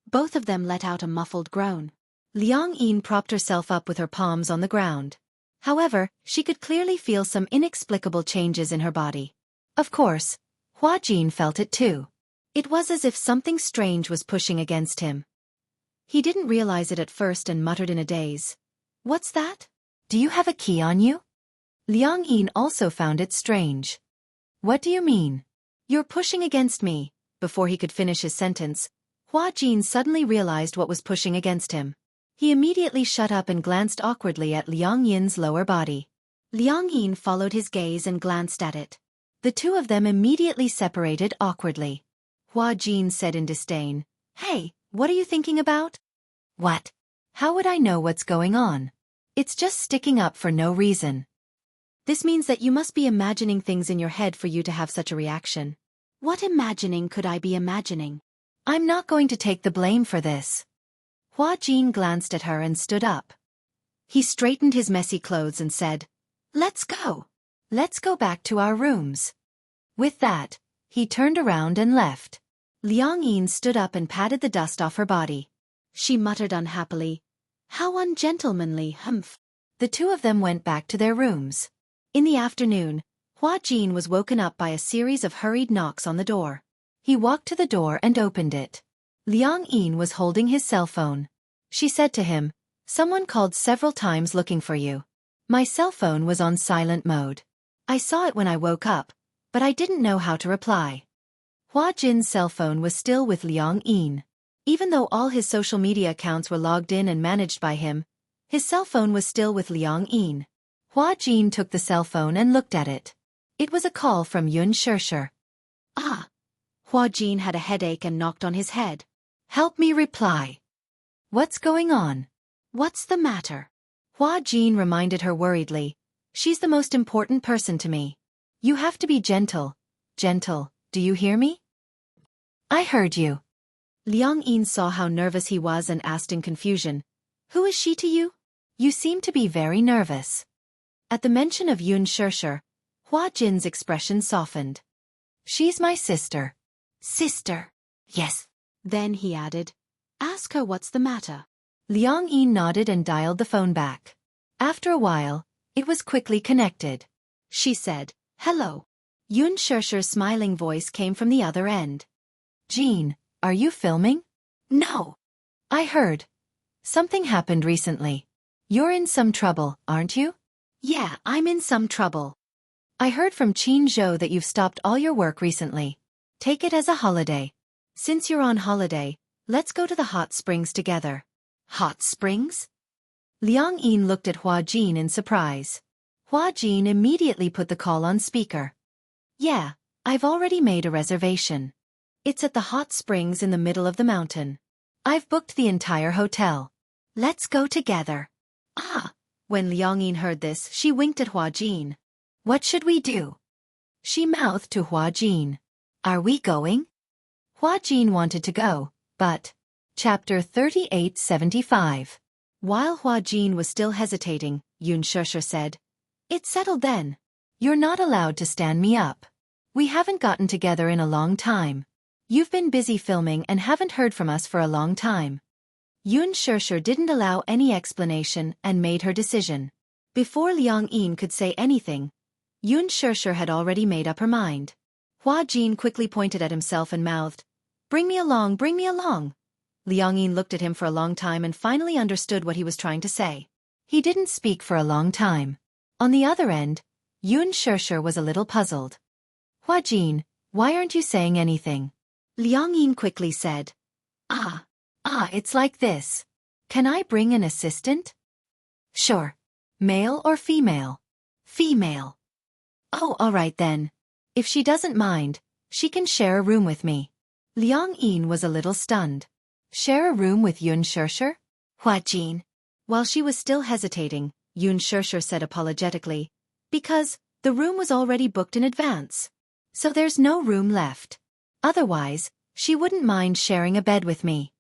Both of them let out a muffled groan. Liang Yin propped herself up with her palms on the ground. However, she could clearly feel some inexplicable changes in her body. Of course, Hua Jin felt it too. It was as if something strange was pushing against him. He didn't realize it at first and muttered in a daze. What's that? Do you have a key on you? Liang Yin also found it strange. What do you mean? You're pushing against me. Before he could finish his sentence, Hua Jin suddenly realized what was pushing against him. He immediately shut up and glanced awkwardly at Liang Yin's lower body. Liang Yin followed his gaze and glanced at it. The two of them immediately separated awkwardly. Hua Jin said in disdain, Hey, what are you thinking about? What? How would I know what's going on? It's just sticking up for no reason. This means that you must be imagining things in your head for you to have such a reaction. What imagining could I be imagining? I'm not going to take the blame for this. Hua Jin glanced at her and stood up. He straightened his messy clothes and said, Let's go. Let's go back to our rooms. With that, he turned around and left. Liang Yin stood up and patted the dust off her body. She muttered unhappily, How ungentlemanly, humph. The two of them went back to their rooms. In the afternoon, Hua Jin was woken up by a series of hurried knocks on the door. He walked to the door and opened it. Liang Yin was holding his cell phone. She said to him, Someone called several times looking for you. My cell phone was on silent mode. I saw it when I woke up, but I didn't know how to reply. Hua Jin's cell phone was still with Liang Yin. Even though all his social media accounts were logged in and managed by him, his cell phone was still with Liang Yin. Hua Jin took the cell phone and looked at it. It was a call from Xianxia. Ah! Hua Jin had a headache and knocked on his head. Help me reply. What's going on? What's the matter? Hua Jin reminded her worriedly. She's the most important person to me. You have to be gentle. Gentle, do you hear me? I heard you. Liang Yin saw how nervous he was and asked in confusion. Who is she to you? You seem to be very nervous. At the mention of Xianxia, Hua Jin's expression softened. She's my sister. Sister? Yes. Then he added, ask her what's the matter. Liang Yin nodded and dialed the phone back. After a while, it was quickly connected. She said, hello. Xiaxia's smiling voice came from the other end. Jean, are you filming? No. I heard. Something happened recently. You're in some trouble, aren't you? Yeah, I'm in some trouble. I heard from Qin Zhou that you've stopped all your work recently. Take it as a holiday. Since you're on holiday, let's go to the hot springs together. Hot springs? Liang Yin looked at Hua Jin in surprise. Hua Jin immediately put the call on speaker. Yeah, I've already made a reservation. It's at the hot springs in the middle of the mountain. I've booked the entire hotel. Let's go together. Ah! When Liang Yin heard this, she winked at Hua Jin. What should we do? She mouthed to Hua Jin. Are we going? Hua Jin wanted to go, but... Chapter 3875. While Hua Jin was still hesitating, Xianxia said, it's settled then. You're not allowed to stand me up. We haven't gotten together in a long time. You've been busy filming and haven't heard from us for a long time. Xianxia didn't allow any explanation and made her decision. Before Liang Yin could say anything, Xianxia had already made up her mind. Hua Jin quickly pointed at himself and mouthed, bring me along, bring me along. Liang Yin looked at him for a long time and finally understood what he was trying to say. He didn't speak for a long time. On the other end, Xianxia was a little puzzled. Hua Jin, why aren't you saying anything? Liang Yin quickly said, it's like this. Can I bring an assistant? Sure. Male or female? Female. Oh, all right then. If she doesn't mind, she can share a room with me. Liang Yin was a little stunned. Share a room with Xianxia? Hua Jin. While she was still hesitating, Xianxia said apologetically, because the room was already booked in advance. So there's no room left. Otherwise, she wouldn't mind sharing a bed with me.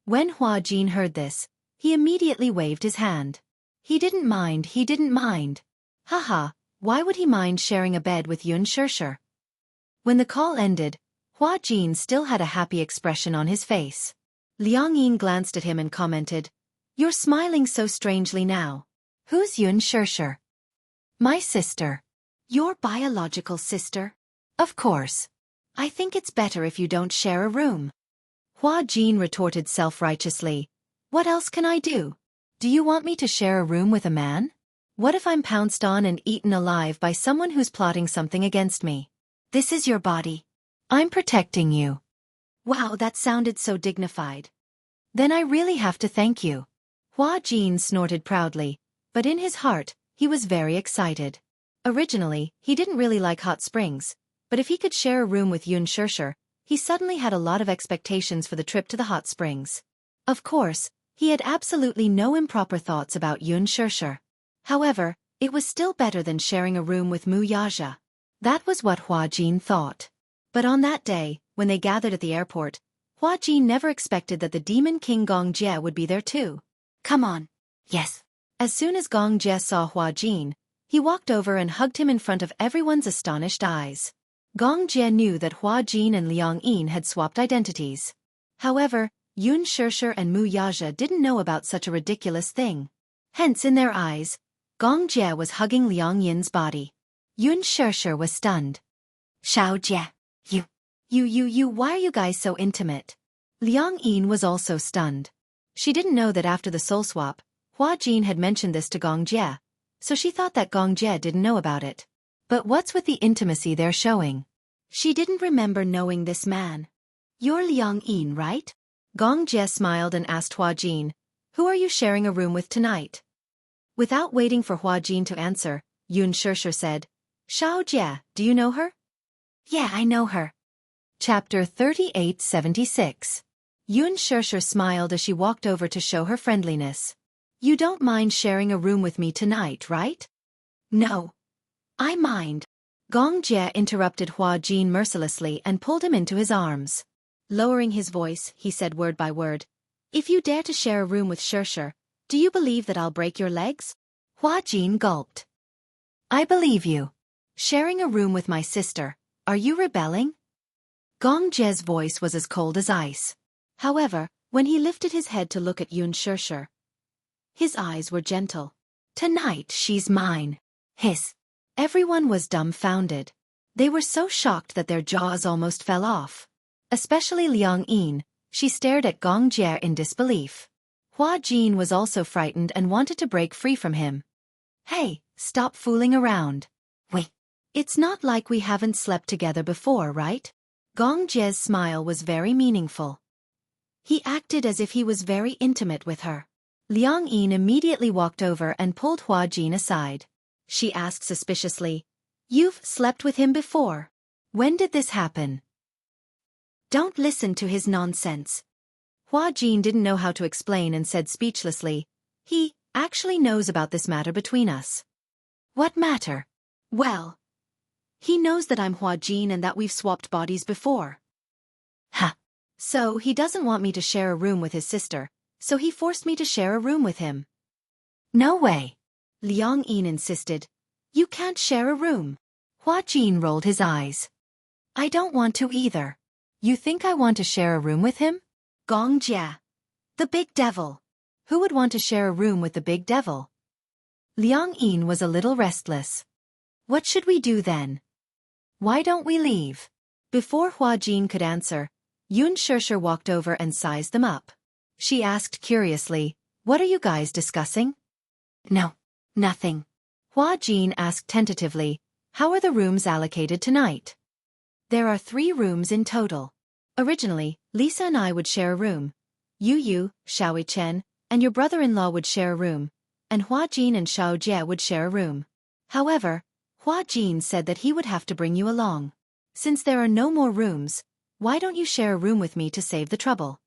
When Hua Jin heard this, he immediately waved his hand. He didn't mind, he didn't mind. Haha, why would he mind sharing a bed with Xianxia? When the call ended, Hua Jin still had a happy expression on his face. Liang Yin glanced at him and commented, you're smiling so strangely now. Who's Xianxia? My sister. Your biological sister? Of course. I think it's better if you don't share a room. Hua Jin retorted self-righteously. What else can I do? Do you want me to share a room with a man? What if I'm pounced on and eaten alive by someone who's plotting something against me? This is your body. I'm protecting you. Wow, that sounded so dignified. Then I really have to thank you. Hua Jin snorted proudly, but in his heart, he was very excited. Originally, he didn't really like hot springs, but if he could share a room with Xianxia, he suddenly had a lot of expectations for the trip to the hot springs. Of course, he had absolutely no improper thoughts about Xianxia. However, it was still better than sharing a room with Wuxia. That was what Hua Jin thought. But on that day, when they gathered at the airport, Hua Jin never expected that the Demon King Xianxia would be there too. Come on. Yes. As soon as Xianxia saw Hua Jin, he walked over and hugged him in front of everyone's astonished eyes. Xianxia knew that Hua Jin and Liang Yin had swapped identities. However, Xianxia and Wuxia didn't know about such a ridiculous thing. Hence in their eyes, Xianxia was hugging Liang Yin's body. Xianxia was stunned. Xiaojia, why are you guys so intimate? Liang Yin was also stunned. She didn't know that after the soul swap, Hua Jin had mentioned this to Xianxia, so she thought that Xianxia didn't know about it. But what's with the intimacy they're showing? She didn't remember knowing this man. You're Liang Yin, right? Xianxia smiled and asked Hua Jin, who are you sharing a room with tonight? Without waiting for Hua Jin to answer, Xianxia said, Xiaojie, do you know her? Yeah, I know her. Chapter 3876. Xianxia smiled as she walked over to show her friendliness. You don't mind sharing a room with me tonight, right? No. I mind. Gongjie interrupted Hua Jin mercilessly and pulled him into his arms. Lowering his voice, he said word by word, If you dare to share a room with Xianxia, do you believe that I'll break your legs? Hua Jin gulped. I believe you. Sharing a room with my sister, are you rebelling? Gongjie's voice was as cold as ice. However, when he lifted his head to look at Xianxia, his eyes were gentle. Tonight she's mine. Hiss. Everyone was dumbfounded. They were so shocked that their jaws almost fell off. Especially Liang Yin, she stared at Gongjie in disbelief. Hua Jin was also frightened and wanted to break free from him. Hey, stop fooling around. Wait. It's not like we haven't slept together before, right? Gongjie's smile was very meaningful. He acted as if he was very intimate with her. Liang Yin immediately walked over and pulled Hua Jin aside. She asked suspiciously, You've slept with him before. When did this happen? Don't listen to his nonsense. Hua Jin didn't know how to explain and said speechlessly, He actually knows about this matter between us. What matter? Well, he knows that I'm Hua Jin and that we've swapped bodies before. Ha! So he doesn't want me to share a room with his sister, so he forced me to share a room with him. No way. Liang Yin insisted. You can't share a room. Hua Jin rolled his eyes. I don't want to either. You think I want to share a room with him? Gongjie. The big devil. Who would want to share a room with the big devil? Liang Yin was a little restless. What should we do then? Why don't we leave? Before Hua Jin could answer, Xianxia walked over and sized them up. She asked curiously, What are you guys discussing? No, nothing. Hua Jin asked tentatively, How are the rooms allocated tonight? There are 3 rooms in total. Originally, Lisa and I would share a room. Yu, Xiaochen, and your brother-in-law would share a room, and Hua Jin and Xiaojie would share a room. However, Hua Jin said that he would have to bring you along. Since there are no more rooms, why don't you share a room with me to save the trouble?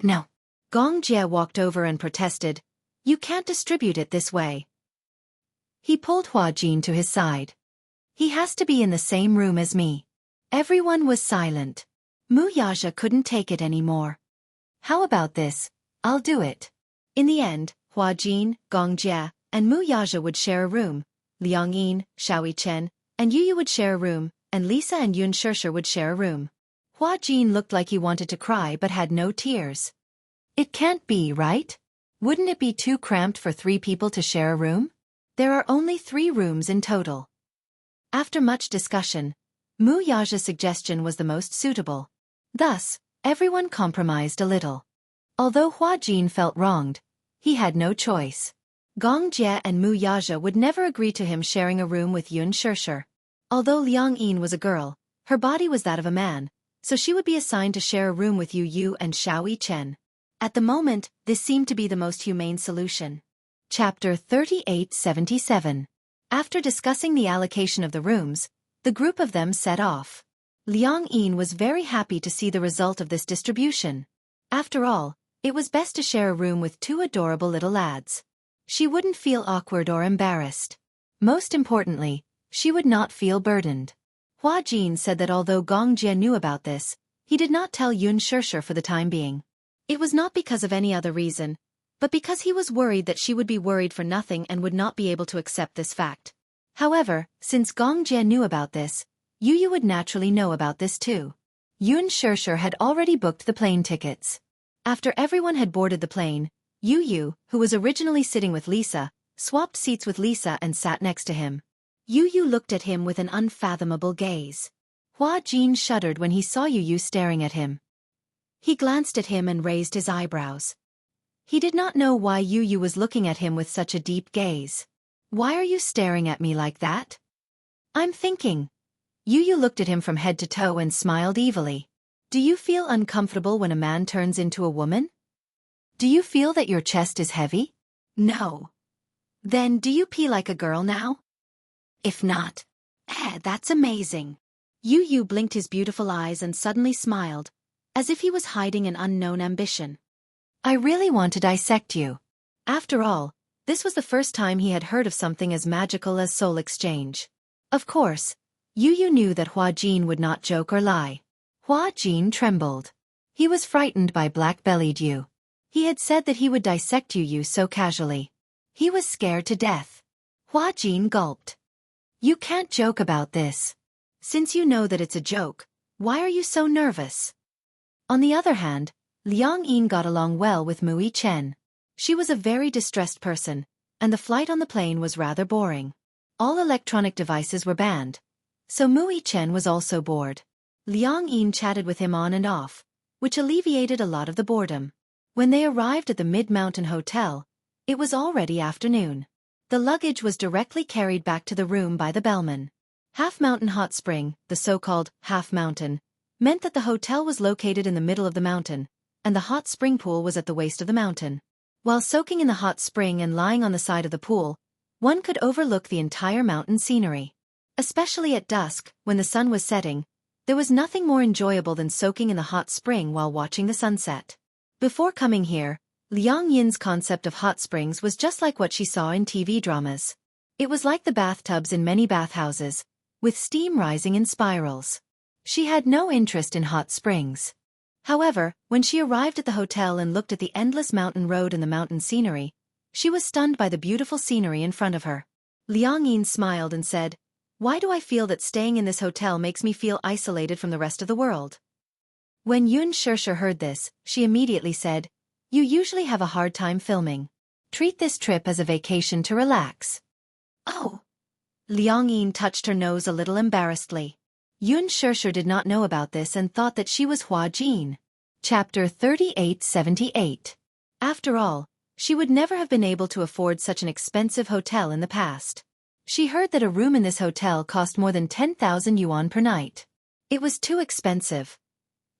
No. Gongjie walked over and protested, You can't distribute it this way. He pulled Hua Jin to his side. He has to be in the same room as me. Everyone was silent. Wuxia couldn't take it anymore. How about this? I'll do it. In the end, Hua Jin, Gongjie, and Wuxia would share a room. Liang Yin, Xiaochen, and Yu would share a room, and Lisa and Xianxia would share a room. Hua Jin looked like he wanted to cry but had no tears. It can't be, right? Wouldn't it be too cramped for 3 people to share a room? There are only 3 rooms in total. After much discussion, Wuxia's suggestion was the most suitable. Thus, everyone compromised a little. Although Hua Jin felt wronged, he had no choice. Gongjie and Wuxia would never agree to him sharing a room with Xianxia. Although Liang Yin was a girl, her body was that of a man, so she would be assigned to share a room with Yu and Xiaochen. At the moment, this seemed to be the most humane solution. Chapter 3877. After discussing the allocation of the rooms, the group of them set off. Liang Yin was very happy to see the result of this distribution. After all, it was best to share a room with 2 adorable little lads. She wouldn't feel awkward or embarrassed. Most importantly, she would not feel burdened. Hua Jin said that although Gongjie knew about this, he did not tell Xianxia for the time being. It was not because of any other reason, but because he was worried that she would be worried for nothing and would not be able to accept this fact. However, since Gongjie knew about this, Yu would naturally know about this too. Xianxia had already booked the plane tickets. After everyone had boarded the plane, Yu, who was originally sitting with Lisa, swapped seats with Lisa and sat next to him. Yu looked at him with an unfathomable gaze. Hua Jin shuddered when he saw Yu staring at him. He glanced at him and raised his eyebrows. He did not know why Yu was looking at him with such a deep gaze. Why are you staring at me like that? I'm thinking. Yu looked at him from head to toe and smiled evilly. Do you feel uncomfortable when a man turns into a woman? Do you feel that your chest is heavy? No. Then do you pee like a girl now? If not, That's amazing. Yu blinked his beautiful eyes and suddenly smiled, as if he was hiding an unknown ambition. I really want to dissect you. After all, this was the first time he had heard of something as magical as soul exchange. Of course, Yu knew that Hua Jin would not joke or lie. Hua Jin trembled. He was frightened by black-bellied Yu. He had said that he would dissect Yu so casually. He was scared to death. Hua Jin gulped. You can't joke about this. Since you know that it's a joke, why are you so nervous? On the other hand, Liang Yin got along well with Mui Chen. She was a very distressed person, and the flight on the plane was rather boring. All electronic devices were banned, so Mui Chen was also bored. Liang Yin chatted with him on and off, which alleviated a lot of the boredom. When they arrived at the Mid-Mountain Hotel, it was already afternoon. The luggage was directly carried back to the room by the bellman. Half Mountain Hot Spring, the so-called Half Mountain, meant that the hotel was located in the middle of the mountain, and the hot spring pool was at the waist of the mountain. While soaking in the hot spring and lying on the side of the pool, one could overlook the entire mountain scenery. Especially at dusk, when the sun was setting, there was nothing more enjoyable than soaking in the hot spring while watching the sunset. Before coming here, Liang Yin's concept of hot springs was just like what she saw in TV dramas. It was like the bathtubs in many bathhouses, with steam rising in spirals. She had no interest in hot springs. However, when she arrived at the hotel and looked at the endless mountain road and the mountain scenery, she was stunned by the beautiful scenery in front of her. Liang Yin smiled and said, "Why do I feel that staying in this hotel makes me feel isolated from the rest of the world?" When Xianxia heard this, she immediately said, "You usually have a hard time filming. Treat this trip as a vacation to relax." Oh. Liang Yin touched her nose a little embarrassedly. Xianxia did not know about this and thought that she was Hua Jin. Chapter 3878. After all, she would never have been able to afford such an expensive hotel in the past. She heard that a room in this hotel cost more than 10,000 yuan per night. It was too expensive.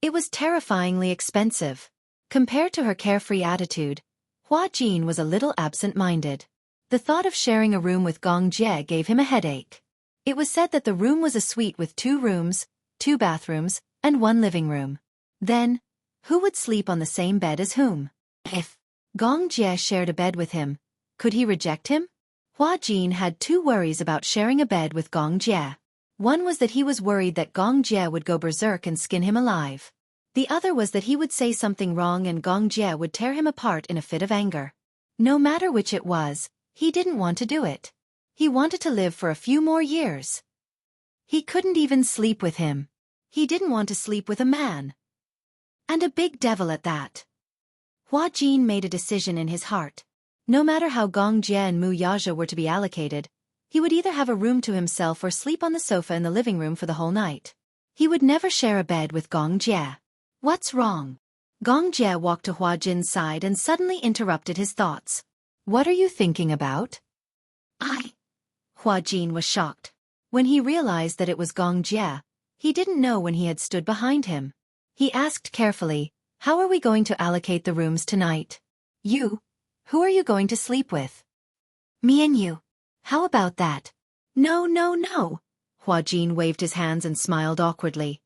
It was terrifyingly expensive. Compared to her carefree attitude, Hua Jin was a little absent-minded. The thought of sharing a room with Gong Jie gave him a headache. It was said that the room was a suite with 2 rooms, 2 bathrooms, and 1 living room. Then, who would sleep on the same bed as whom? If Gong Jie shared a bed with him, could he reject him? Hua Jin had 2 worries about sharing a bed with Gong Jie. One was that he was worried that Gong Jie would go berserk and skin him alive. The other was that he would say something wrong and Gong Jie would tear him apart in a fit of anger. No matter which it was, he didn't want to do it. He wanted to live for a few more years. He couldn't even sleep with him. He didn't want to sleep with a man. And a big devil at that. Hua Jin made a decision in his heart. No matter how Gong Jie and Mu Yaja were to be allocated, he would either have a room to himself or sleep on the sofa in the living room for the whole night. He would never share a bed with Gong Jie. What's wrong? Gong Jie walked to Hua Jin's side and suddenly interrupted his thoughts. What are you thinking about? Hua Jin was shocked. When he realized that it was Gong Jie, he didn't know when he had stood behind him. He asked carefully, "How are we going to allocate the rooms tonight?" "You? Who are you going to sleep with?" "Me and you. How about that?" No. Hua Jin waved his hands and smiled awkwardly.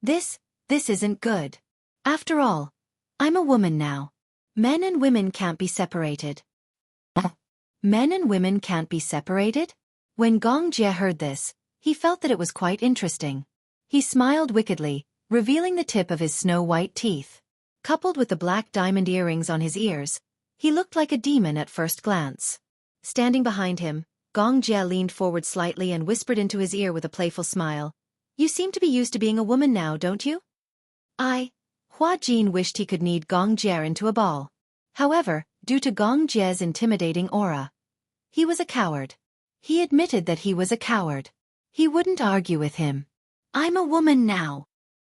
This isn't good. After all, I'm a woman now. Men and women can't be separated. Men and women can't be separated? When Gong Jie heard this, he felt that it was quite interesting. He smiled wickedly, revealing the tip of his snow-white teeth. Coupled with the black diamond earrings on his ears, he looked like a demon at first glance. Standing behind him, Gong Jie leaned forward slightly and whispered into his ear with a playful smile. "You seem to be used to being a woman now, don't you?" Hua Jin wished he could knead Gong Jie into a ball. However, due to Gong Jie's intimidating aura, he was a coward. He admitted that he was a coward. He wouldn't argue with him. "I'm a woman now."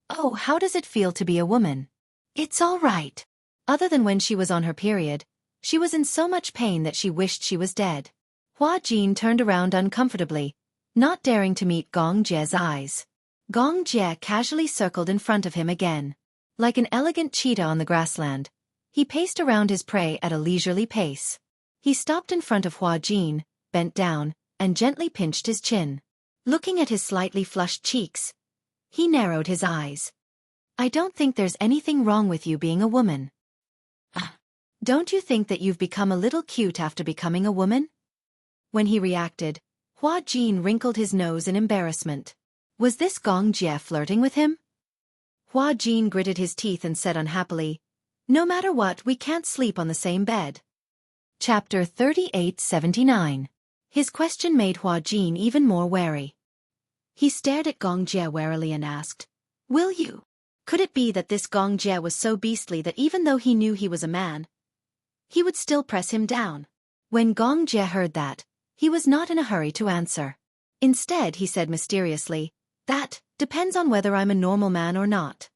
"Oh, how does it feel to be a woman?" "It's all right." Other than when she was on her period, she was in so much pain that she wished she was dead. Hua Jin turned around uncomfortably, not daring to meet Gong Jie's eyes. Gong Jie casually circled in front of him again. Like an elegant cheetah on the grassland, he paced around his prey at a leisurely pace. He stopped in front of Hua Jin, bent down, and gently pinched his chin. Looking at his slightly flushed cheeks, he narrowed his eyes. I don't think there's anything wrong with you being a woman. Don't you think that you've become a little cute after becoming a woman? When he reacted, Hua Jin wrinkled his nose in embarrassment. Was this Gong Jie flirting with him? Hua Jin gritted his teeth and said unhappily, no matter what, we can't sleep on the same bed. Chapter 3879. His question made Hua Jin even more wary. He stared at Gong Jie warily and asked, will you? Could it be that this Gong Jie was so beastly that even though he knew he was a man, he would still press him down? When Gong Jie heard that, he was not in a hurry to answer. Instead, he said mysteriously, that depends on whether I'm a normal man or not.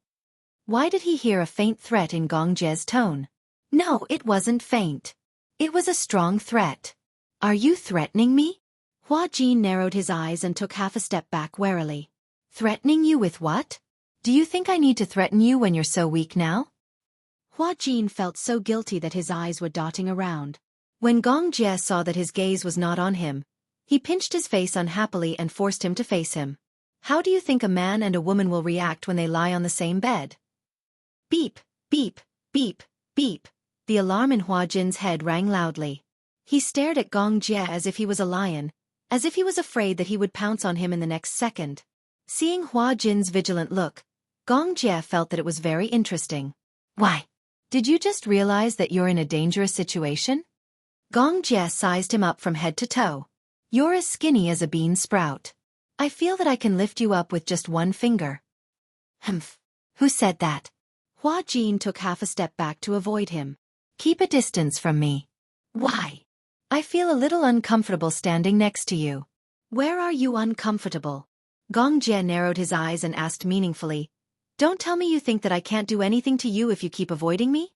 Why did he hear a faint threat in Gong Jie's tone? No, it wasn't faint. It was a strong threat. Are you threatening me? Hua Jin narrowed his eyes and took half a step back warily. Threatening you with what? Do you think I need to threaten you when you're so weak now? Hua Jin felt so guilty that his eyes were dotting around. When Gong Jie saw that his gaze was not on him, he pinched his face unhappily and forced him to face him. How do you think a man and a woman will react when they lie on the same bed? Beep, beep, beep, beep. The alarm in Hua Jin's head rang loudly. He stared at Gong Jie as if he was a lion, as if he was afraid that he would pounce on him in the next second. Seeing Hua Jin's vigilant look, Gong Jie felt that it was very interesting. Why? Did you just realize that you're in a dangerous situation? Gong Jie sized him up from head to toe. You're as skinny as a bean sprout. I feel that I can lift you up with just one finger. Humph. Who said that? Hua Jin took half a step back to avoid him. Keep a distance from me. Why? I feel a little uncomfortable standing next to you. Where are you uncomfortable? Gong Jie narrowed his eyes and asked meaningfully, don't tell me you think that I can't do anything to you if you keep avoiding me?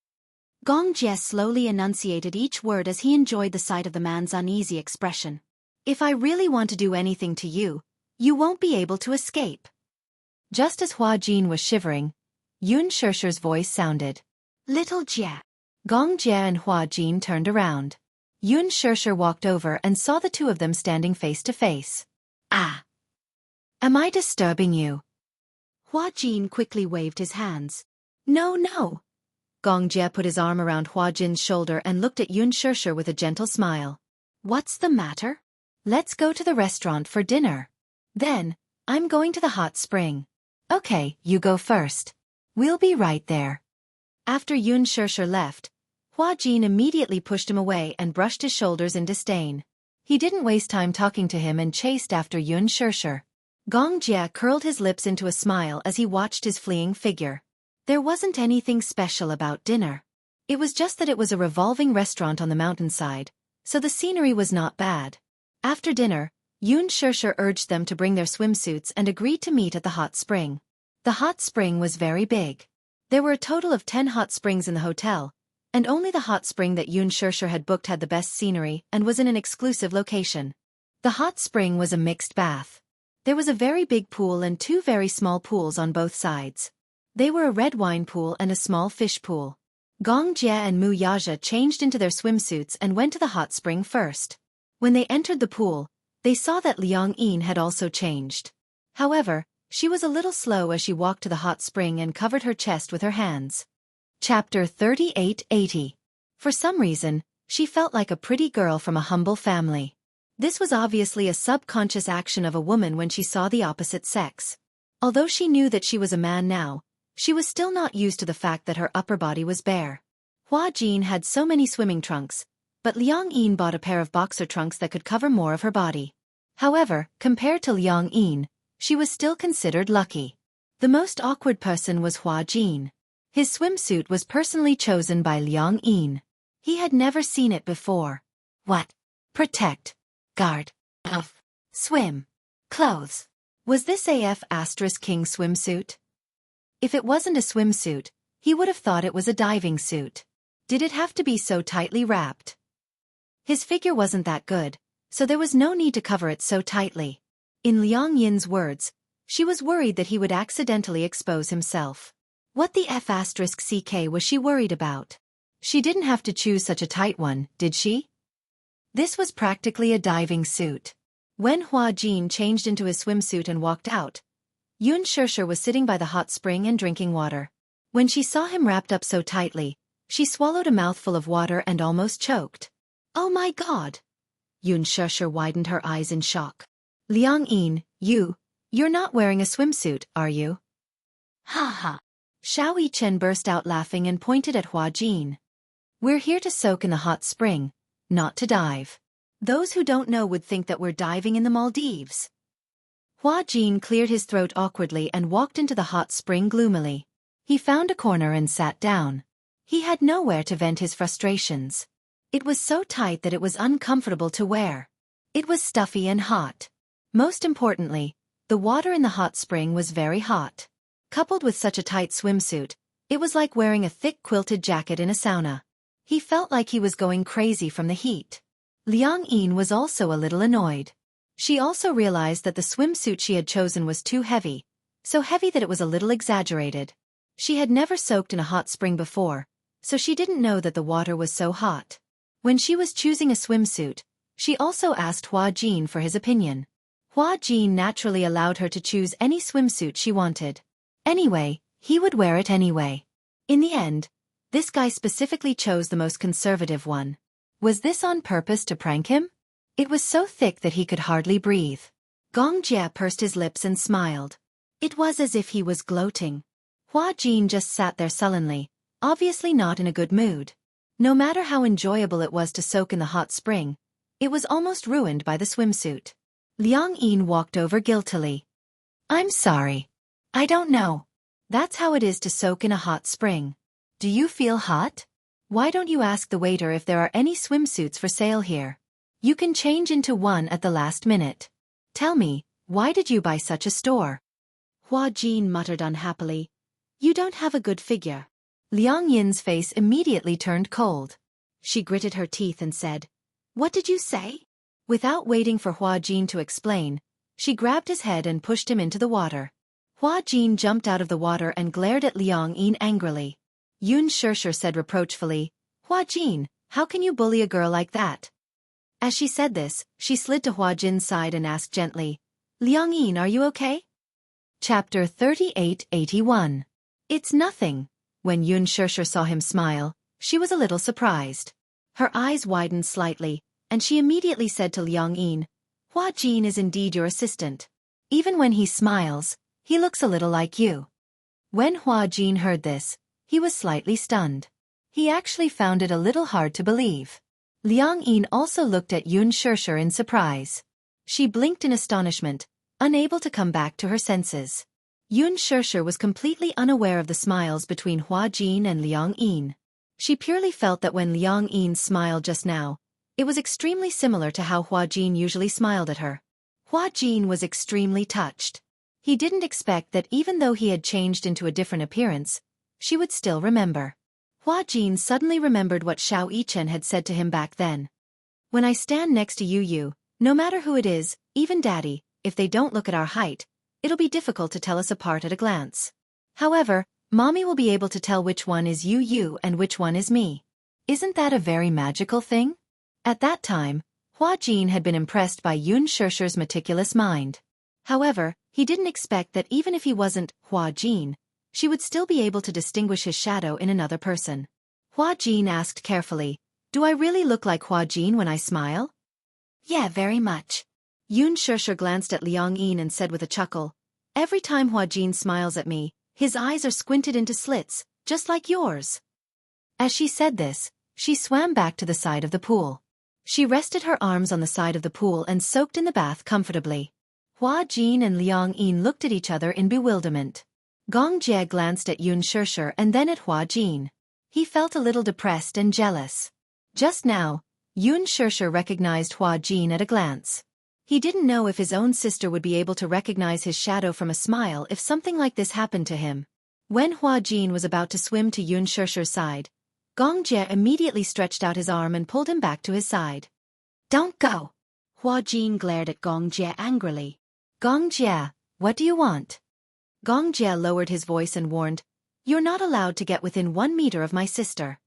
Gong Jie slowly enunciated each word as he enjoyed the sight of the man's uneasy expression. If I really want to do anything to you, you won't be able to escape. Just as Hua Jin was shivering, Xianxia's voice sounded. Little Jie. Gong Jie and Hua Jin turned around. Xianxia walked over and saw the two of them standing face to face. Ah! Am I disturbing you? Hua Jin quickly waved his hands. No, no. Gong Jie put his arm around Hua Jin's shoulder and looked at Xianxia with a gentle smile. What's the matter? Let's go to the restaurant for dinner. Then, I'm going to the hot spring. Okay, you go first. We'll be right there. After Xianxia left, Hua Jin immediately pushed him away and brushed his shoulders in disdain. He didn't waste time talking to him and chased after Xianxia. Gong Jie curled his lips into a smile as he watched his fleeing figure. There wasn't anything special about dinner. It was just that it was a revolving restaurant on the mountainside, so the scenery was not bad. After dinner, Xianxia urged them to bring their swimsuits and agreed to meet at the hot spring. The hot spring was very big. There were a total of 10 hot springs in the hotel, and only the hot spring that Xianxia had booked had the best scenery and was in an exclusive location. The hot spring was a mixed bath. There was a very big pool and 2 very small pools on both sides. They were a red wine pool and a small fish pool. Gong Jie and Mu Yaja changed into their swimsuits and went to the hot spring first. When they entered the pool, they saw that Liang Yin had also changed. However, she was a little slow as she walked to the hot spring and covered her chest with her hands. Chapter 3880. For some reason, she felt like a pretty girl from a humble family. This was obviously a subconscious action of a woman when she saw the opposite sex. Although she knew that she was a man now, she was still not used to the fact that her upper body was bare. Hua Jin had so many swimming trunks, but Liang Yin bought a pair of boxer trunks that could cover more of her body. However, compared to Liang Yin, she was still considered lucky. The most awkward person was Hua Jin. His swimsuit was personally chosen by Liang Yin. He had never seen it before. What? Protect. Guard. Swim. Clothes. Was this King swimsuit? If it wasn't a swimsuit, he would have thought it was a diving suit. Did it have to be so tightly wrapped? His figure wasn't that good, so there was no need to cover it so tightly. In Liang Yin's words, she was worried that he would accidentally expose himself. What the *CK was she worried about? She didn't have to choose such a tight one, did she? This was practically a diving suit. When Hua Jin changed into his swimsuit and walked out, Yun was sitting by the hot spring and drinking water. When she saw him wrapped up so tightly, she swallowed a mouthful of water and almost choked. Oh my god! Yun widened her eyes in shock. Liang Yin, you're not wearing a swimsuit, are you? Ha ha! Xiao Yichen burst out laughing and pointed at Hua Jin. We're here to soak in the hot spring, not to dive. Those who don't know would think that we're diving in the Maldives. Hua Jin cleared his throat awkwardly and walked into the hot spring gloomily. He found a corner and sat down. He had nowhere to vent his frustrations. It was so tight that it was uncomfortable to wear. It was stuffy and hot. Most importantly, the water in the hot spring was very hot. Coupled with such a tight swimsuit, it was like wearing a thick quilted jacket in a sauna. He felt like he was going crazy from the heat. Liang Yin was also a little annoyed. She also realized that the swimsuit she had chosen was too heavy, so heavy that it was a little exaggerated. She had never soaked in a hot spring before, so she didn't know that the water was so hot. When she was choosing a swimsuit, she also asked Hua Jin for his opinion. Hua Jin naturally allowed her to choose any swimsuit she wanted. Anyway, he would wear it anyway. In the end, this guy specifically chose the most conservative one. Was this on purpose to prank him? It was so thick that he could hardly breathe. Gong Jie pursed his lips and smiled. It was as if he was gloating. Hua Jin just sat there sullenly, obviously not in a good mood. No matter how enjoyable it was to soak in the hot spring, it was almost ruined by the swimsuit. Liang Yin walked over guiltily. I'm sorry. I don't know. That's how it is to soak in a hot spring. Do you feel hot? Why don't you ask the waiter if there are any swimsuits for sale here? You can change into one at the last minute. Tell me, why did you buy such a store? Hua Jin muttered unhappily. You don't have a good figure. Liang Yin's face immediately turned cold. She gritted her teeth and said, What did you say? Without waiting for Hua Jin to explain, she grabbed his head and pushed him into the water. Hua Jin jumped out of the water and glared at Liang Yin angrily. Yun said reproachfully, Hua Jin, how can you bully a girl like that? As she said this, she slid to Hua Jin's side and asked gently, Liang Yin, are you okay? Chapter 3881. It's nothing. When Yun saw him smile, she was a little surprised. Her eyes widened slightly, and she immediately said to Liang Yin, Hua Jin is indeed your assistant. Even when he smiles, he looks a little like you. When Hua Jin heard this, he was slightly stunned. He actually found it a little hard to believe. Liang Yin also looked at Yun in surprise. She blinked in astonishment, unable to come back to her senses. Yun was completely unaware of the smiles between Hua Jin and Liang Yin. She purely felt that when Liang Yin smiled just now, it was extremely similar to how Hua Jin usually smiled at her. Hua Jin was extremely touched. He didn't expect that even though he had changed into a different appearance, she would still remember. Hua Jin suddenly remembered what Xiao Yichen had said to him back then. When I stand next to you, no matter who it is, even Daddy, if they don't look at our height, it'll be difficult to tell us apart at a glance. However, Mommy will be able to tell which one is you and which one is me. Isn't that a very magical thing? At that time, Hua Jin had been impressed by Yun meticulous mind. However, he didn't expect that even if he wasn't Hua Jin, she would still be able to distinguish his shadow in another person. Hua Jin asked carefully, Do I really look like Hua Jin when I smile? Yeah, very much. Yun glanced at Liang Yin and said with a chuckle, Every time Hua Jin smiles at me, his eyes are squinted into slits, just like yours. As she said this, she swam back to the side of the pool. She rested her arms on the side of the pool and soaked in the bath comfortably. Hua Jin and Liang Yin looked at each other in bewilderment. Gong Jie glanced at Yun and then at Hua Jin. He felt a little depressed and jealous. Just now, Yun recognized Hua Jin at a glance. He didn't know if his own sister would be able to recognize his shadow from a smile if something like this happened to him. When Hua Jin was about to swim to Yun side, Gong Jie immediately stretched out his arm and pulled him back to his side. Don't go! Hua Jin glared at Gong Jie angrily. Gong Jie, what do you want? Gong Jie lowered his voice and warned, You're not allowed to get within 1 meter of my sister.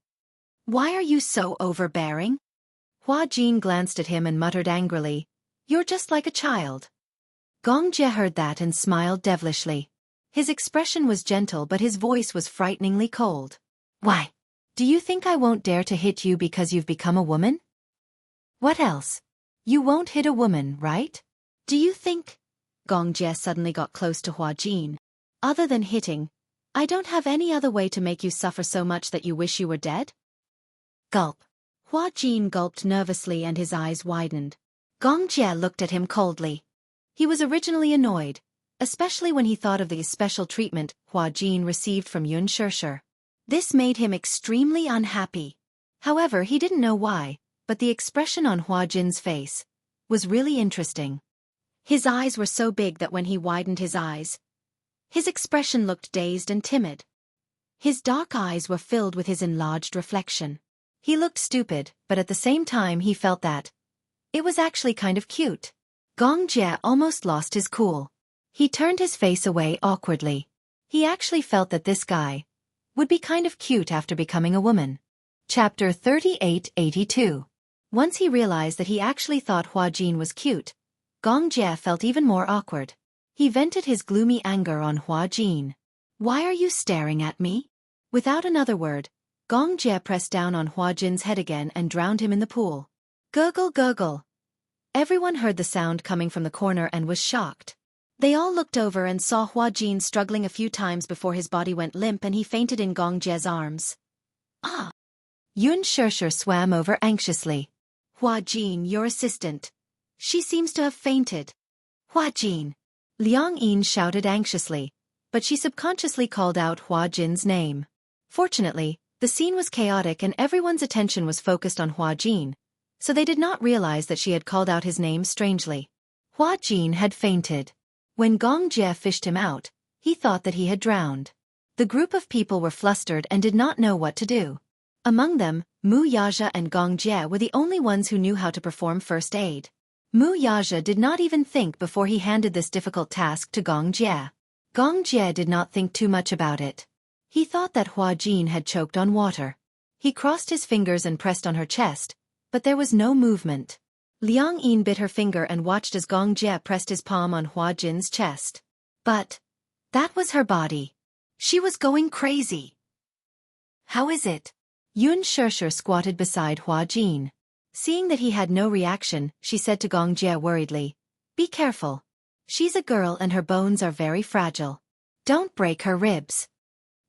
Why are you so overbearing? Hua Jin glanced at him and muttered angrily, You're just like a child. Gong Jie heard that and smiled devilishly. His expression was gentle but his voice was frighteningly cold. Why? Do you think I won't dare to hit you because you've become a woman? What else? You won't hit a woman, right? Do you think? Gong Jie suddenly got close to Hua Jin. Other than hitting, I don't have any other way to make you suffer so much that you wish you were dead? Gulp. Hua Jin gulped nervously and his eyes widened. Gong Jie looked at him coldly. He was originally annoyed, especially when he thought of the special treatment Hua Jin received from Xianxia. This made him extremely unhappy. However, he didn't know why, but the expression on Hua Jin's face was really interesting. His eyes were so big that when he widened his eyes, his expression looked dazed and timid. His dark eyes were filled with his enlarged reflection. He looked stupid, but at the same time he felt that it was actually kind of cute. Gong Jie almost lost his cool. He turned his face away awkwardly. He actually felt that this guy would be kind of cute after becoming a woman. Chapter 3882. Once he realized that he actually thought Hua Jin was cute, Gong Jie felt even more awkward. He vented his gloomy anger on Hua Jin. Why are you staring at me? Without another word, Gong Jie pressed down on Hua Jin's head again and drowned him in the pool. Gurgle gurgle. Everyone heard the sound coming from the corner and was shocked. They all looked over and saw Hua Jin struggling a few times before his body went limp and he fainted in Gong Jie's arms. Ah! Xianxia swam over anxiously. Hua Jin, your assistant. She seems to have fainted. Hua Jin. Liang Yin shouted anxiously, but she subconsciously called out Hua Jin's name. Fortunately, the scene was chaotic and everyone's attention was focused on Hua Jin, so they did not realize that she had called out his name strangely. Hua Jin had fainted. When Gong Jie fished him out, he thought that he had drowned. The group of people were flustered and did not know what to do. Among them, Mu Yaja and Gong Jie were the only ones who knew how to perform first aid. Mu Yaja did not even think before he handed this difficult task to Gong Jie. Gong Jie did not think too much about it. He thought that Hua Jin had choked on water. He crossed his fingers and pressed on her chest, but there was no movement. Liang Yin bit her finger and watched as Gong Jie pressed his palm on Hua Jin's chest. But that was her body. She was going crazy. How is it? Xianxia squatted beside Hua Jin. Seeing that he had no reaction, she said to Gong Jie worriedly, "Be careful. She's a girl and her bones are very fragile. Don't break her ribs."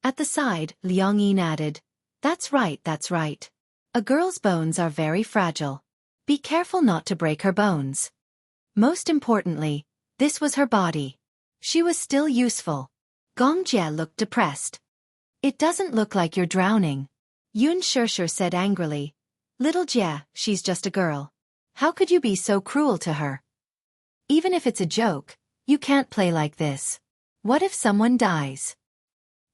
At the side, Liang Yin added, That's right. A girl's bones are very fragile. Be careful not to break her bones. Most importantly, this was her body. She was still useful." Gong Jie looked depressed. "It doesn't look like you're drowning," Xianxia said angrily. "Little Jie, she's just a girl. How could you be so cruel to her? Even if it's a joke, you can't play like this. What if someone dies?"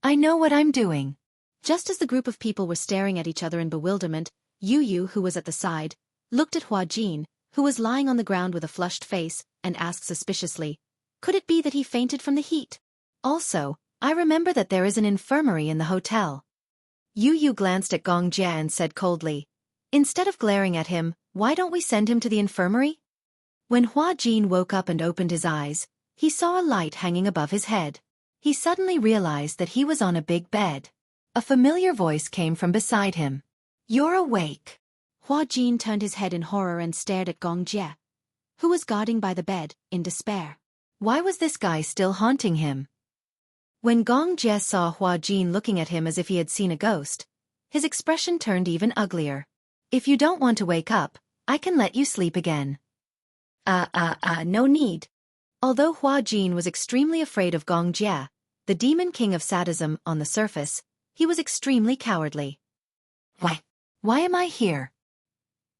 "I know what I'm doing." Just as the group of people were staring at each other in bewilderment, Yu, who was at the side, looked at Hua Jin, who was lying on the ground with a flushed face, and asked suspiciously, "Could it be that he fainted from the heat? Also, I remember that there is an infirmary in the hotel." Yu glanced at Gong Jie and said coldly, "Instead of glaring at him, why don't we send him to the infirmary?" When Hua Jin woke up and opened his eyes, he saw a light hanging above his head. He suddenly realized that he was on a big bed. A familiar voice came from beside him. "You're awake." Hua Jin turned his head in horror and stared at Gong Jie, who was guarding by the bed, in despair. Why was this guy still haunting him? When Gong Jie saw Hua Jin looking at him as if he had seen a ghost, his expression turned even uglier. "If you don't want to wake up, I can let you sleep again." No need." Although Hua Jin was extremely afraid of Gong Jie, the demon king of sadism on the surface, he was extremely cowardly. Why am I here?"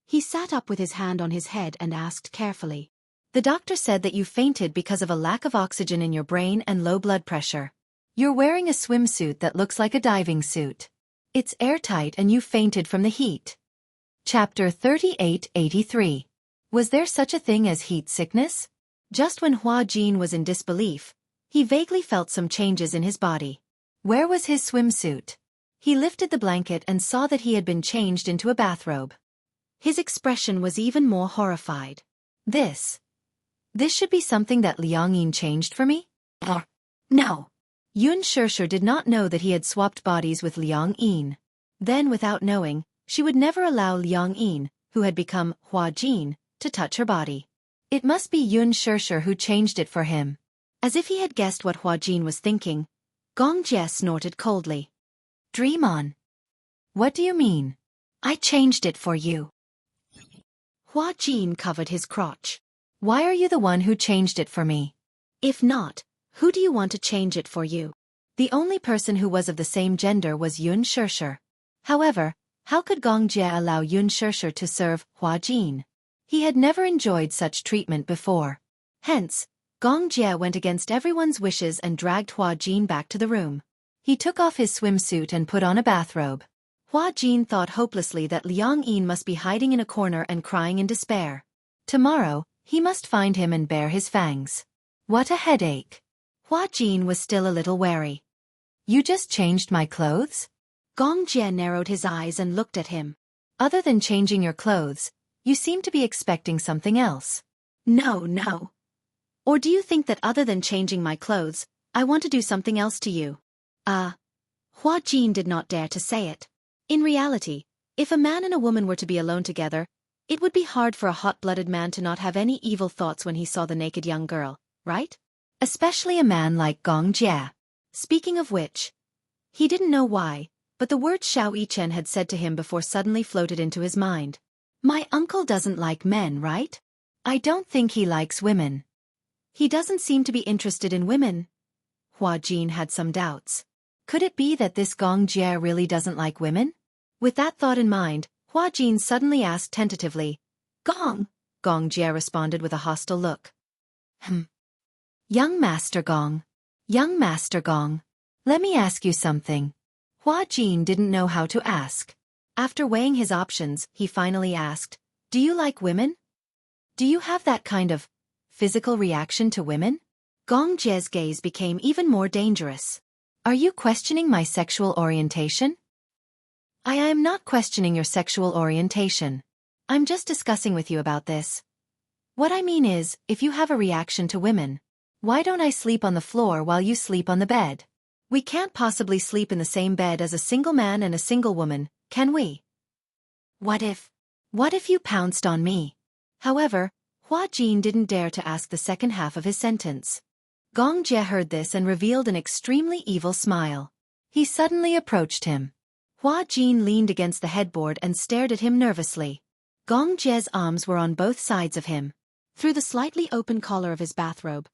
He sat up with his hand on his head and asked carefully. "The doctor said that you fainted because of a lack of oxygen in your brain and low blood pressure. You're wearing a swimsuit that looks like a diving suit. It's airtight and you fainted from the heat." Chapter 3883. Was there such a thing as heat sickness? Just when Hua Jin was in disbelief, he vaguely felt some changes in his body. Where was his swimsuit? He lifted the blanket and saw that he had been changed into a bathrobe. His expression was even more horrified. This This should be something that Liang Yin changed for me? No. Xianxia did not know that he had swapped bodies with Liang Yin. Then, without knowing, she would never allow Liang Yin, who had become Hua Jin, to touch her body. It must be Xianxia who changed it for him. As if he had guessed what Hua Jin was thinking, Gong Jie snorted coldly. Dream on. What do you mean? I changed it for you. Hua Jin covered his crotch. Why are you the one who changed it for me? If not, who do you want to change it for you? The only person who was of the same gender was Xianxia. However, how could Gong Jie allow Xianxia to serve Hua Jin? He had never enjoyed such treatment before. Hence, Gong Jie went against everyone's wishes and dragged Hua Jin back to the room. He took off his swimsuit and put on a bathrobe. Hua Jin thought hopelessly that Liang Yin must be hiding in a corner and crying in despair. Tomorrow, he must find him and bare his fangs. What a headache. Hua Jin was still a little wary. You just changed my clothes? Gong Jie narrowed his eyes and looked at him. Other than changing your clothes, you seem to be expecting something else. No. Or do you think that other than changing my clothes, I want to do something else to you? Hua Jin did not dare to say it. In reality, if a man and a woman were to be alone together, it would be hard for a hot-blooded man to not have any evil thoughts when he saw the naked young girl, right? Especially a man like Gong Jie. Speaking of which, he didn't know why, but the word Xiao Yichen had said to him before suddenly floated into his mind. My uncle doesn't like men, right? I don't think he likes women. He doesn't seem to be interested in women. Hua Jin had some doubts. Could it be that this Gong Jie really doesn't like women? With that thought in mind, Hua Jin suddenly asked tentatively, Gong? Gong Jie responded with a hostile look. Young Master Gong. Young Master Gong. Let me ask you something. Hua Jin didn't know how to ask. After weighing his options, he finally asked, Do you like women? Do you have that kind of physical reaction to women? Gong Jie's gaze became even more dangerous. Are you questioning my sexual orientation? I am not questioning your sexual orientation. I'm just discussing with you about this. What I mean is, if you have a reaction to women, why don't I sleep on the floor while you sleep on the bed? We can't possibly sleep in the same bed as a single man and a single woman, can we? What if you pounced on me? However, Hua Jin didn't dare to ask the second half of his sentence. Gong Jie heard this and revealed an extremely evil smile. He suddenly approached him. Hua Jin leaned against the headboard and stared at him nervously. Gong Jie's arms were on both sides of him. Through the slightly open collar of his bathrobe,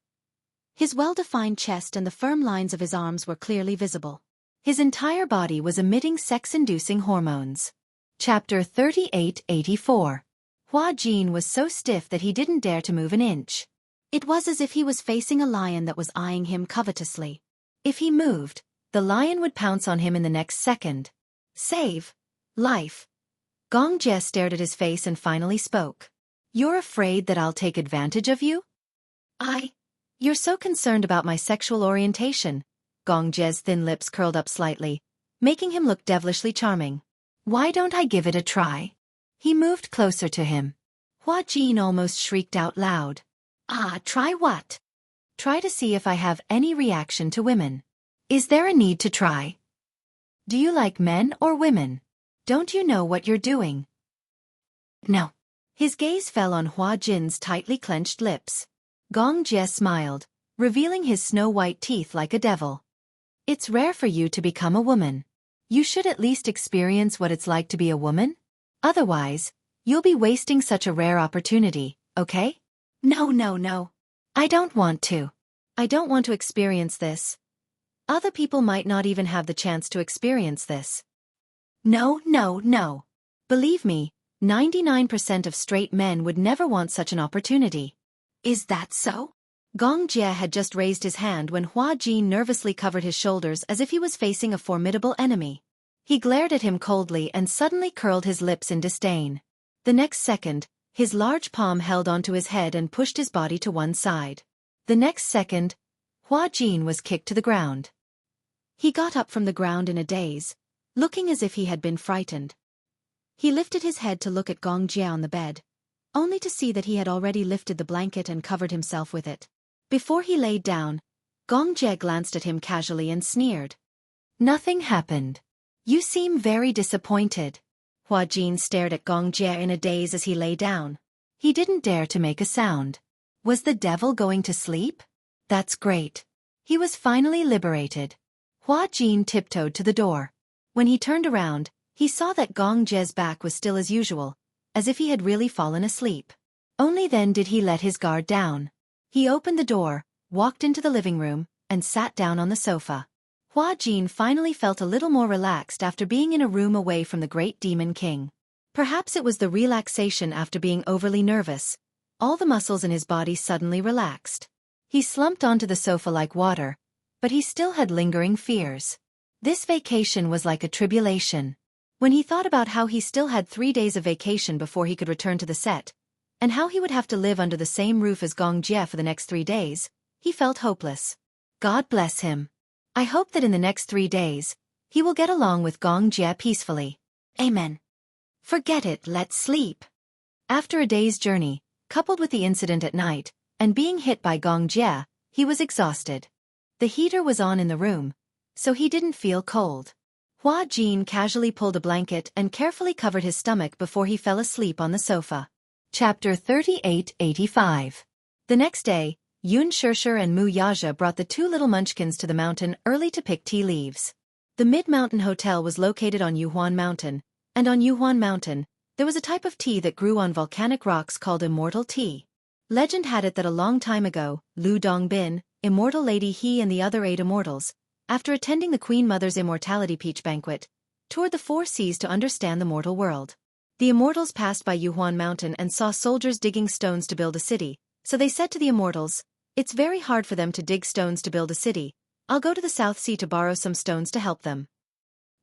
his well-defined chest and the firm lines of his arms were clearly visible. His entire body was emitting sex-inducing hormones. Chapter 3884. Hua Jin was so stiff that he didn't dare to move an inch. It was as if he was facing a lion that was eyeing him covetously. If he moved, the lion would pounce on him in the next second. Save life. Gong Jie stared at his face and finally spoke. You're afraid that I'll take advantage of you? You're so concerned about my sexual orientation. Gong Jie's thin lips curled up slightly, making him look devilishly charming. Why don't I give it a try? He moved closer to him. Hua Jin almost shrieked out loud. Try what? Try to see if I have any reaction to women. Is there a need to try? Do you like men or women? Don't you know what you're doing? No. His gaze fell on Hua Jin's tightly clenched lips. Gong Jie smiled, revealing his snow-white teeth like a devil. It's rare for you to become a woman. You should at least experience what it's like to be a woman. Otherwise, you'll be wasting such a rare opportunity, okay? No. I don't want to. I don't want to experience this. Other people might not even have the chance to experience this. No. Believe me, 99% of straight men would never want such an opportunity. Is that so? Gong Jie had just raised his hand when Hua Jin nervously covered his shoulders as if he was facing a formidable enemy. He glared at him coldly and suddenly curled his lips in disdain. The next second, his large palm held onto his head and pushed his body to one side. The next second, Hua Jin was kicked to the ground. He got up from the ground in a daze, looking as if he had been frightened. He lifted his head to look at Gong Jie on the bed, only to see that he had already lifted the blanket and covered himself with it. Before he laid down, Gong Jie glanced at him casually and sneered. Nothing happened. You seem very disappointed. Hua Jin stared at Gong Jie in a daze as he lay down. He didn't dare to make a sound. Was the devil going to sleep? That's great. He was finally liberated. Hua Jin tiptoed to the door. When he turned around, he saw that Gong Jie's back was still as usual, as if he had really fallen asleep. Only then did he let his guard down. He opened the door, walked into the living room, and sat down on the sofa. Hua Jin finally felt a little more relaxed after being in a room away from the great demon king. Perhaps it was the relaxation after being overly nervous. All the muscles in his body suddenly relaxed. He slumped onto the sofa like water, but he still had lingering fears. This vacation was like a tribulation. When he thought about how he still had 3 days of vacation before he could return to the set, and how he would have to live under the same roof as Gong Jie for the next 3 days, he felt hopeless. God bless him. I hope that in the next 3 days, he will get along with Gong Jie peacefully. Amen. Forget it, let's sleep. After a day's journey, coupled with the incident at night, and being hit by Gong Jie, he was exhausted. The heater was on in the room, so he didn't feel cold. Hua Jin casually pulled a blanket and carefully covered his stomach before he fell asleep on the sofa. Chapter 3885. The next day, Xianxia and Wuxia brought the 2 little munchkins to the mountain early to pick tea leaves. The Mid-Mountain Hotel was located on Yuhuan Mountain, and on Yuhuan Mountain, there was a type of tea that grew on volcanic rocks called immortal tea. Legend had it that a long time ago, Lu Dongbin, immortal lady he and the other 8 immortals, after attending the Queen Mother's immortality peach banquet, toured the 4 seas to understand the mortal world. The immortals passed by Yuhuan Mountain and saw soldiers digging stones to build a city, so they said to the immortals, "It's very hard for them to dig stones to build a city. I'll go to the South Sea to borrow some stones to help them."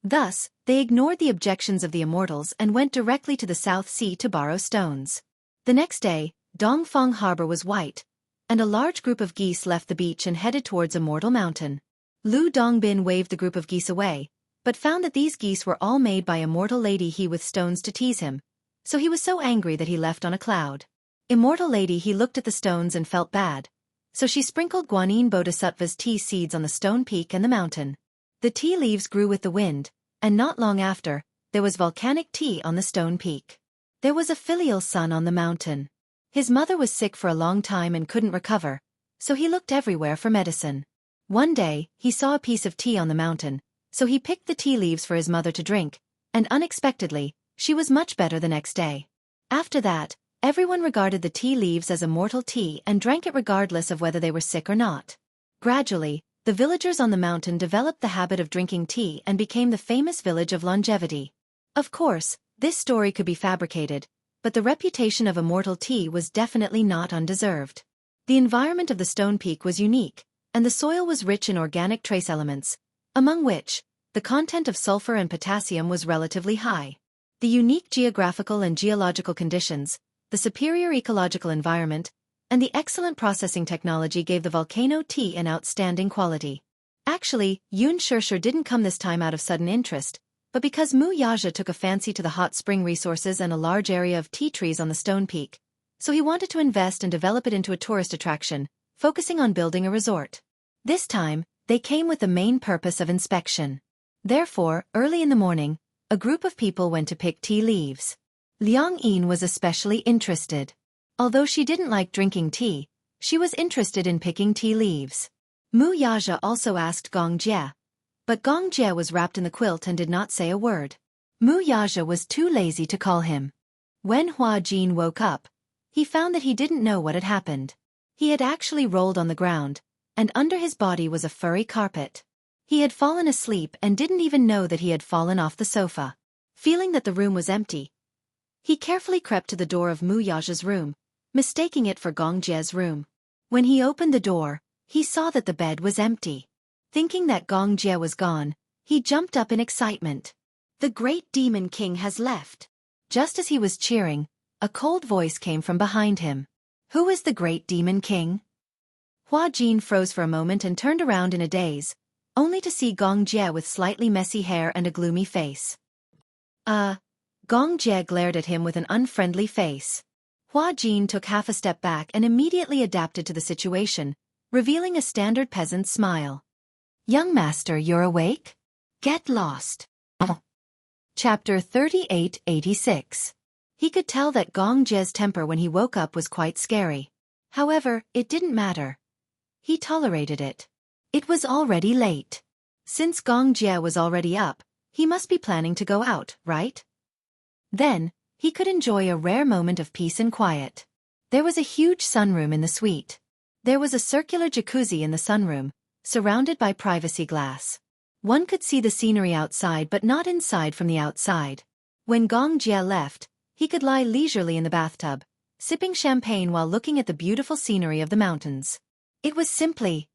Thus, they ignored the objections of the immortals and went directly to the South Sea to borrow stones. The next day, Dongfang Harbor was white, and a large group of geese left the beach and headed towards Immortal Mountain. Lu Dongbin waved the group of geese away, but found that these geese were all made by Immortal Lady He with stones to tease him, so he was so angry that he left on a cloud. Immortal Lady He looked at the stones and felt bad, so she sprinkled Guanyin Bodhisattva's tea seeds on the stone peak and the mountain. The tea leaves grew with the wind, and not long after, there was volcanic tea on the stone peak. There was a filial son on the mountain. His mother was sick for a long time and couldn't recover, so he looked everywhere for medicine. One day, he saw a piece of tea on the mountain, so he picked the tea leaves for his mother to drink, and unexpectedly, she was much better the next day. After that, everyone regarded the tea leaves as immortal tea and drank it regardless of whether they were sick or not. Gradually, the villagers on the mountain developed the habit of drinking tea and became the famous village of longevity. Of course, this story could be fabricated, but the reputation of immortal tea was definitely not undeserved. The environment of the stone peak was unique, and the soil was rich in organic trace elements, among which, the content of sulfur and potassium was relatively high. The unique geographical and geological conditions, the superior ecological environment, and the excellent processing technology gave the volcano tea an outstanding quality. Actually, Xianxia didn't come this time out of sudden interest, but because Wuxia took a fancy to the hot spring resources and a large area of tea trees on the stone peak, so he wanted to invest and develop it into a tourist attraction, focusing on building a resort. This time, they came with the main purpose of inspection. Therefore, early in the morning, a group of people went to pick tea leaves. Liang Yin was especially interested. Although she didn't like drinking tea, she was interested in picking tea leaves. Wuxia also asked Gong Jie, but Gong Jie was wrapped in the quilt and did not say a word. Wuxia was too lazy to call him. When Hua Jin woke up, he found that he didn't know what had happened. He had actually rolled on the ground, and under his body was a furry carpet. He had fallen asleep and didn't even know that he had fallen off the sofa. Feeling that the room was empty, he carefully crept to the door of Wuxia's room, mistaking it for Gong Jie's room. When he opened the door, he saw that the bed was empty. Thinking that Gong Jie was gone, he jumped up in excitement. The great demon king has left. Just as he was cheering, a cold voice came from behind him. Who is the great demon king? Hua Jin froze for a moment and turned around in a daze, only to see Gong Jie with slightly messy hair and a gloomy face. Gong Jie glared at him with an unfriendly face. Hua Jin took half a step back and immediately adapted to the situation, revealing a standard peasant smile. Young master, you're awake? Get lost. Chapter 3886. He could tell that Gong Jie's temper when he woke up was quite scary. However, it didn't matter. He tolerated it. It was already late. Since Gong Jie was already up, he must be planning to go out, right? Then, he could enjoy a rare moment of peace and quiet. There was a huge sunroom in the suite. There was a circular jacuzzi in the sunroom, surrounded by privacy glass. One could see the scenery outside but not inside from the outside. When Gong Jie left, he could lie leisurely in the bathtub, sipping champagne while looking at the beautiful scenery of the mountains. It was simply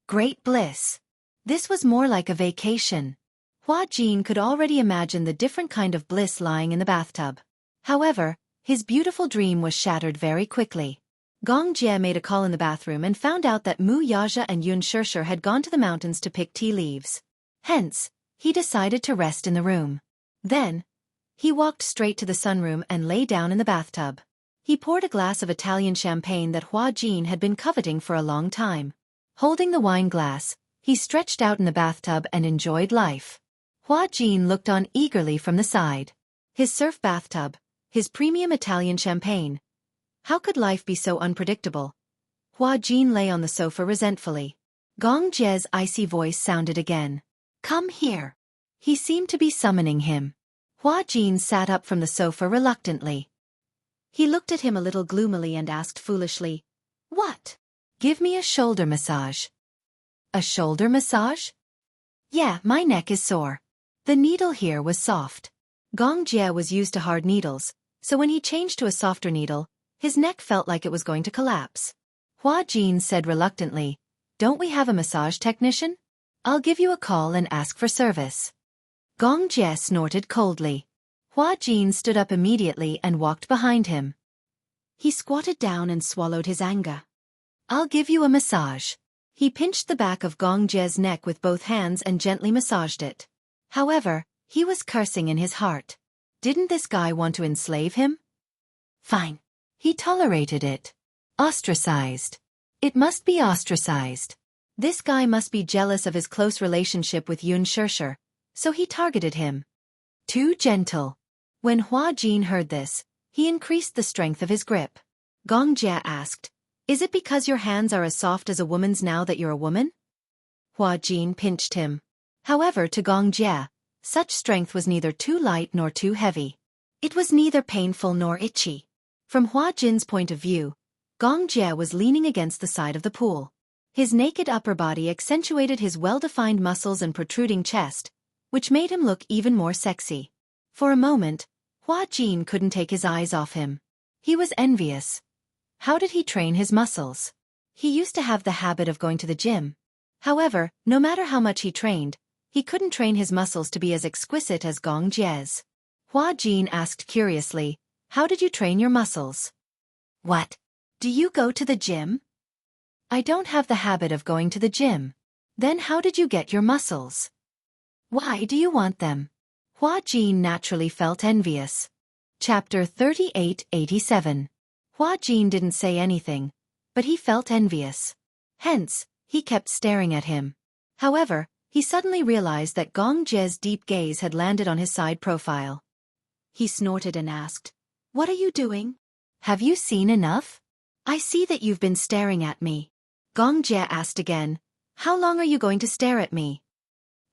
great bliss. This was more like a vacation. Hua Jin could already imagine the different kind of bliss lying in the bathtub. However, his beautiful dream was shattered very quickly. Gong Jie made a call in the bathroom and found out that Mu Yaja and Xianxia had gone to the mountains to pick tea leaves. Hence, he decided to rest in the room. Then, he walked straight to the sunroom and lay down in the bathtub. He poured a glass of Italian champagne that Hua Jin had been coveting for a long time. Holding the wine glass, he stretched out in the bathtub and enjoyed life. Hua Jin looked on eagerly from the side. His surf bathtub, his premium Italian champagne. How could life be so unpredictable? Hua Jin lay on the sofa resentfully. Gong Jie's icy voice sounded again. Come here. He seemed to be summoning him. Hua Jin sat up from the sofa reluctantly. He looked at him a little gloomily and asked foolishly, What? Give me a shoulder massage. A shoulder massage? Yeah, my neck is sore. The needle here was soft. Gong Jie was used to hard needles, so when he changed to a softer needle, his neck felt like it was going to collapse. Hua Jin said reluctantly, Don't we have a massage technician? I'll give you a call and ask for service. Gong Jie snorted coldly. Hua Jin stood up immediately and walked behind him. He squatted down and swallowed his anger. I'll give you a massage. He pinched the back of Gong Jie's neck with both hands and gently massaged it. However, he was cursing in his heart. Didn't this guy want to enslave him? Fine. He tolerated it. Ostracized. It must be ostracized. This guy must be jealous of his close relationship with Xianxia, so he targeted him. Too gentle. When Hua Jin heard this, he increased the strength of his grip. Gong Jie asked, Is it because your hands are as soft as a woman's now that you're a woman? Hua Jin pinched him. However, to Gong Jie, such strength was neither too light nor too heavy. It was neither painful nor itchy. From Hua Jin's point of view, Gong Jie was leaning against the side of the pool. His naked upper body accentuated his well-defined muscles and protruding chest, which made him look even more sexy. For a moment, Hua Jin couldn't take his eyes off him. He was envious. How did he train his muscles? He used to have the habit of going to the gym. However, no matter how much he trained, he couldn't train his muscles to be as exquisite as Gong Jie's. Hua Jin asked curiously, How did you train your muscles? What? Do you go to the gym? I don't have the habit of going to the gym. Then how did you get your muscles? Why do you want them? Hua Jin naturally felt envious. Chapter 3887. Hua Jin didn't say anything, but he felt envious. Hence, he kept staring at him. However, he suddenly realized that Gong Jie's deep gaze had landed on his side profile. He snorted and asked, What are you doing? Have you seen enough? I see that you've been staring at me. Gong Jie asked again, How long are you going to stare at me?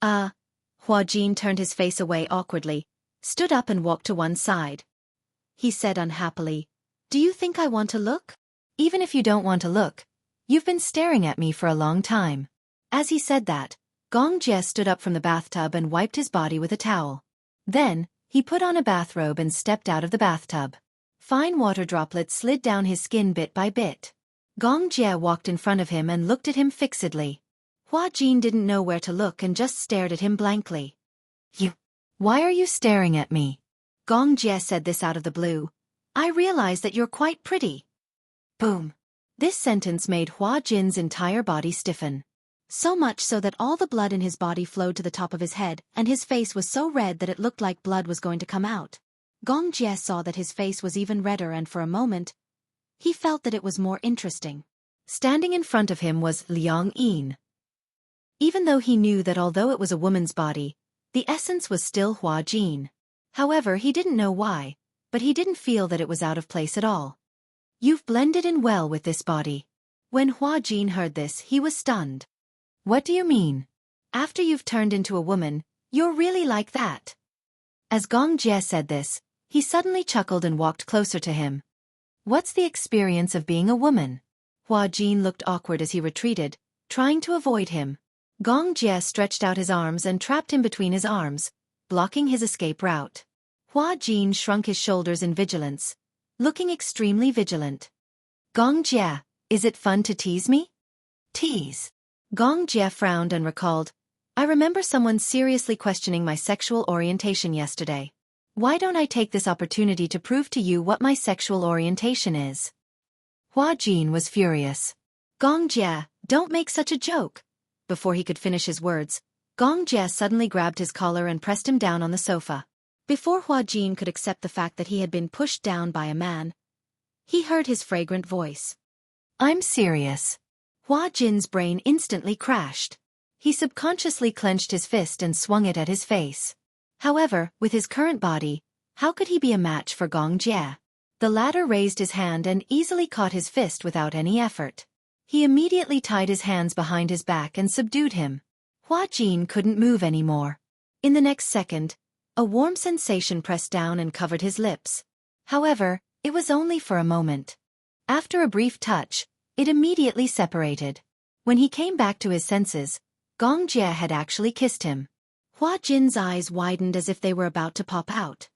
Hua Jin turned his face away awkwardly, stood up and walked to one side. He said unhappily, Do you think I want to look? Even if you don't want to look, you've been staring at me for a long time. As he said that, Gong Jie stood up from the bathtub and wiped his body with a towel. Then, he put on a bathrobe and stepped out of the bathtub. Fine water droplets slid down his skin bit by bit. Gong Jie walked in front of him and looked at him fixedly. Hua Jin didn't know where to look and just stared at him blankly. Why are you staring at me? Gong Jie said this out of the blue. I realize that you're quite pretty. Boom. This sentence made Hua Jin's entire body stiffen. So much so that all the blood in his body flowed to the top of his head, and his face was so red that it looked like blood was going to come out. Gong Jie saw that his face was even redder, and for a moment, He felt that it was more interesting. Standing in front of him was Liang Yin. Even though he knew that although it was a woman's body, the essence was still Hua Jin. However, he didn't know why, but he didn't feel that it was out of place at all. You've blended in well with this body. When Hua Jin heard this, he was stunned. What do you mean? After you've turned into a woman, you're really like that? As Gong Jie said this, he suddenly chuckled and walked closer to him. What's the experience of being a woman? Hua Jin looked awkward as he retreated, trying to avoid him. Gong Jie stretched out his arms and trapped him between his arms, blocking his escape route. Hua Jin shrunk his shoulders in vigilance, looking extremely vigilant. Gong Jie, is it fun to tease me? Tease. Gong Jie frowned and recalled, I remember someone seriously questioning my sexual orientation yesterday. Why don't I take this opportunity to prove to you what my sexual orientation is? Hua Jin was furious. Gong Jie, don't make such a joke. Before he could finish his words, Gong Jie suddenly grabbed his collar and pressed him down on the sofa. Before Hua Jin could accept the fact that he had been pushed down by a man, he heard his fragrant voice. I'm serious. Hua Jin's brain instantly crashed. He subconsciously clenched his fist and swung it at his face. However, with his current body, how could he be a match for Gong Jie? The latter raised his hand and easily caught his fist without any effort. He immediately tied his hands behind his back and subdued him. Hua Jin couldn't move anymore. In the next second, a warm sensation pressed down and covered his lips. However, it was only for a moment. After a brief touch, it immediately separated. When he came back to his senses, Gong Jie had actually kissed him. Hua Jin's eyes widened as if they were about to pop out.